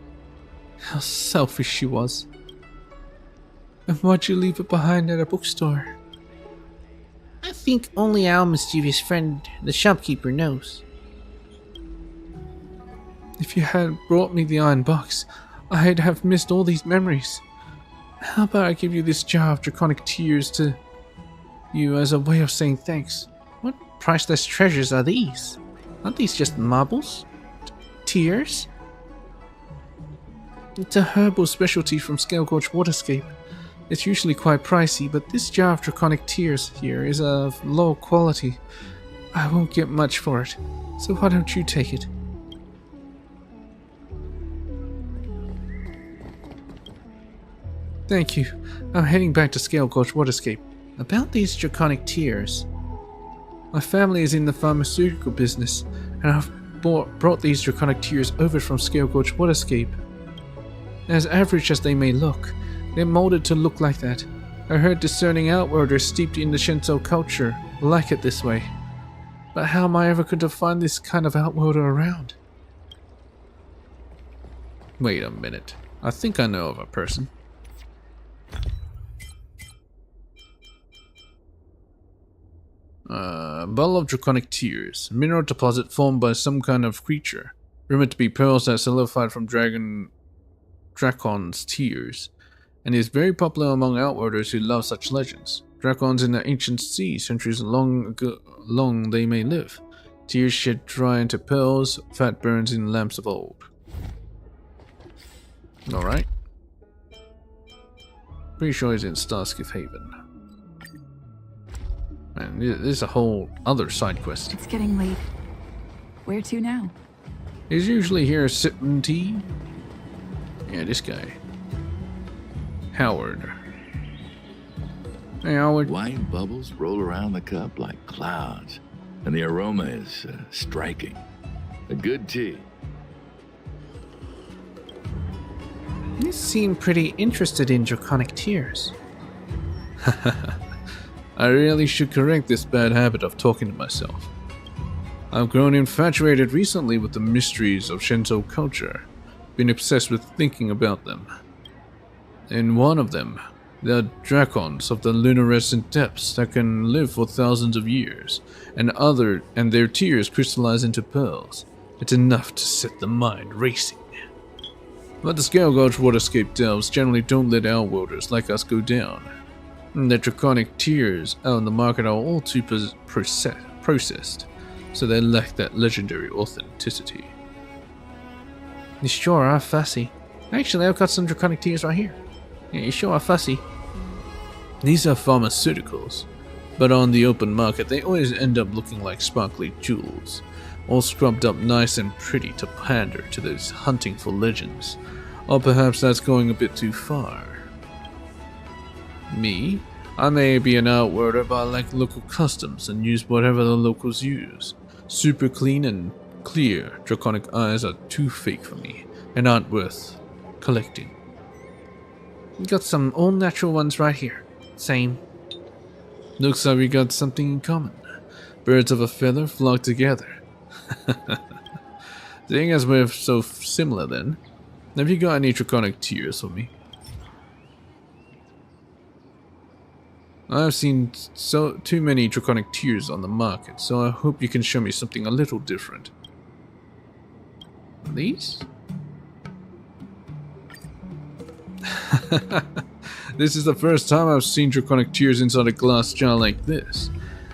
How selfish she was. And why'd you leave it behind at a bookstore? I think only our mischievous friend, the shopkeeper, knows. If you had brought me the iron box, I'd have missed all these memories. How about I give you this jar of draconic tears to you as a way of saying thanks? What priceless treasures are these? Aren't these just marbles? Tears? It's a herbal specialty from Scale Gorge Waterscape. It's usually quite pricey, but this jar of draconic tears here is of low quality. I won't get much for it, so why don't you take it? Thank you. I'm heading back to Scale Gorge Waterscape. About these draconic tears. My family is in the pharmaceutical business, and I've brought these draconic tears over from Scale Gorge Waterscape. As average as they may look, they're molded to look like that. I heard discerning outwarders steeped in the Shinto culture like it this way. But how am I ever going to find this kind of outworlder around? Wait a minute. I think I know of a person. Bottle of draconic tears. Mineral deposit formed by some kind of creature. Rumored to be pearls that solidified from Dracon's tears. And is very popular among outwarders who love such legends. Dracons in the ancient sea, centuries long they may live. Tears shed dry into pearls, fat burns in lamps of old. Alright. Pretty sure he's in Starskiff Haven. And there's a whole other side quest. It's getting late. Where to now? He's usually here sipping tea. Yeah, this guy. Howard. Hey, Howard. White bubbles roll around the cup like clouds, and the aroma is striking. A good tea. You seem pretty interested in draconic tears. I really should correct this bad habit of talking to myself. I've grown infatuated recently with the mysteries of Shinto culture, been obsessed with thinking about them. In one of them, there are dracons of the luminescent depths that can live for thousands of years, and their tears crystallize into pearls. It's enough to set the mind racing. But the Scale Gorge Waterscape delves generally don't let outworlders like us go down. The draconic tears out on the market are all too processed, so they lack that legendary authenticity. You sure are fussy. Actually, I've got some draconic tears right here. Yeah, you sure are fussy. These are pharmaceuticals, but on the open market they always end up looking like sparkly jewels, all scrubbed up nice and pretty to pander to those hunting for legends. Or perhaps that's going a bit too far. Me? I may be an outworlder, but I like local customs and use whatever the locals use. Super clean and clear draconic eyes are too fake for me, and aren't worth collecting. We got some all natural ones right here. Same. Looks like we got something in common. Birds of a feather flock together. Seeing as we're so similar then, have you got any draconic tears for me? I've seen too many draconic tears on the market, so I hope you can show me something a little different. These? This is the first time I've seen draconic tears inside a glass jar like this.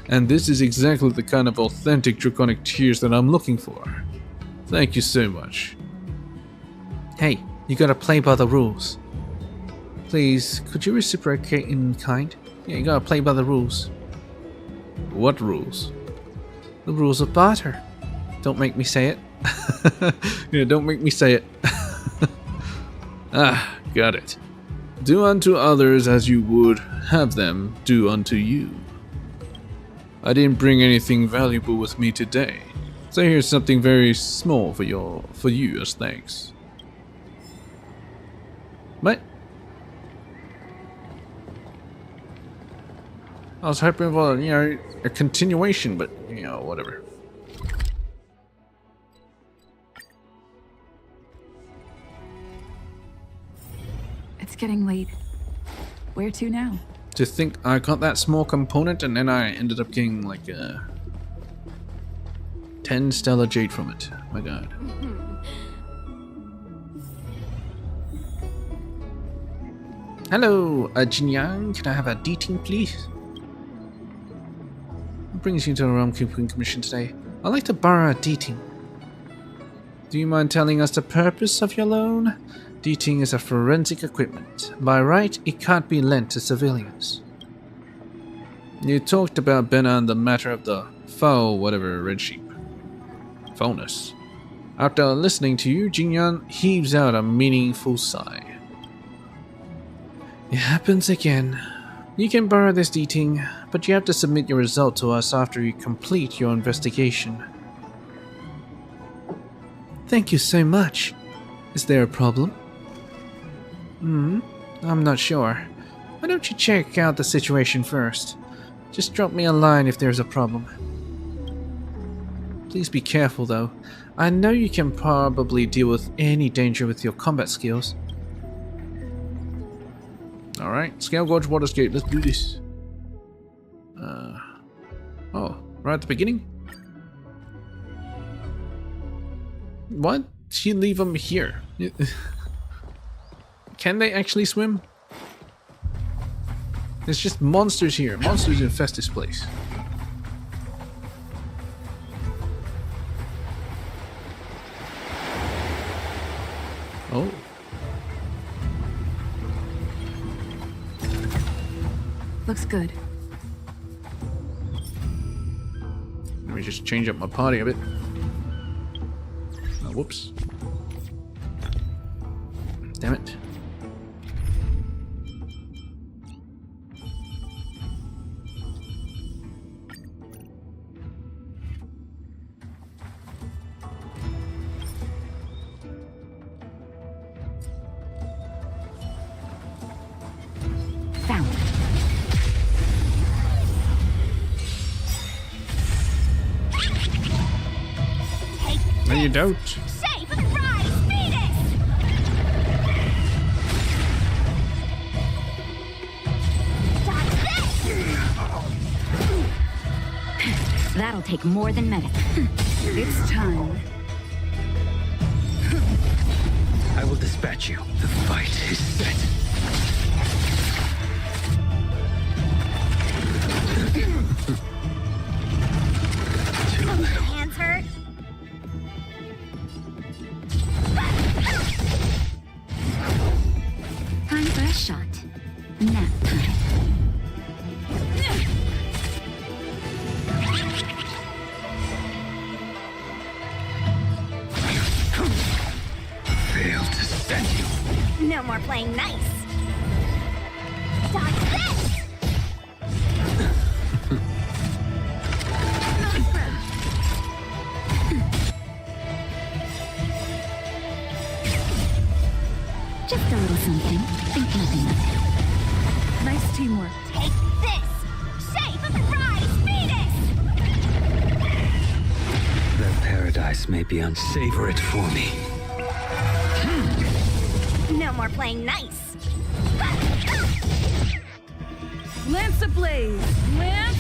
And this is exactly the kind of authentic draconic tears that I'm looking for. Thank you so much. Hey, you gotta play by the rules. Please, could you reciprocate in kind? Yeah, you gotta play by the rules. What rules? The rules of barter. Don't make me say it. Yeah, don't make me say it. Ah, got it. Do unto others as you would have them do unto you. I didn't bring anything valuable with me today, so here's something very small for you as thanks. What? I was hoping for, a continuation, but, whatever. It's getting late. Where to now? To think I got that small component and then I ended up getting like 10 stellar jade from it. My god. Hello, Jinyan. Can I have a dating, please? What brings you to the Realm Keeping Commission today? I'd like to borrow a dating. Do you mind telling us the purpose of your loan? Dating is a forensic equipment. By right, it can't be lent to civilians. You talked about Benna and the matter of the foul, whatever, red sheep. Foulness. After listening to you, Jinyan heaves out a meaningful sigh. It happens again. You can borrow this dating, but you have to submit your result to us after you complete your investigation. Thank you so much. Is there a problem? I'm not sure. Why don't you check out the situation first? Just drop me a line if there's a problem. Please be careful though. I know you can probably deal with any danger with your combat skills. Alright, Scale Gorge Water's Gate, let's do this. Oh, right at the beginning? What? She leave them here? Can they actually swim? There's just monsters here. Monsters infest this place. Oh. Looks good. Let me just change up my party a bit. Oh, whoops. Damn it. Found. No, you don't. Shape and rise, Venus! That'll take more than medicine. It's time. I will dispatch you. The fight is set. Hands hurt? Time for a shot. Nap time. Failed to send you. No more playing nice. Dodge this! Just a little something. Think nothing of it. Nice teamwork. Take this! Shape of the rise, Venus! That paradise may be unsavor it for me. No more playing nice. Lance ablaze! Lance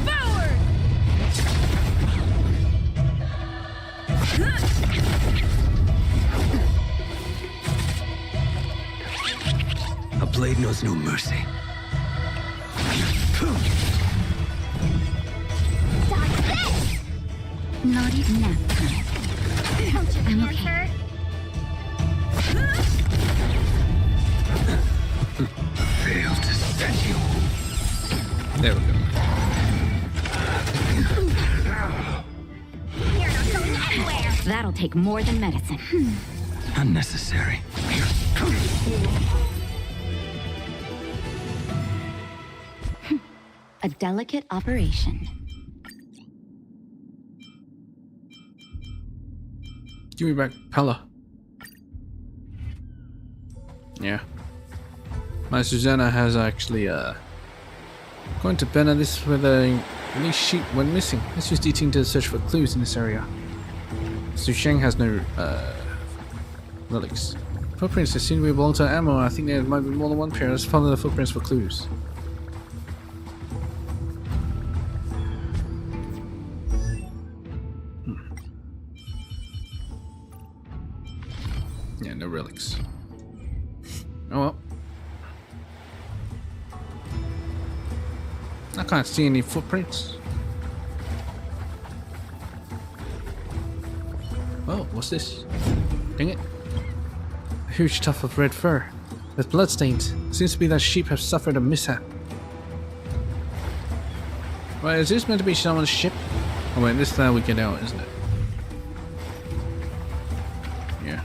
forward! A blade knows no mercy. Dodge this! Not even nap time. Don't your I'm hands okay. hurt? Failed to send you. There we go. You're not going anywhere! That'll take more than medicine. Unnecessary. A delicate operation. Give me back Pella. Yeah. My Susanna has actually gone to Benna this with a release sheet went missing. Let's use D-Team to search for clues in this area. Su Sheng has no relics. Footprints that seem to be belong to ammo. I think there might be more than one pair. Let's follow the footprints for clues. Yeah, no relics. Oh well. I can't see any footprints. Oh, what's this? Dang it. A huge tuft of red fur with bloodstains. Seems to be that sheep have suffered a mishap. Well, is this meant to be someone's ship? Oh wait, this is how we get out, isn't it? Yeah.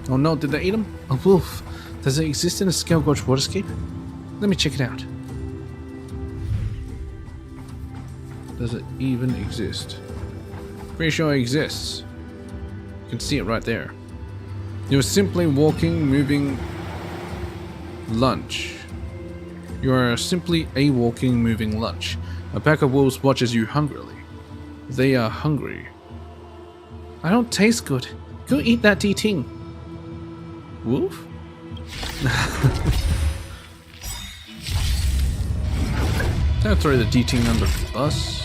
Oh no, did they eat him? A wolf. Does it exist in a Scale Gorge waterscape? Let me check it out. Does it even exist? Pretty sure it exists. You can see it right there. You're simply walking, moving lunch. You are simply a walking, moving lunch. A pack of wolves watches you hungrily. They are hungry. I don't taste good. Go eat that D-ting. Wolf? Don't throw the D-ting under the bus.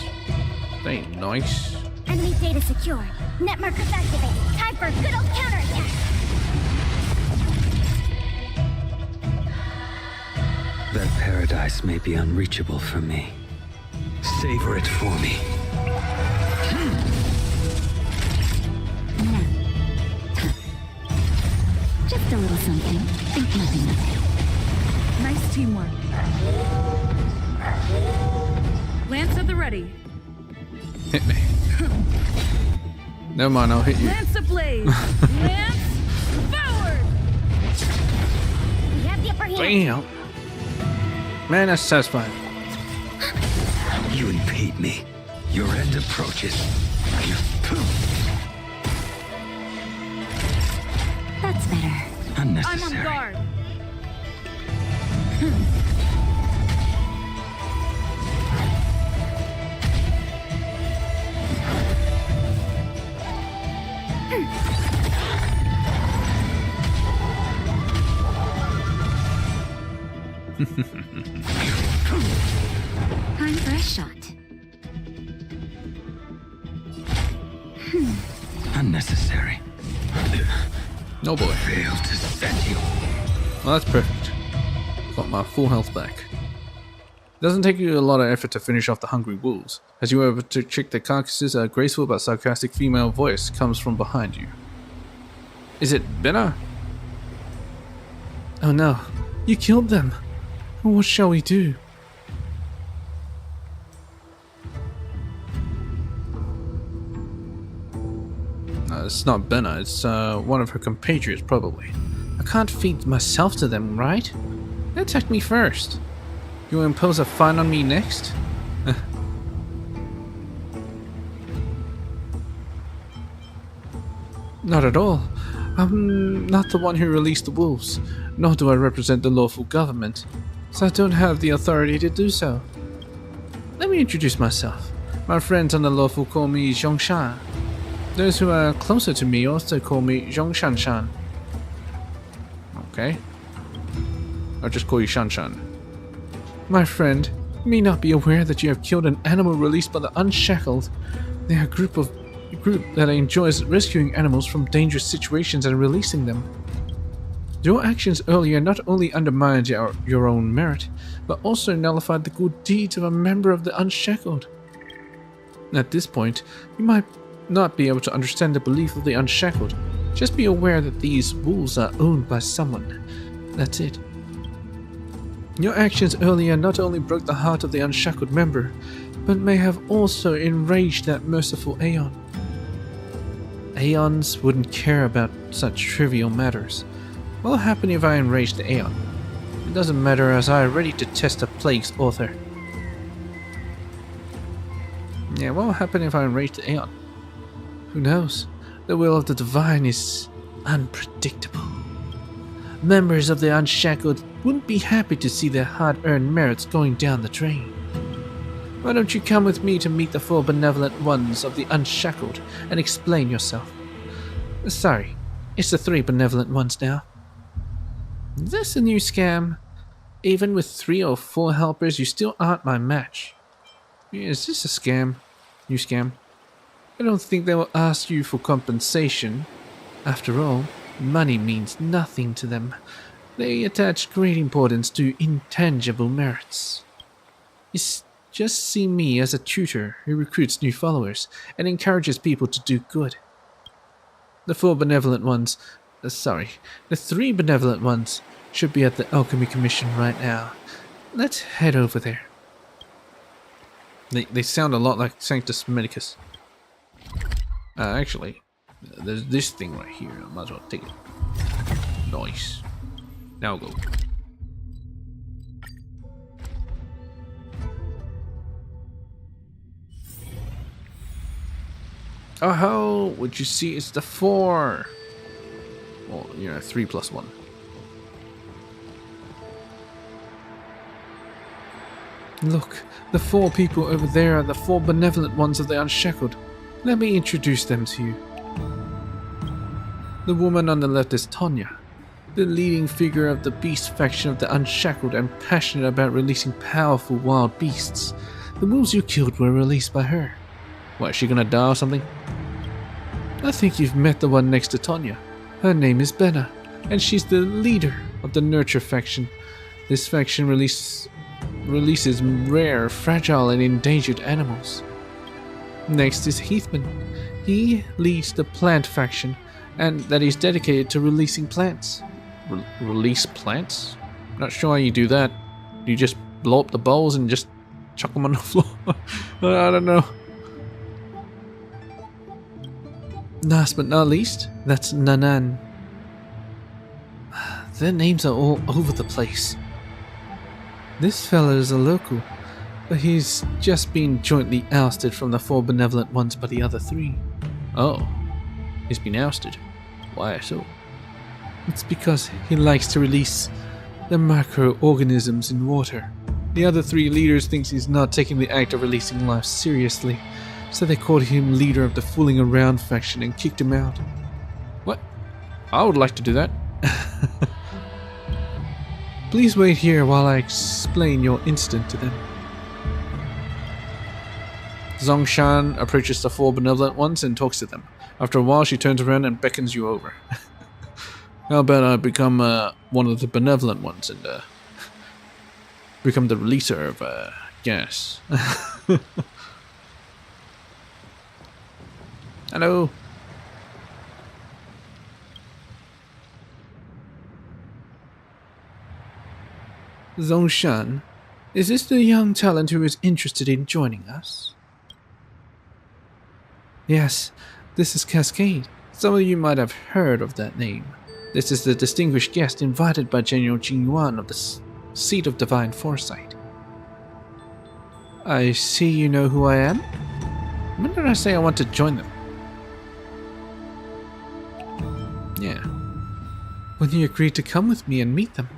That ain't nice. Enemy data secured. Net markers activated. Time for a good old counterattack. That paradise may be unreachable for me. Savor it for me. Just a little something. Think nothing of it. Nice teamwork. Lance at the ready. Hit me. Never mind, I'll hit you. Lance ablaze. Lance forward. We have the upper hand. Damn. Man, that's satisfying. You impede me. Your end approaches. That's better. Unnecessary. I'm on guard. Time for a shot. Unnecessary. No boy. Failed to send you. Well, that's perfect. Got my full health back. It doesn't take you a lot of effort to finish off the hungry wolves. As you are able to check their carcasses, a graceful but sarcastic female voice comes from behind you. Is it Benna? Oh no, you killed them. What shall we do? It's not Benna, it's one of her compatriots probably. I can't feed myself to them, right? They attacked me first. You will impose a fine on me next? Not at all. I'm not the one who released the wolves, nor do I represent the lawful government, so I don't have the authority to do so. Let me introduce myself. My friends on the lawful call me Zhongshan. Those who are closer to me also call me Zhongshan-shan. Okay. I'll just call you Shan-shan. My friend, you may not be aware that you have killed an animal released by the Unshackled. They are a group that enjoys rescuing animals from dangerous situations and releasing them. Your actions earlier not only undermined your own merit, but also nullified the good deeds of a member of the Unshackled. At this point, you might not be able to understand the belief of the Unshackled. Just be aware that these wolves are owned by someone. That's it. Your actions earlier not only broke the heart of the Unshackled member, but may have also enraged that merciful Aeon. Aeons wouldn't care about such trivial matters. What will happen if I enrage the Aeon? It doesn't matter, as I am ready to test the plague's author. Yeah, what will happen if I enrage the Aeon? Who knows? The will of the Divine is unpredictable. Members of the Unshackled wouldn't be happy to see their hard-earned merits going down the drain. Why don't you come with me to meet the four benevolent ones of the Unshackled and explain yourself? Sorry, it's the 3 benevolent ones now. Is this a new scam? Even with 3 or 4 helpers, you still aren't my match. Is this a scam? New scam? I don't think they will ask you for compensation. After all, money means nothing to them. They attach great importance to intangible merits. You just see me as a tutor who recruits new followers and encourages people to do good. The 4 benevolent ones, the 3 benevolent ones should be at the Alchemy Commission right now. Let's head over there. They sound a lot like Sanctus Medicus. Actually, there's this thing right here. I might as well take it. Nice. Now go. Oh, what you see is the 4. Well, 3 plus 1. Look, the 4 people over there are the 4 benevolent ones of the Unshackled. Let me introduce them to you. The woman on the left is Tonya, the leading figure of the beast faction of the Unshackled and passionate about releasing powerful wild beasts. The wolves you killed were released by her. What, is she gonna die or something? I think you've met the one next to Tonya. Her name is Benna, and she's the leader of the Nurture faction. This faction releases rare, fragile, and endangered animals. Next is Heathman. He leads the Plant faction, and that is dedicated to releasing plants. Release plants? Not sure how you do that. You just blow up the bowls and just chuck them on the floor? I don't know. Last but not least, that's Nanan. Their names are all over the place. This fella is a local, but he's just been jointly ousted from the 4 benevolent ones by the other 3. Oh, he's been ousted. Why so? It's because he likes to release the microorganisms in water. The other 3 leaders think he's not taking the act of releasing life seriously, so they called him leader of the Fooling Around faction and kicked him out. What? I would like to do that. Please wait here while I explain your incident to them. Zongshan approaches the 4 benevolent ones and talks to them. After a while, she turns around and beckons you over. How about I become one of the benevolent ones and become the releaser of gas? Hello. Zongshan, is this the young talent who is interested in joining us? Yes, this is Cascade. Some of you might have heard of that name. This is the distinguished guest invited by General Jingyuan of the Seat of Divine Foresight. I see you know who I am? When did I say I want to join them? Yeah. When you agreed to come with me and meet them.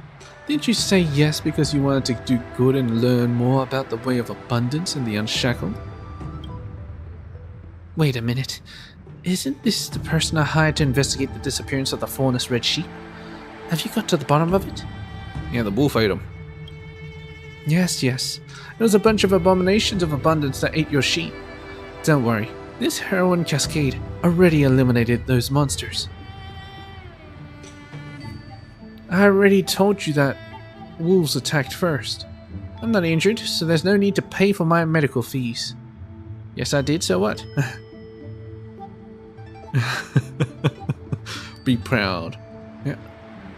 Didn't you say yes because you wanted to do good and learn more about the way of abundance and the Unshackled? Wait a minute. Isn't this the person I hired to investigate the disappearance of the faunus red sheep? Have you got to the bottom of it? Yeah, the wolf ate him. Yes. There was a bunch of abominations of abundance that ate your sheep. Don't worry, this heroine Cascade already eliminated those monsters. I already told you that wolves attacked first. I'm not injured, so there's no need to pay for my medical fees. Yes, I did, so what? Be proud. Yeah.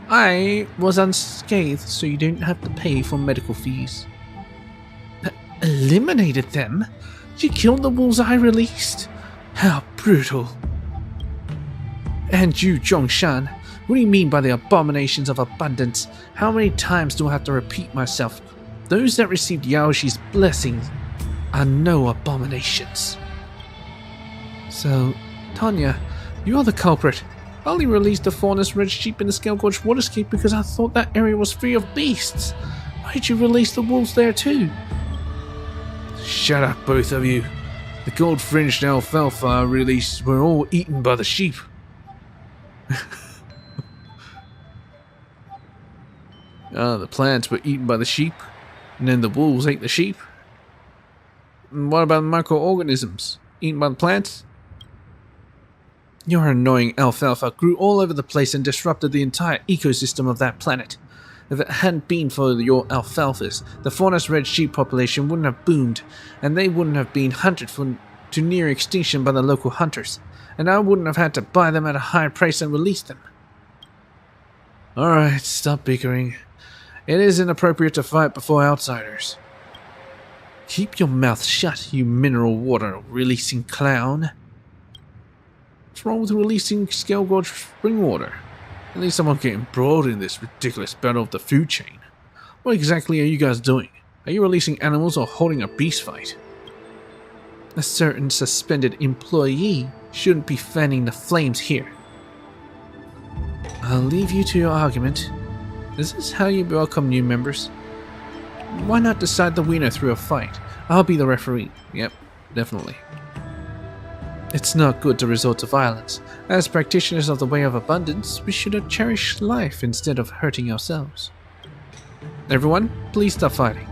I was unscathed, so you don't have to pay for medical fees. Eliminated them? You killed the wolves I released? How brutal. And you, Zhongshan, what do you mean by the abominations of abundance? How many times do I have to repeat myself? Those that received Yaoshi's blessings are no abominations. So, Tonya, you are the culprit. I only released the faunus red sheep in the Scale Gorge waterscape because I thought that area was free of beasts. Why did you release the wolves there too? Shut up, both of you. The gold-fringed alfalfa I released were all eaten by the sheep. The plants were eaten by the sheep, and then the wolves ate the sheep. And what about microorganisms? Eaten by the plants? Your annoying alfalfa grew all over the place and disrupted the entire ecosystem of that planet. If it hadn't been for your alfalfas, the faunus red sheep population wouldn't have boomed, and they wouldn't have been hunted to near extinction by the local hunters, and I wouldn't have had to buy them at a high price and release them. Alright, stop bickering. It is inappropriate to fight before outsiders. Keep your mouth shut, you mineral water releasing clown. What's wrong with releasing Scale Gorge spring water? At least I'm not getting embroiled in this ridiculous battle of the food chain. What exactly are you guys doing? Are you releasing animals or holding a beast fight? A certain suspended employee shouldn't be fanning the flames here. I'll leave you to your argument. Is this how you welcome new members? Why not decide the winner through a fight? I'll be the referee. Yep, definitely. It's not good to resort to violence. As practitioners of the way of abundance, we should cherish life instead of hurting ourselves. Everyone, please stop fighting.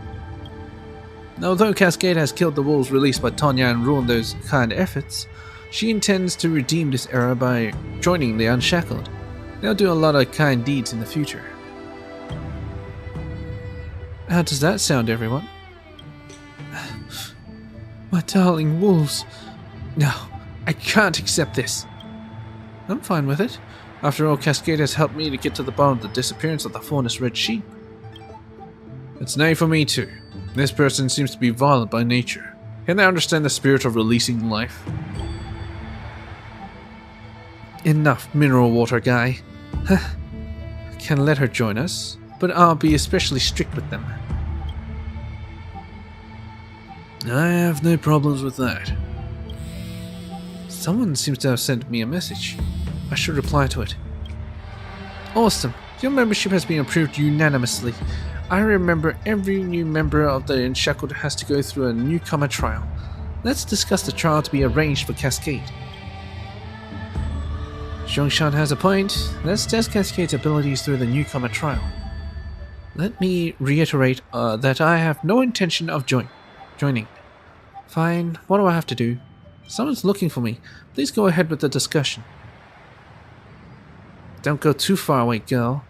Although Cascade has killed the wolves released by Tonya and ruined those kind efforts, she intends to redeem this error by joining the Unshackled. They'll do a lot of kind deeds in the future. How does that sound, everyone? My darling wolves. No, I can't accept this. I'm fine with it. After all, Cascade has helped me to get to the bottom of the disappearance of the faunus red sheep. It's nay for me too. This person seems to be violent by nature. Can they understand the spirit of releasing life? Enough, mineral water guy. Can let her join us, but I'll be especially strict with them. I have no problems with that. Someone seems to have sent me a message. I should reply to it. Awesome! Your membership has been approved unanimously. I remember every new member of the Unshackled has to go through a newcomer trial. Let's discuss the trial to be arranged for Cascade. Zhongshan has a point. Let's test Cascade's abilities through the newcomer trial. Let me reiterate that I have no intention of joining. Fine, what do I have to do? Someone's looking for me. Please go ahead with the discussion. Don't go too far away, girl.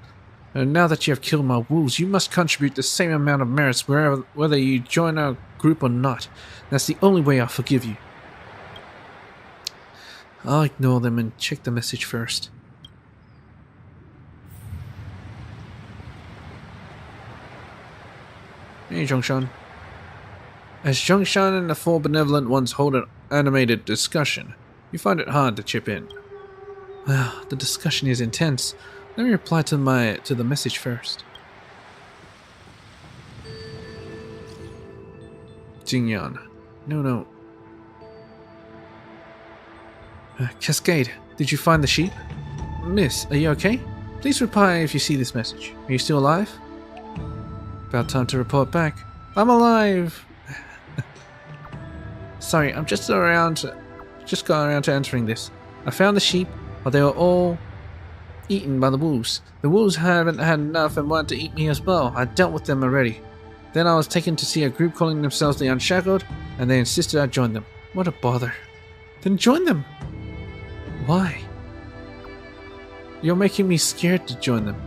And now that you have killed my wolves, you must contribute the same amount of merits whether you join our group or not. That's the only way I'll forgive you. I'll ignore them and check the message first. Hey, Zhongshan. As Zhongshan and the four benevolent ones hold an animated discussion, you find it hard to chip in. Well, the discussion is intense. Let me reply to the message first. Jingyan. No. Cascade, did you find the sheep? Miss, are you okay? Please reply if you see this message. Are you still alive? About time to report back. I'm alive! Sorry, I'm just got around to answering this. I found the sheep, but they were all eaten by the wolves. The wolves haven't had enough and wanted to eat me as well. I dealt with them already. Then I was taken to see a group calling themselves the Unshackled, and they insisted I join them. What a bother. Then join them! Why? You're making me scared to join them.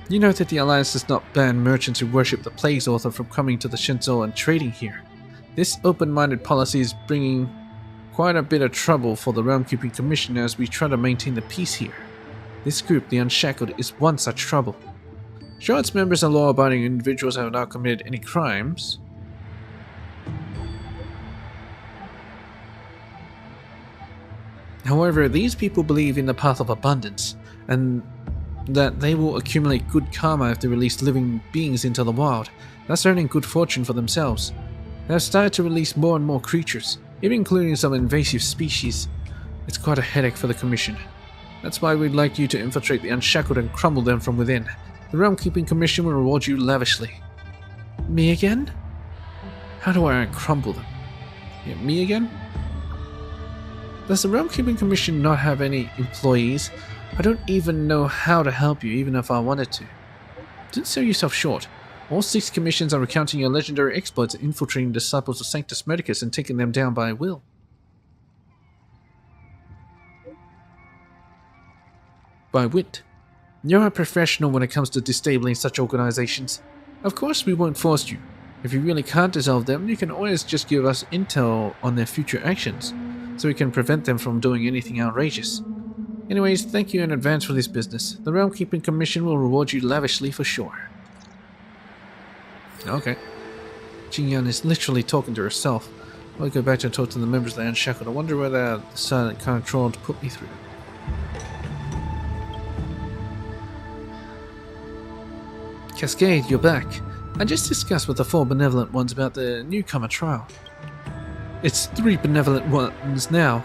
You know that the Alliance does not ban merchants who worship the Plague's Author from coming to the Shinzo and trading here. This open-minded policy is bringing quite a bit of trouble for the Realm-Keeping Commission as we try to maintain the peace here. This group, the Unshackled, is one such trouble. Sure, its members are law-abiding individuals who have not committed any crimes. However, these people believe in the path of abundance, and that they will accumulate good karma if they release living beings into the wild, thus earning good fortune for themselves. They have started to release more and more creatures, even including some invasive species. It's quite a headache for the Commission. That's why we'd like you to infiltrate the Unshackled and crumble them from within. The Realm-Keeping Commission will reward you lavishly. Me again? How do I crumble them? Yeah, me again? Does the Realm Keeping Commission not have any employees? I don't even know how to help you, even if I wanted to. Don't sell yourself short. All 6 commissions are recounting your legendary exploits at infiltrating disciples of Sanctus Medicus and taking them down by will. By wit. You're a professional when it comes to disabling such organizations. Of course we won't force you. If you really can't dissolve them, you can always just give us intel on their future actions, so we can prevent them from doing anything outrageous. Anyways, thank you in advance for this business. The Realm Keeping Commission will reward you lavishly for sure. Okay. Jingyan is literally talking to herself. I'll go back and talk to the members of the Unshackled. I wonder where the silent control to put me through. Cascade, you're back. I just discussed with the 4 benevolent ones about the newcomer trial. It's 3 benevolent ones now.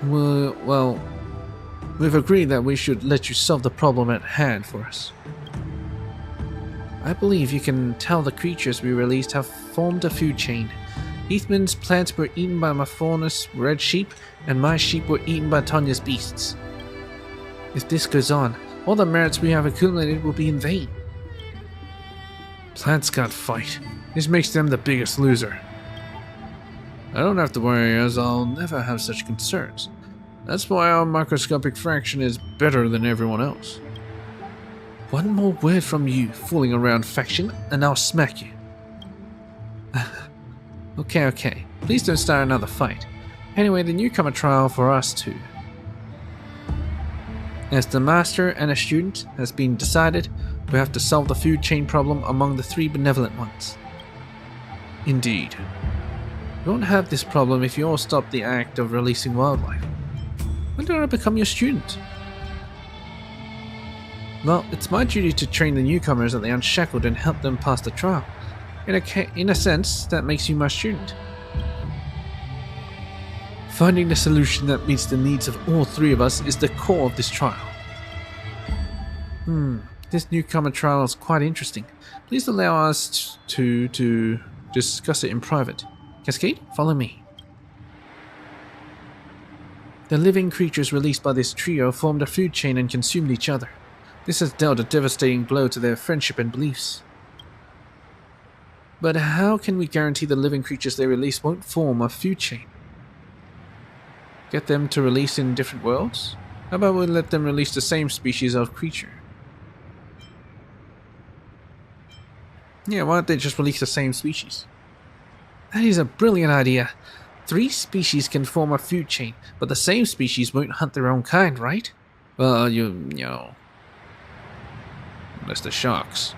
Well, we've agreed that we should let you solve the problem at hand for us. I believe you can tell the creatures we released have formed a food chain. Heathman's plants were eaten by my faunus red sheep, and my sheep were eaten by Tanya's beasts. If this goes on, all the merits we have accumulated will be in vain. Plants can't fight. This makes them the biggest loser. I don't have to worry, as I'll never have such concerns. That's why our microscopic fraction is better than everyone else. One more word from you fooling around, faction, and I'll smack you. Okay. Please don't start another fight. Anyway, the newcomer trial for us too. As the master and a student has been decided, we have to solve the food chain problem among the 3 benevolent ones. Indeed. We won't have this problem if you all stop the act of releasing wildlife. When do I become your student? Well, it's my duty to train the newcomers at the Unshackled and help them pass the trial. In a sense, that makes you my student. Finding the solution that meets the needs of all 3 of us is the core of this trial. This newcomer trial is quite interesting. Please allow us to discuss it in private. Cascade, follow me. The living creatures released by this trio formed a food chain and consumed each other. This has dealt a devastating blow to their friendship and beliefs. But how can we guarantee the living creatures they release won't form a food chain? Get them to release in different worlds? How about we let them release the same species of creature? Yeah, why don't they just release the same species? That is a brilliant idea. 3 species can form a food chain, but the same species won't hunt their own kind, right? Well, you know... Unless they're sharks.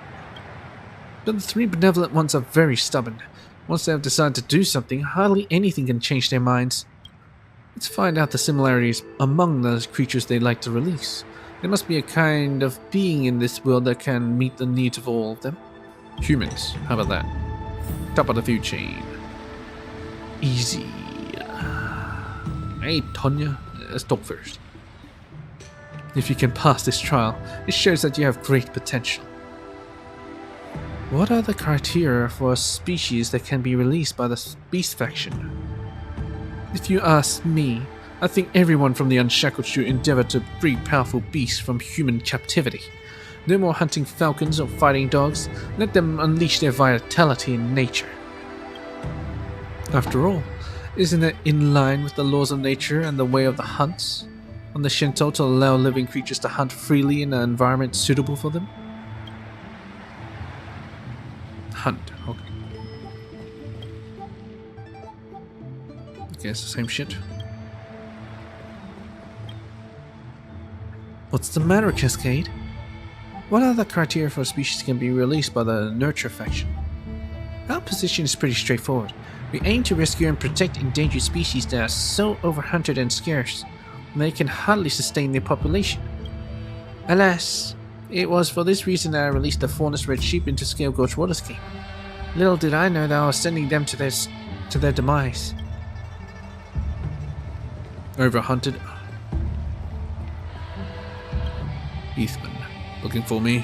But the 3 benevolent ones are very stubborn. Once they have decided to do something, hardly anything can change their minds. Let's find out the similarities among the creatures they like to release. There must be a kind of being in this world that can meet the needs of all of them. Humans, how about that? Top of the food chain. Easy. Hey, Tanya, let's talk first. If you can pass this trial, it shows that you have great potential. What are the criteria for a species that can be released by the Beast faction? If you ask me, I think everyone from the Unshackled should endeavor to free powerful beasts from human captivity. No more hunting falcons or fighting dogs. Let them unleash their vitality in nature. After all, isn't it in line with the laws of nature and the way of the hunts on the Shinto to allow living creatures to hunt freely in an environment suitable for them? Hunt, okay. Okay, it's the same shit. What's the matter, Cascade? What other criteria for a species can be released by the Nurture faction? Our position is pretty straightforward. We aim to rescue and protect endangered species that are so overhunted and scarce, they can hardly sustain their population. Alas, it was for this reason that I released the faunus red sheep into Scale Gorge Waterscape. Little did I know that I was sending them to their demise. Overhunted. Heathman, looking for me?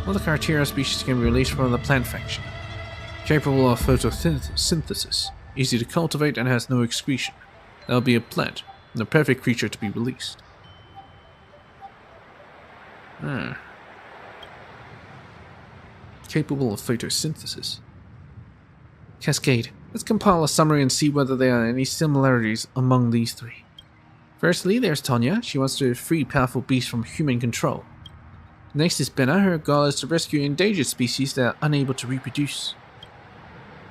All the criteria species can be released from the plant faction. Capable of photosynthesis, easy to cultivate and has no excretion. That'll be a plant, the perfect creature to be released. Capable of photosynthesis. Cascade. Let's compile a summary and see whether there are any similarities among these three. Firstly, there's Tonya. She wants to free powerful beasts from human control. Next is Benna. Her goal is to rescue endangered species that are unable to reproduce.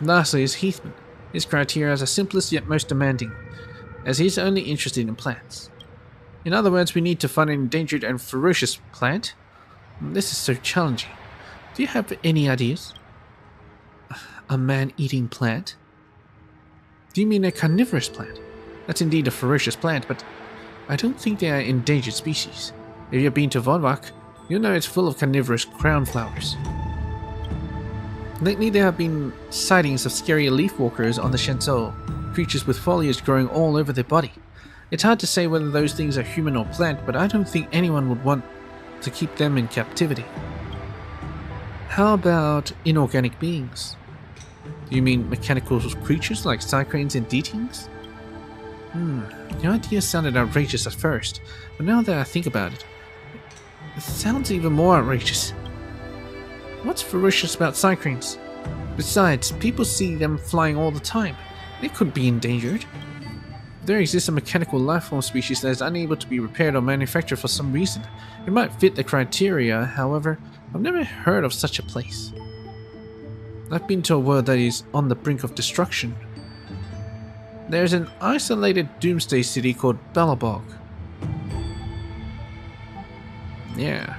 Lastly is Heathman. His criteria is the simplest yet most demanding, as he's only interested in plants. In other words, we need to find an endangered and ferocious plant. This is so challenging. Do you have any ideas? A man-eating plant? Do you mean a carnivorous plant? That's indeed a ferocious plant, but I don't think they are endangered species. If you've been to Vonvak, you'll know it's full of carnivorous crown flowers. Lately there have been sightings of scary leafwalkers on the Shentou, creatures with foliage growing all over their body. It's hard to say whether those things are human or plant, but I don't think anyone would want to keep them in captivity. How about inorganic beings? Do you mean mechanical creatures like cycranes and detings? The idea sounded outrageous at first, but now that I think about it, it sounds even more outrageous. What's ferocious about cycranes? Besides, people see them flying all the time. They could be endangered. There exists a mechanical lifeform species that is unable to be repaired or manufactured for some reason. It might fit the criteria, however, I've never heard of such a place. I've been to a world that is on the brink of destruction. There's an isolated doomsday city called Belobog. Yeah,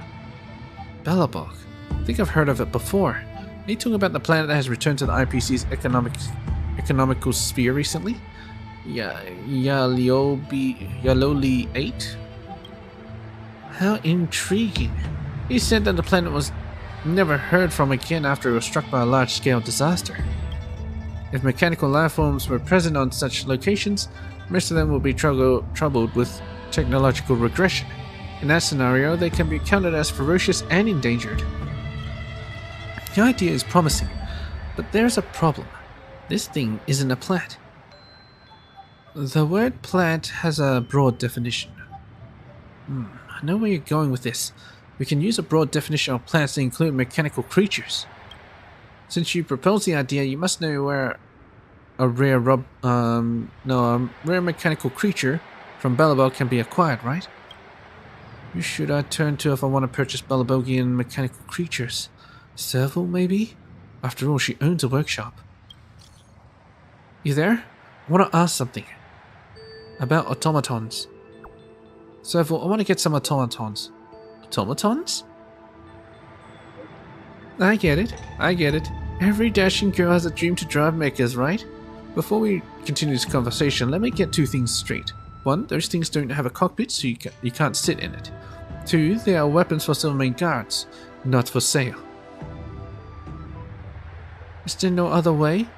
Belobog. I think I've heard of it before. Are you talking about the planet that has returned to the IPC's economical sphere recently? Yaloli 8? How intriguing. He said that the planet was never heard from again after it was struck by a large-scale disaster. If mechanical lifeforms were present on such locations, most of them will be troubled with technological regression. In that scenario, they can be counted as ferocious and endangered. The idea is promising, but there's a problem. This thing isn't a plant. The word plant has a broad definition. I know where you're going with this. We can use a broad definition of plants to include mechanical creatures. Since you proposed the idea, you must know where a rare mechanical creature from Belobog can be acquired, right? Who should I turn to if I want to purchase Belobogian mechanical creatures? Serval, maybe? After all, she owns a workshop. You there? I want to ask something. About automatons. Serval, I want to get some automatons. Automatons? I get it. Every dashing girl has a dream to drive mechas, right? Before we continue this conversation, let me get two things straight. One, those things don't have a cockpit, so you can't sit in it. Two, they are weapons for Silvermane guards, not for sale. Is there no other way?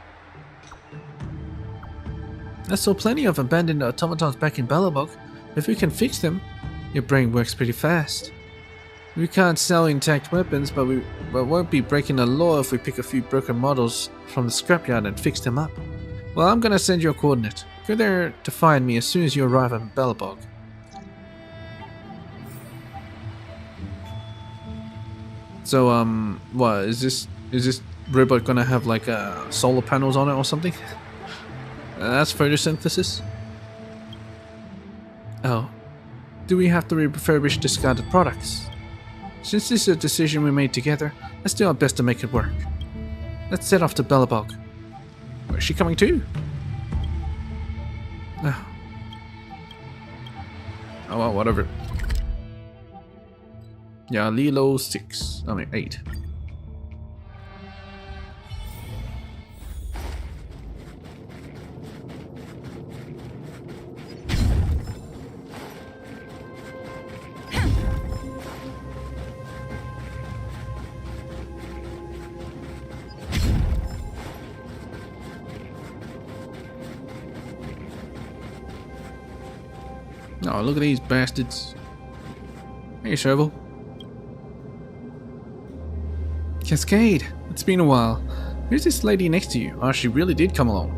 I saw plenty of abandoned automatons back in Belobog. If we can fix them, your brain works pretty fast. We can't sell intact weapons, but we won't be breaking the law if we pick a few broken models from the scrapyard and fix them up. Well, I'm gonna send you a coordinate. Go there to find me as soon as you arrive in Belobog. So, what, is this robot gonna have like solar panels on it or something? That's photosynthesis? Oh. Do we have to refurbish discarded products? Since this is a decision we made together, let's do our best to make it work. Let's set off to Belobog. Where's she coming to? Oh. Oh well, whatever. Yeah, Lilo 8. Oh, look at these bastards. Hey, Serval. Cascade, it's been a while. Who's this lady next to you? Oh, she really did come along.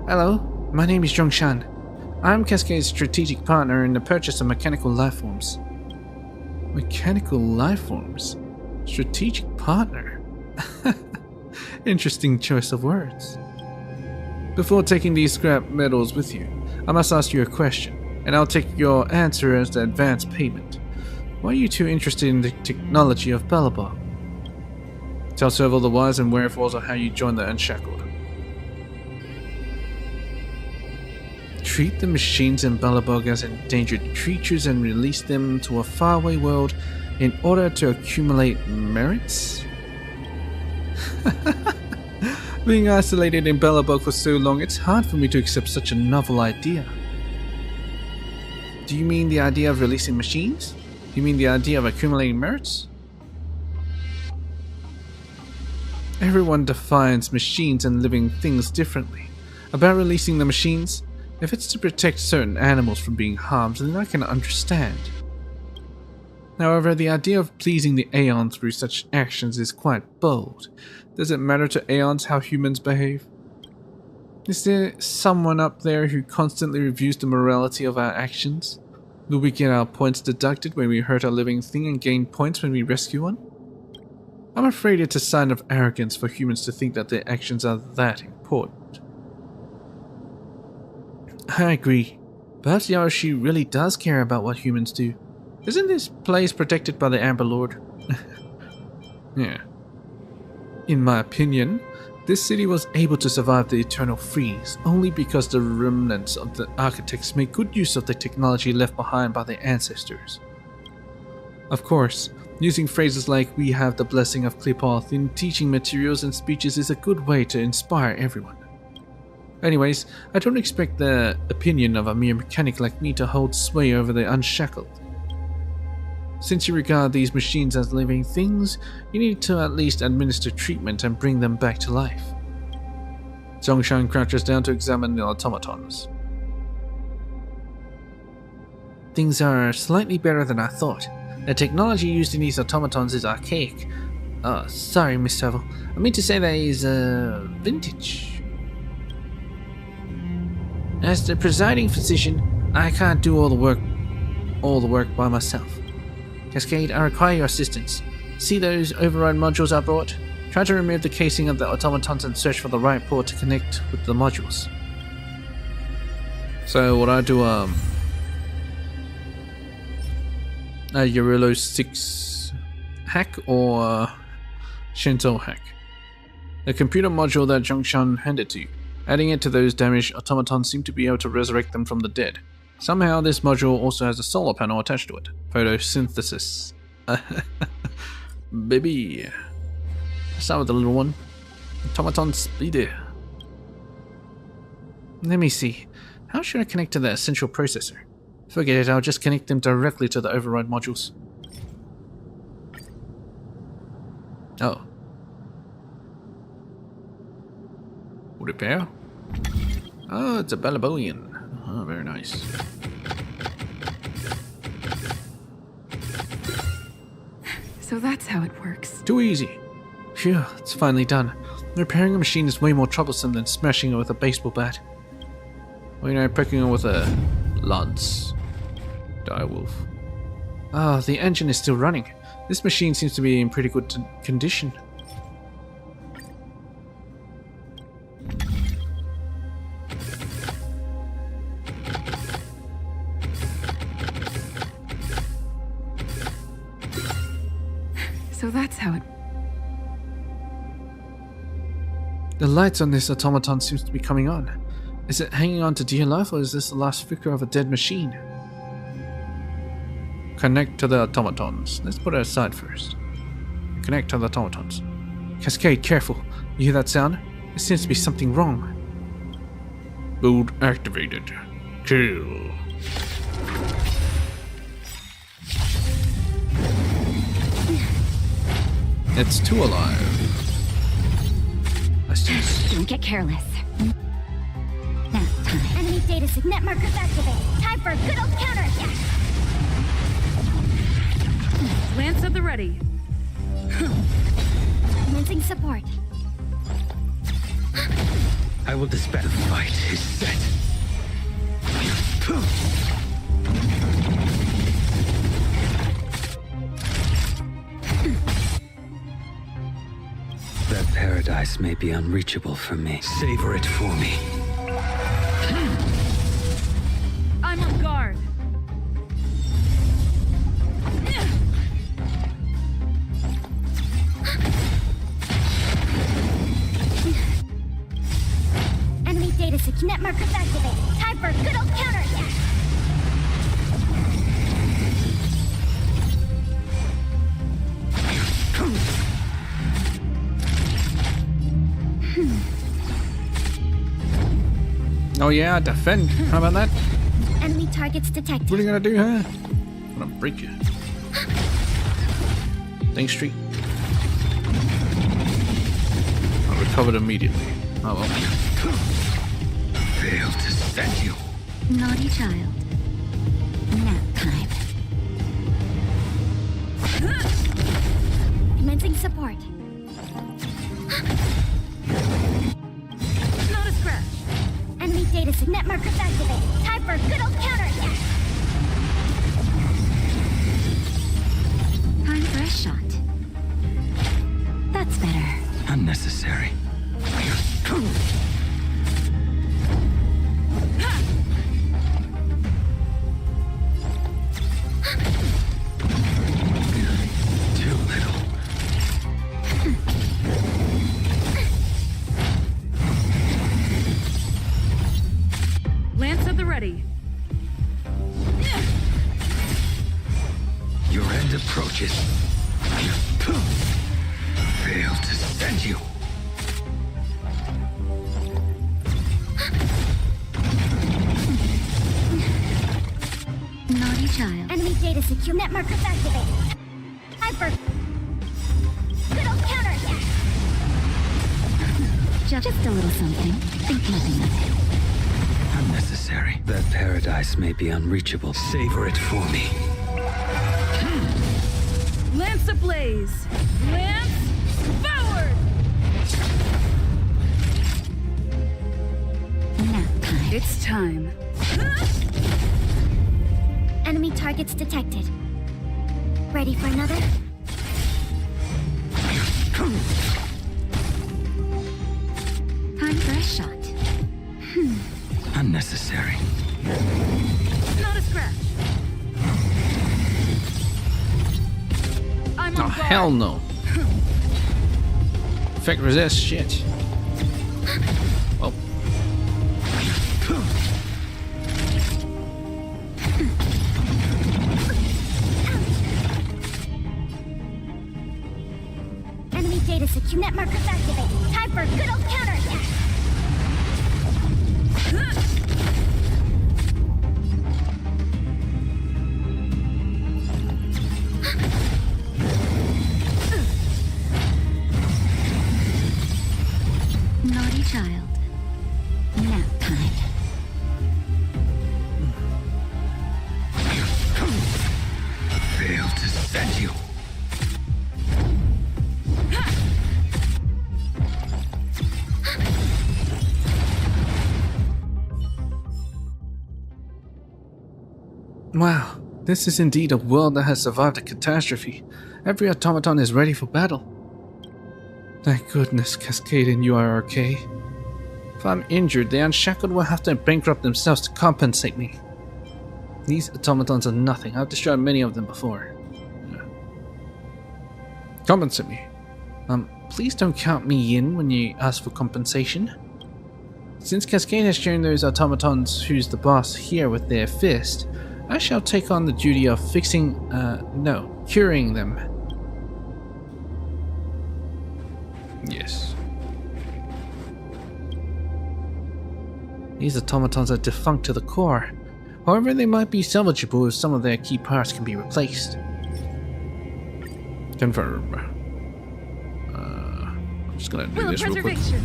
Hello. My name is Zhongshan. I'm Cascade's strategic partner in the purchase of mechanical lifeforms. Mechanical lifeforms? Strategic partner? Interesting choice of words. Before taking these scrap metals with you, I must ask you a question, and I'll take your answer as the advance payment. Why are you two interested in the technology of Belobog? Tell Serval the whys and wherefores of how you joined the Unshackled. Treat the machines in Belobog as endangered creatures and release them to a faraway world in order to accumulate merits? Being isolated in Belobog for so long, it's hard for me to accept such a novel idea. Do you mean the idea of releasing machines? Do you mean the idea of accumulating merits? Everyone defines machines and living things differently. About releasing the machines, if it's to protect certain animals from being harmed, then I can understand. However, the idea of pleasing the Aeon through such actions is quite bold. Does it matter to Aeons how humans behave? Is there someone up there who constantly reviews the morality of our actions? Will we get our points deducted when we hurt a living thing and gain points when we rescue one? I'm afraid it's a sign of arrogance for humans to think that their actions are that important. I agree. Perhaps Yaoshi really does care about what humans do. Isn't this place protected by the Amber Lord? Yeah. In my opinion, this city was able to survive the eternal freeze only because the remnants of the architects made good use of the technology left behind by their ancestors. Of course, using phrases like "we have the blessing of Qlipoth" in teaching materials and speeches is a good way to inspire everyone. Anyways, I don't expect the opinion of a mere mechanic like me to hold sway over the Unshackled. Since you regard these machines as living things, you need to at least administer treatment and bring them back to life. Zhongshan crouches down to examine the automatons. Things are slightly better than I thought. The technology used in these automatons is archaic. Oh, sorry, Miss Serval. I mean to say that is, vintage. As the presiding physician, I can't do all the work by myself. Cascade, I require your assistance. See those override modules I brought? Try to remove the casing of the automatons and search for the right port to connect with the modules. So what I do, a Eurilo 6 hack or Shinto hack? The computer module that Zhongshan handed to you. Adding it to those damaged automatons seemed to be able to resurrect them from the dead. Somehow this module also has a solar panel attached to it. Photosynthesis. Baby. Let's start with the little one. Automaton speeder. Let me see. How should I connect to the essential processor? Forget it, I'll just connect them directly to the override modules. Oh. Repair? Oh, it's a Balabolian. Oh, very nice. So that's how it works. Too easy. Phew, it's finally done. Repairing a machine is way more troublesome than smashing it with a baseball bat. Or, you know, pricking it with a lance. Direwolf. Ah, the engine is still running. This machine seems to be in pretty good condition. So that's how it... The lights on this automaton seems to be coming on. Is it hanging on to dear life, or is this the last flicker of a dead machine? Connect to the automatons. Let's put it aside first. Connect to the automatons. Cascade, careful. You hear that sound? There seems to be something wrong. Boot activated. Kill. It's two alive. Let's just... Don't get careless. Now, time. Enemy data signet markers activated. Time for a good old counterattack. Lance at the ready. Commencing support. I will dispatch. The fight is set. That paradise may be unreachable for me. Savor it for me. I'm on guard. Enemy data sig net markers activated. Time for a good old counterattack. Oh yeah, defend. How about that? Enemy targets detected. What are you gonna do, huh? I'm gonna break you. Thanks, Street. I recovered immediately. Oh well. Failed to stand you. Naughty child. Nap time. Commencing support. Not a scratch. Enemy data sig net markers activated. Time for a good old counterattack. Time for a shot. That's better. Unnecessary. Too little. Lance at the ready. Your end approaches. Failed to stand you. Naughty child. Enemy data secure net markers activated. Time for good old counterattack. Just a little something. Think nothing of it. Unnecessary. That paradise may be unreachable. Savor it for me. Lance ablaze. Lance forward. Nap time. It's time. Enemy targets detected. Ready for another? Time for a shot. Unnecessary. Not a scratch. I'm on Oh guard. hell no. Effect resist shit. Oh. Enemy data secure net markers activated. Time for a good old counterattack. Naughty child. Nap time. Failed to stand you. Wow, this is indeed a world that has survived a catastrophe. Every automaton is ready for battle. Thank goodness, Cascade and you are okay. If I'm injured, the Unshackled will have to bankrupt themselves to compensate me. These automatons are nothing. I've destroyed many of them before. Yeah. Compensate me. Please don't count me in when you ask for compensation. Since Cascade has shown those automatons who's the boss here with their fist, I shall take on the duty of curing them. Yes. These automatons are defunct to the core. However, they might be salvageable if some of their key parts can be replaced. Confirm. I'm just gonna do Will this real quick. preservation.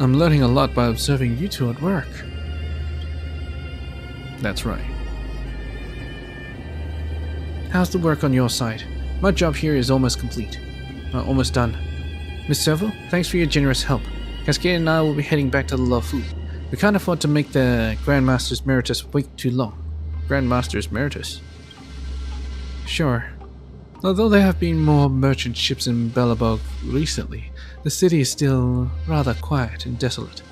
I'm learning a lot by observing you two at work. That's right. How's the work on your side? My job here is almost complete. Almost done. Miss Serval, thanks for your generous help. Cascade and I will be heading back to the Luofu. We can't afford to make the Grandmaster's Emeritus wait too long. Grandmaster's Emeritus? Sure. Although there have been more merchant ships in Belobog recently, the city is still rather quiet and desolate.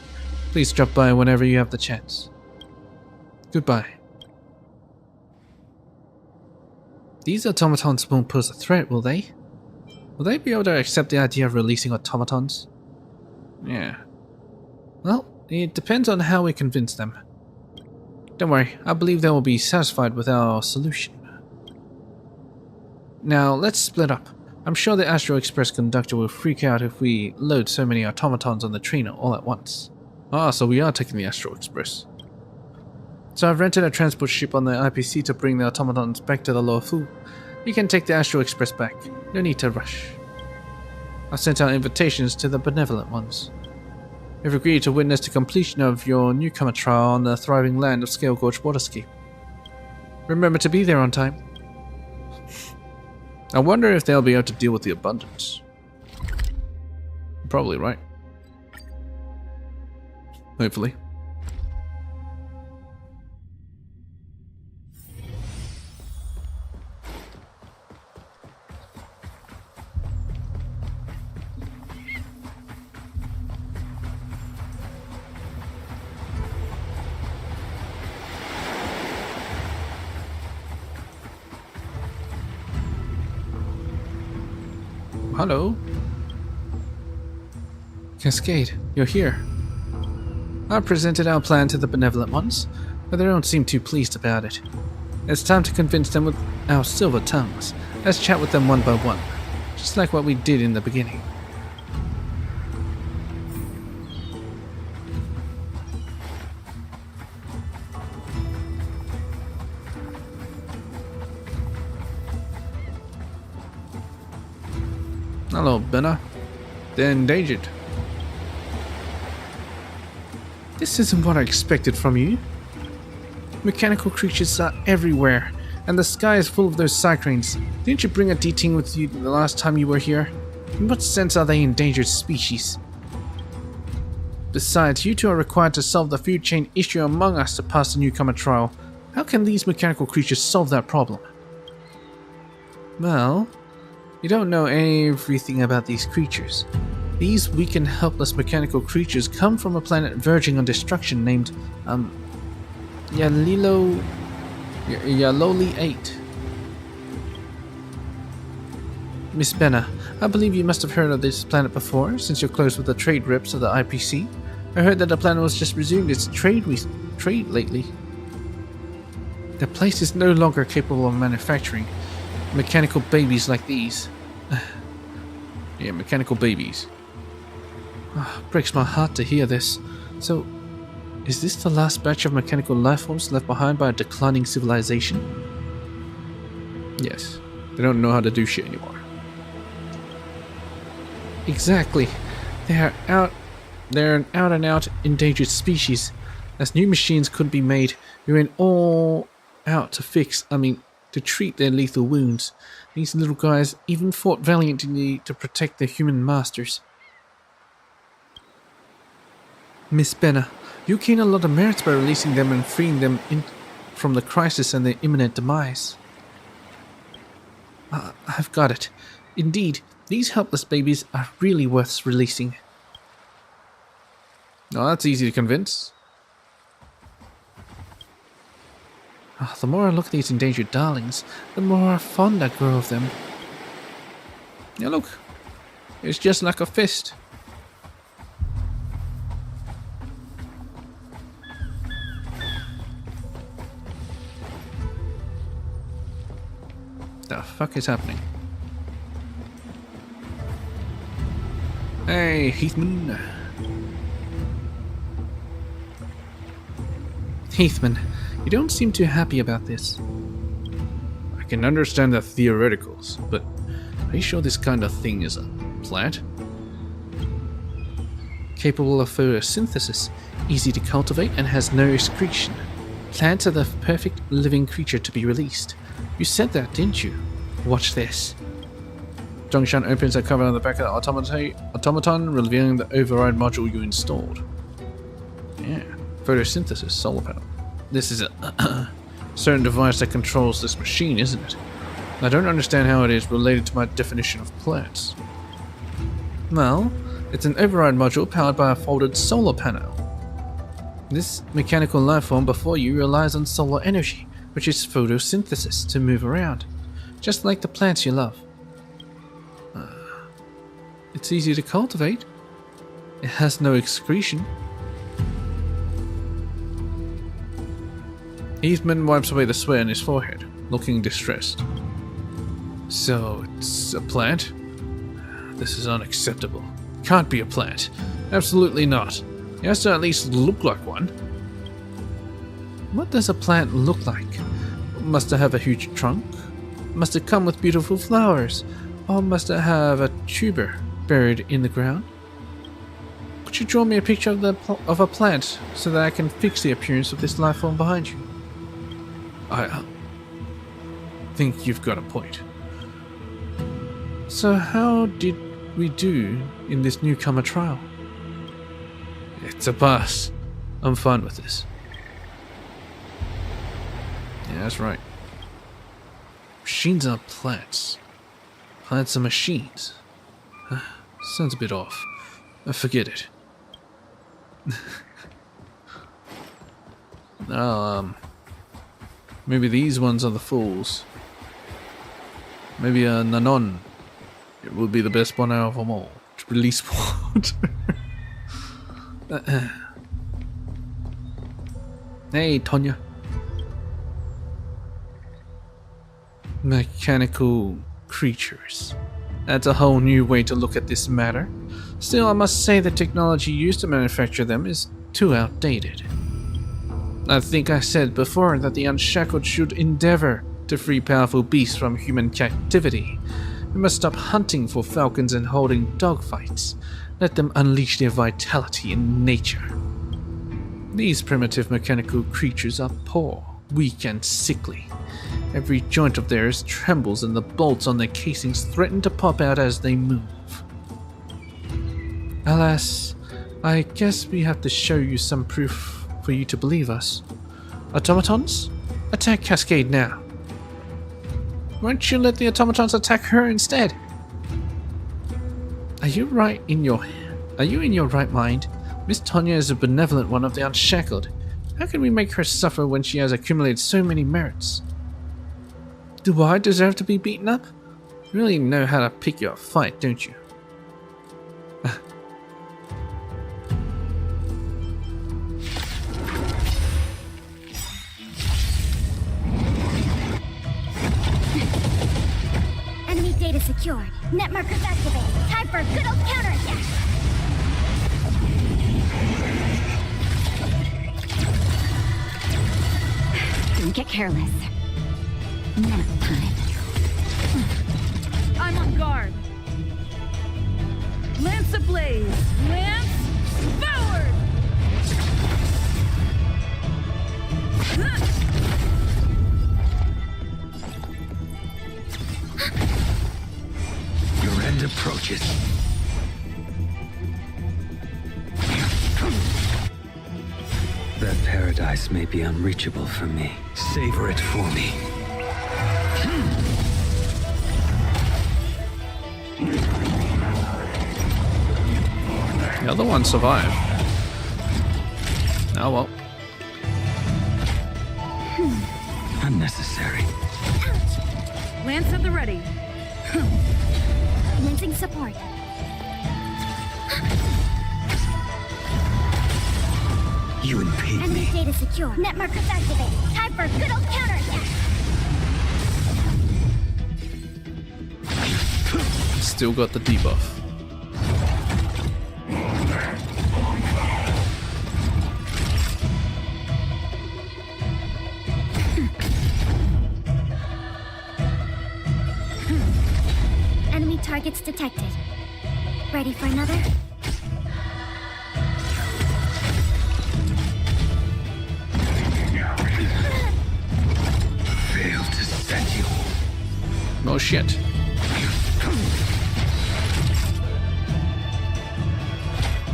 Please drop by whenever you have the chance. Goodbye. These automatons won't pose a threat, will they? Will they be able to accept the idea of releasing automatons? Yeah. Well, it depends on how we convince them. Don't worry, I believe they will be satisfied with our solution. Now, let's split up. I'm sure the Astro Express conductor will freak out if we load so many automatons on the train all at once. Ah, so we are taking the Astro Express. So I've rented a transport ship on the IPC to bring the automatons back to the Luofu. You can take the Astro Express back. No need to rush. I've sent out invitations to the benevolent ones. You've agreed to witness the completion of your newcomer trial on the thriving land of Scale Gorge Waterscape. Remember to be there on time. I wonder if they'll be able to deal with the abundance. Probably, right? Hopefully. Hello? Cascade, you're here. I presented our plan to the benevolent ones, but they don't seem too pleased about it. It's time to convince them with our silver tongues. Let's chat with them one by one, just like what we did in the beginning. Hello, Benna. They're endangered. This isn't what I expected from you. Mechanical creatures are everywhere, and the sky is full of those cyclones. Didn't you bring a D-Ting with you the last time you were here? In what sense are they endangered species? Besides, you two are required to solve the food chain issue among us to pass the newcomer trial. How can these mechanical creatures solve that problem? Well, you don't know everything about these creatures. These weak and helpless mechanical creatures come from a planet verging on destruction named, Yaloli 8. Miss Benna, I believe you must have heard of this planet before, since you're close with the trade reps of the IPC. I heard that the planet was just resumed its trade lately. The place is no longer capable of manufacturing mechanical babies like these. Yeah, mechanical babies. Breaks my heart to hear this. So, is this the last batch of mechanical lifeforms left behind by a declining civilization? Yes, they don't know how to do shit anymore. Exactly. They're an out-and-out endangered species. As new machines could be made, we went all out to treat their lethal wounds. These little guys even fought valiantly to protect their human masters. Miss Benna, you gain a lot of merits by releasing them and freeing them from the crisis and their imminent demise. I've got it. Indeed, these helpless babies are really worth releasing. Oh, that's easy to convince. The more I look at these endangered darlings, the more fond I grow of them. Yeah, look. It's just like a fist. The fuck is happening? Hey, Heathman. Heathman, you don't seem too happy about this. I can understand the theoreticals, but are you sure this kind of thing is a plant? Capable of photosynthesis, easy to cultivate, and has no excretion. Plants are the perfect living creature to be released. You said that, didn't you? Watch this. Zhongshan opens the cover on the back of the automaton, revealing the override module you installed. Yeah, photosynthesis solar panel. This is a certain device that controls this machine, isn't it? I don't understand how it is related to my definition of plants. Well, it's an override module powered by a folded solar panel. This mechanical lifeform before you relies on solar energy, which is photosynthesis, to move around, just like the plants you love. It's easy to cultivate. It has no excretion. Eastman wipes away the sweat on his forehead, looking distressed. So, it's a plant? This is unacceptable. Can't be a plant. Absolutely not. It has to at least look like one. What does a plant look like? Must it have a huge trunk? Must it come with beautiful flowers? Or must it have a tuber buried in the ground? Could you draw me a picture of a plant so that I can fix the appearance of this life form behind you? I think you've got a point. So how did we do in this newcomer trial? It's a pass. I'm fine with this. Yeah, that's right. Machines aren't plants. Plants are machines. Sounds a bit off. Forget it. Maybe these ones are the fools. Maybe a Nanon. It will be the best one out of them all. To release water. Hey, Tonya. Mechanical creatures. That's a whole new way to look at this matter. Still, I must say the technology used to manufacture them is too outdated. I think I said before that the Unshackled should endeavor to free powerful beasts from human captivity. We must stop hunting for falcons and holding dogfights. Let them unleash their vitality in nature. These primitive mechanical creatures are poor, weak, and sickly. Every joint of theirs trembles and the bolts on their casings threaten to pop out as they move. Alas, I guess we have to show you some proof for you to believe us. Automatons, attack Cascade now. Won't you let the automatons attack her instead? Are you in your right mind? Miss Tonya is a benevolent one of the Unshackled. How can we make her suffer when she has accumulated so many merits? Do I deserve to be beaten up? You really know how to pick your fight, don't you? Enemy data secured. Net markers activated. Time for a good old counterattack. Don't get careless. Nap time. I'm on guard. Lance ablaze. Lance forward. Your end approaches. That paradise may be unreachable for me. Savor it for me. The other one survived. Oh well. Unnecessary. Lance at the ready. Lancing support. You impede Enemy me. data secure. Net markers activated. Time for a good old counterattack. Still got the debuff. Enemy targets detected. Ready for another? sent you. Oh shit.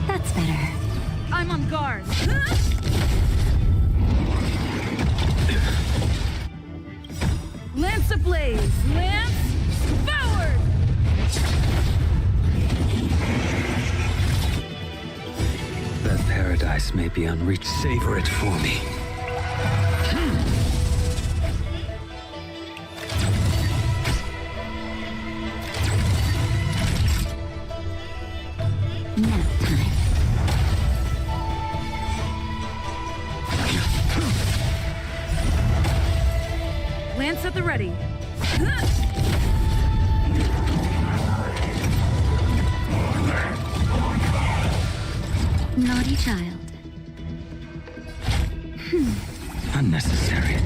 That's better. I'm on guard. Lance ablaze! Lance forward! That paradise may be unreached. Savor it for me. Nap time. Lance at the ready. Naughty child. Unnecessary.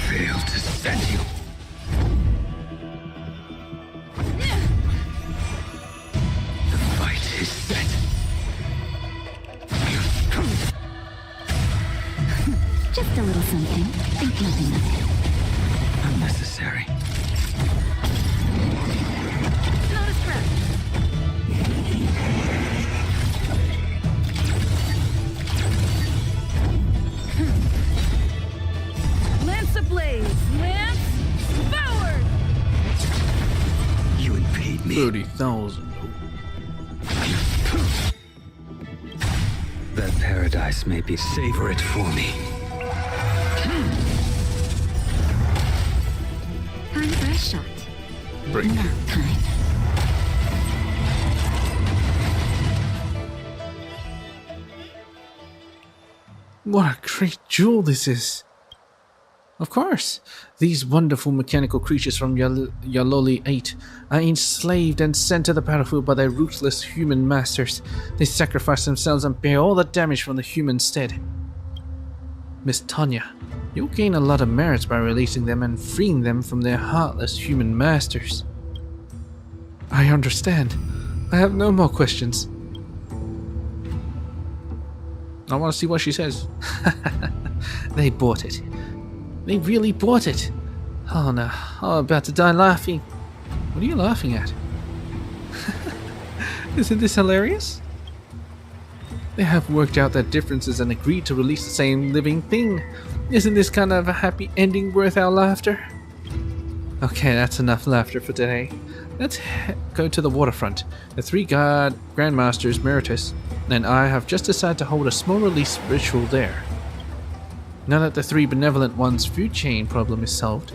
Failed to send you. The fight is set. Just a little something. Think nothing of it. Unnecessary. Not a stretch. Lance ablaze! Lance forward! You impede me. 30,000. That paradise may be. Savor it for me. Time for a shot. Break. Nap time. What a great jewel this is! Of course, these wonderful mechanical creatures from Yaloli 8 are enslaved and sent to the battlefield by their ruthless human masters. They sacrifice themselves and bear all the damage from the human instead. Miss Tanya, you'll gain a lot of merits by releasing them and freeing them from their heartless human masters. I understand. I have no more questions. I want to see what she says. They bought it. They really bought it. Oh no, I'm about to die laughing. What are you laughing at? Isn't this hilarious? They have worked out their differences and agreed to release the same living thing. Isn't this kind of a happy ending worth our laughter? Okay, that's enough laughter for today. Let's go to the waterfront. The three Grandmasters, Meritus, and I have just decided to hold a small release ritual there. Now that the three benevolent ones' food chain problem is solved,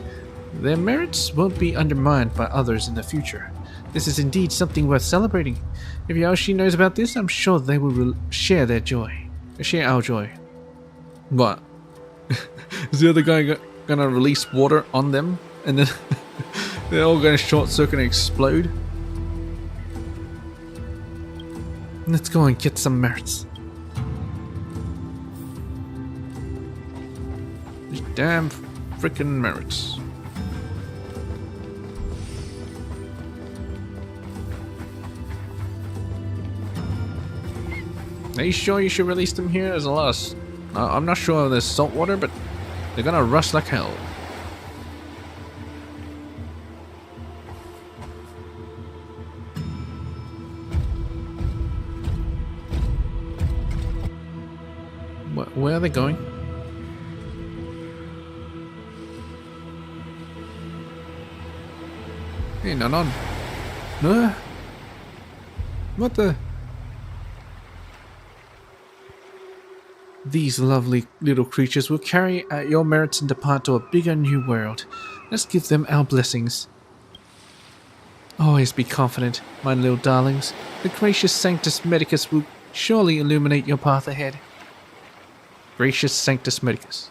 their merits won't be undermined by others in the future. This is indeed something worth celebrating. If Yoshi knows about this, I'm sure they will share their joy. Share our joy. What? Is the other guy gonna release water on them? And then they're all gonna short circuit and explode? Let's go and get some merits. These damn frickin' merits. Are you sure you should release them here? There's a lot of... I'm not sure there's salt water, but they're gonna rust like hell. Where are they going? Hey, Nanon. No. What the? These lovely little creatures will carry out your merits and depart to a bigger new world. Let's give them our blessings. Always be confident, my little darlings. The gracious Sanctus Medicus will surely illuminate your path ahead. Gracious Sanctus Medicus.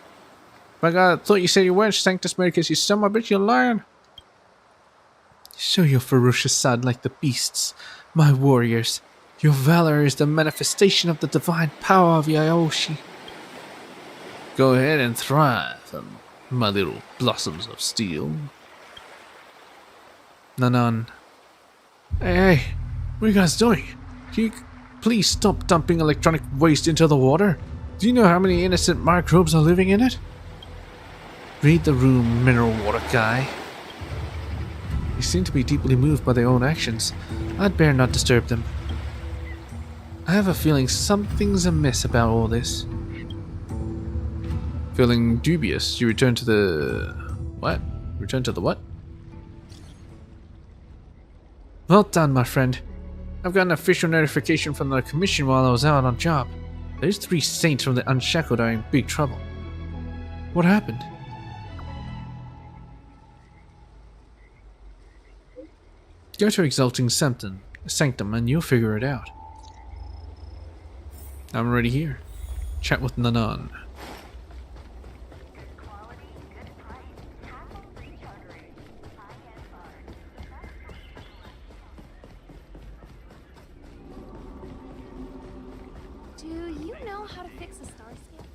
My God, I thought you said you weren't Sanctus Medicus, you son of a bitch, you're lying. Show your ferocious side like the beasts, my warriors. Your valor is the manifestation of the divine power of Yoshi. Go ahead and thrive, my little blossoms of steel. Nanan. Hey, what are you guys doing? Can you please stop dumping electronic waste into the water? Do you know how many innocent microbes are living in it? Read the room, mineral water guy. They seem to be deeply moved by their own actions. I'd better not disturb them. I have a feeling something's amiss about all this. Feeling dubious, you return to the... what? Return to the what? Well done, my friend. I've got an official notification from the commission while I was out on job. Those 3 saints from the Unshackled are in big trouble. What happened? Go to Exalting Sanctum and you'll figure it out. I'm already here. Chat with Nanan. Do you know how to fix a starscape?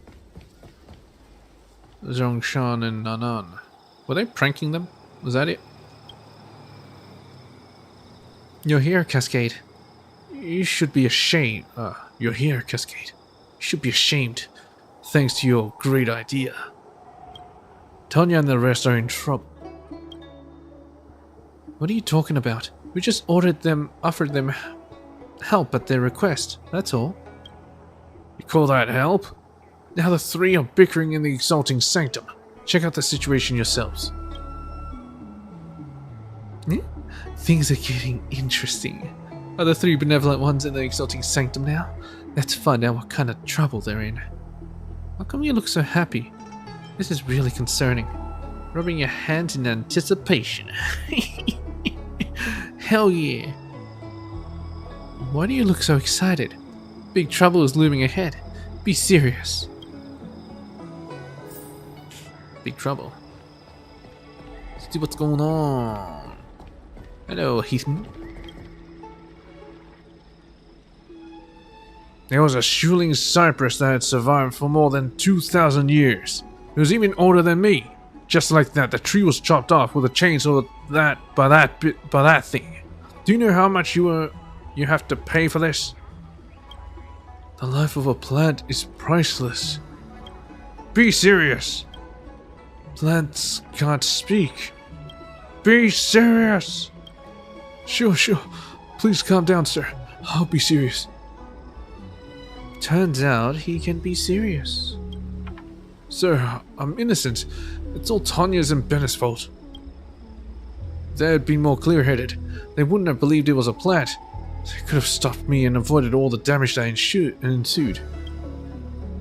Zhongshan and Nanan. Were they pranking them? Was that it? You're here, Cascade. You should be ashamed. You're here, Cascade. You should be ashamed. Thanks to your great idea. Tonya and the rest are in trouble. What are you talking about? We just offered them help at their request, that's all. You call that help? Now the 3 are bickering in the Exalting Sanctum. Check out the situation yourselves. Things are getting interesting. Are the 3 benevolent ones in the Exalting Sanctum now? Let's find out what kind of trouble they're in. How come you look so happy? This is really concerning. Rubbing your hands in anticipation. Hell yeah. Why do you look so excited? Big trouble is looming ahead. Be serious. Big trouble. Let's see what's going on. Hello, Heathman. There was a Shuling cypress that had survived for more than 2,000 years. It was even older than me. Just like that, the tree was chopped off with a chainsaw by that thing. Do you know how much you have to pay for this? The life of a plant is priceless. Be serious. Plants can't speak. Be serious. Sure. Please calm down, sir. I'll be serious. Turns out he can be serious. Sir, I'm innocent. It's all Tanya's and Bennett's fault. If they had been more clear-headed, they wouldn't have believed it was a plant. They could have stopped me and avoided all the damage that ensued.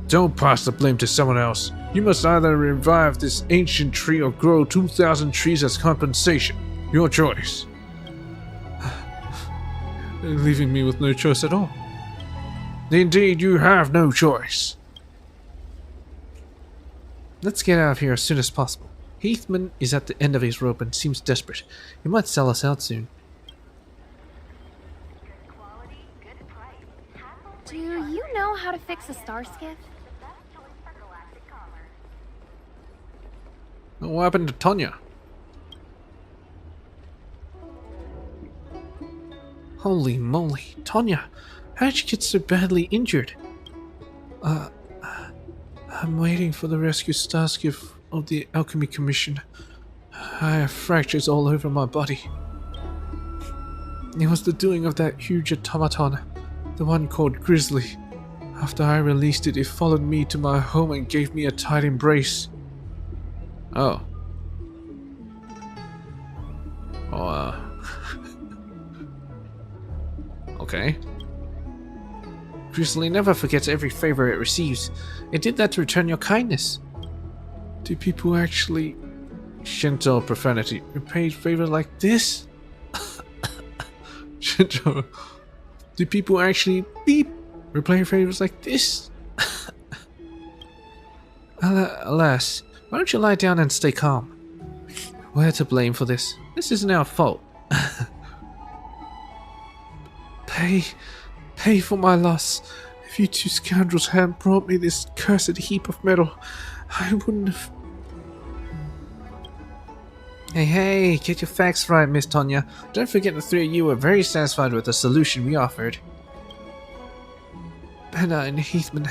Don't pass the blame to someone else. You must either revive this ancient tree or grow 2,000 trees as compensation. Your choice. Leaving me with no choice at all. Indeed, you have no choice. Let's get out of here as soon as possible. Heathman is at the end of his rope and seems desperate. He might sell us out soon. Do you know how to fix a starscape? What happened to Tonya? Holy moly, Tonya! How did you get so badly injured? I'm waiting for the rescue starscape of the Alchemy Commission. I have fractures all over my body. It was the doing of that huge automaton, the one called Grizzly. After I released it, it followed me to my home and gave me a tight embrace. Oh. Okay. Grizzly never forgets every favor it receives. It did that to return your kindness. Do people actually... Shinto profanity. Repay favors like this? Shinto... Do people actually beep? Repay favors like this? Alas, why don't you lie down and stay calm? We're to blame for this. This isn't our fault. Pay for my loss. If you 2 scoundrels hadn't brought me this cursed heap of metal, I wouldn't have... Hey, get your facts right, Miss Tonya. Don't forget the 3 of you were very satisfied with the solution we offered. Benna and Heathman,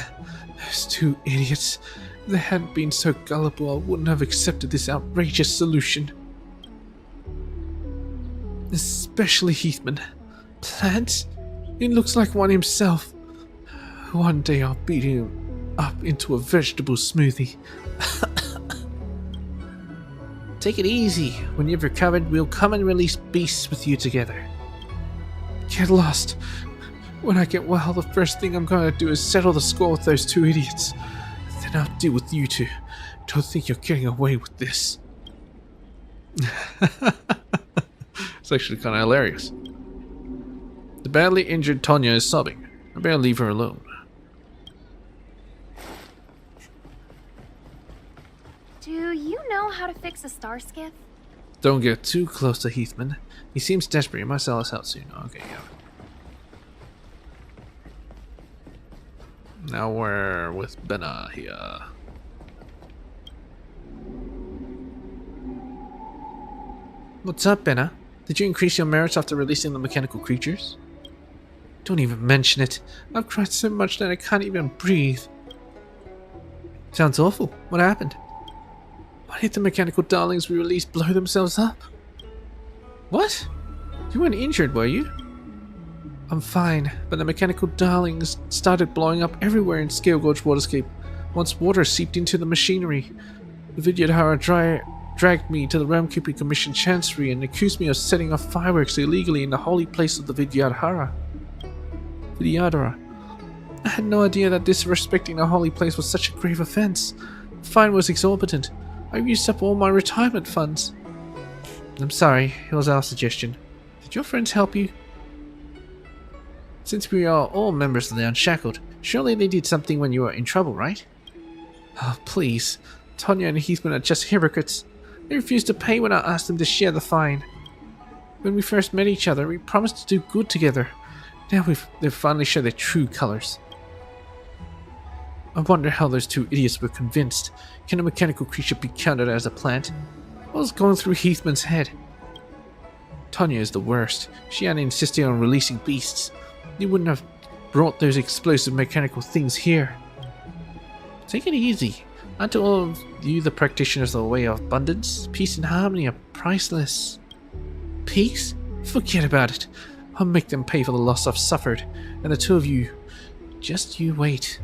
those 2 idiots. If they hadn't been so gullible, I wouldn't have accepted this outrageous solution. Especially Heathman. Plants? He looks like one himself. One day I'll beat him up into a vegetable smoothie. Take it easy. When you've recovered, we'll come and release beasts with you together. Get lost. When I get well, the first thing I'm gonna do is settle the score with those two idiots. Then I'll deal with you two. Don't think you're getting away with this. It's actually kind of hilarious. The badly injured Tonya is sobbing. I better leave her alone. Do you know how to fix a star skiff? Don't get too close to Heathman. He seems desperate. He might sell us out soon. Okay, yeah. Now we're with Benna here. What's up, Benna? Did you increase your merits after releasing the mechanical creatures? Don't even mention it. I've cried so much that I can't even breathe. Sounds awful. What happened? Why did the mechanical darlings we released blow themselves up? What? You weren't injured, were you? I'm fine, but the mechanical darlings started blowing up everywhere in Scale Gorge Waterscape once water seeped into the machinery. The Vidyadhara dragged me to the Realm Keeping Commission Chancery and accused me of setting off fireworks illegally in the holy place of the Vidyadhara. I had no idea that disrespecting the holy place was such a grave offense. The fine was exorbitant. I used up all my retirement funds. I'm sorry, it was our suggestion. Did your friends help you? Since we are all members of the Unshackled, surely they did something when you were in trouble, right? Oh, please. Tonya and Heathman are just hypocrites. They refused to pay when I asked them to share the fine. When we first met each other, we promised to do good together. Now they've finally shown their true colors. I wonder how those two idiots were convinced. Can a mechanical creature be counted as a plant? What was going through Heathman's head? Tonya is the worst. She had insisted on releasing beasts. You wouldn't have brought those explosive mechanical things here. Take it easy. Aren't all of you the practitioners of the way of abundance? Peace and harmony are priceless. Peace? Forget about it. I'll make them pay for the loss I've suffered. And the two of you, just you wait.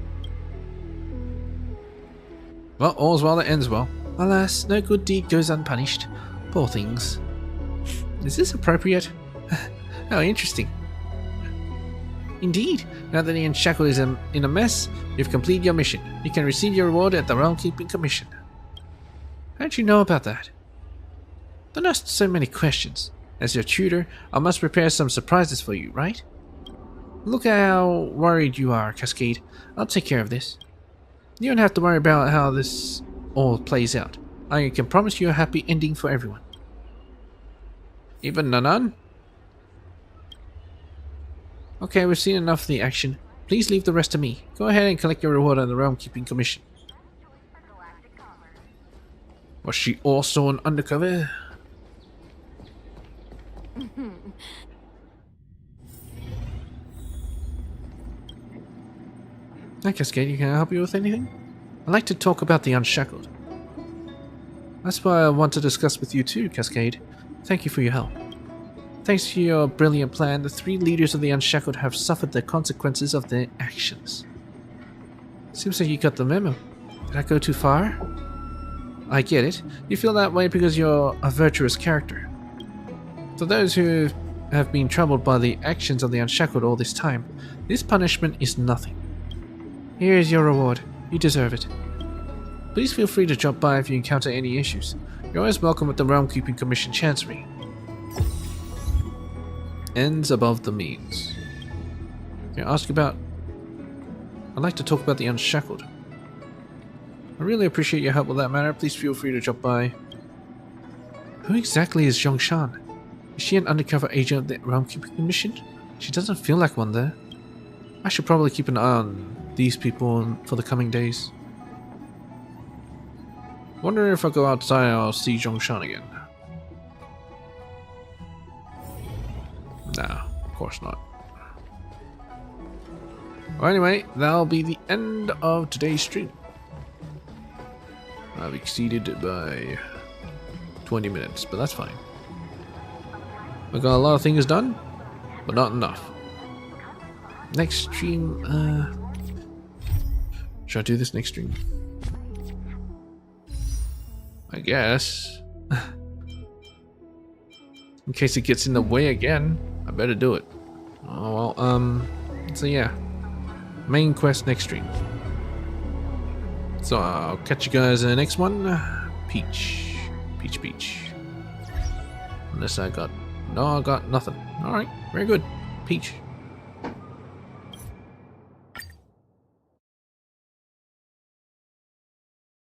Well, all's well that ends well. Alas, no good deed goes unpunished. Poor things. Is this appropriate? How interesting. Indeed, now that the Unshackled is in a mess, you've completed your mission. You can receive your reward at the Realm Keeping Commission. How did you know about that? Don't ask so many questions. As your tutor, I must prepare some surprises for you, right? Look how worried you are, Cascade. I'll take care of this. You don't have to worry about how this all plays out. I can promise you a happy ending for everyone. Even Nanan? Okay, we've seen enough of the action. Please leave the rest to me. Go ahead and collect your reward on the Realm Keeping Commission. Was she also an undercover? Hi Cascade, can I help you with anything? I'd like to talk about the Unshackled. That's what I want to discuss with you too, Cascade. Thank you for your help. Thanks to your brilliant plan, the three leaders of the Unshackled have suffered the consequences of their actions. Seems like you got the memo. Did I go too far? I get it. You feel that way because you're a virtuous character. For those who have been troubled by the actions of the Unshackled all this time, this punishment is nothing. Here is your reward. You deserve it. Please feel free to drop by if you encounter any issues. You're always welcome at the Realm Keeping Commission Chancery. Ends above the means. Can I ask about... I'd like to talk about the Unshackled. I really appreciate your help with that matter. Please feel free to drop by. Who exactly is Zhongshan? Is she an undercover agent of the Realm Keeping Commission? She doesn't feel like one there. I should probably keep an eye on these people for the coming days. Wondering if I go outside I'll see Zhongshan again. Nah, of course not. Well, anyway, that'll be the end of today's stream. I've exceeded by 20 minutes, but that's fine. I got a lot of things done, but not enough. Next stream, should I do this next stream? I guess. In case it gets in the way again, I better do it. Oh well, so yeah. Main quest next stream. So I'll catch you guys in the next one. Peach. Unless I got... No, I got nothing. Alright, very good. Peach.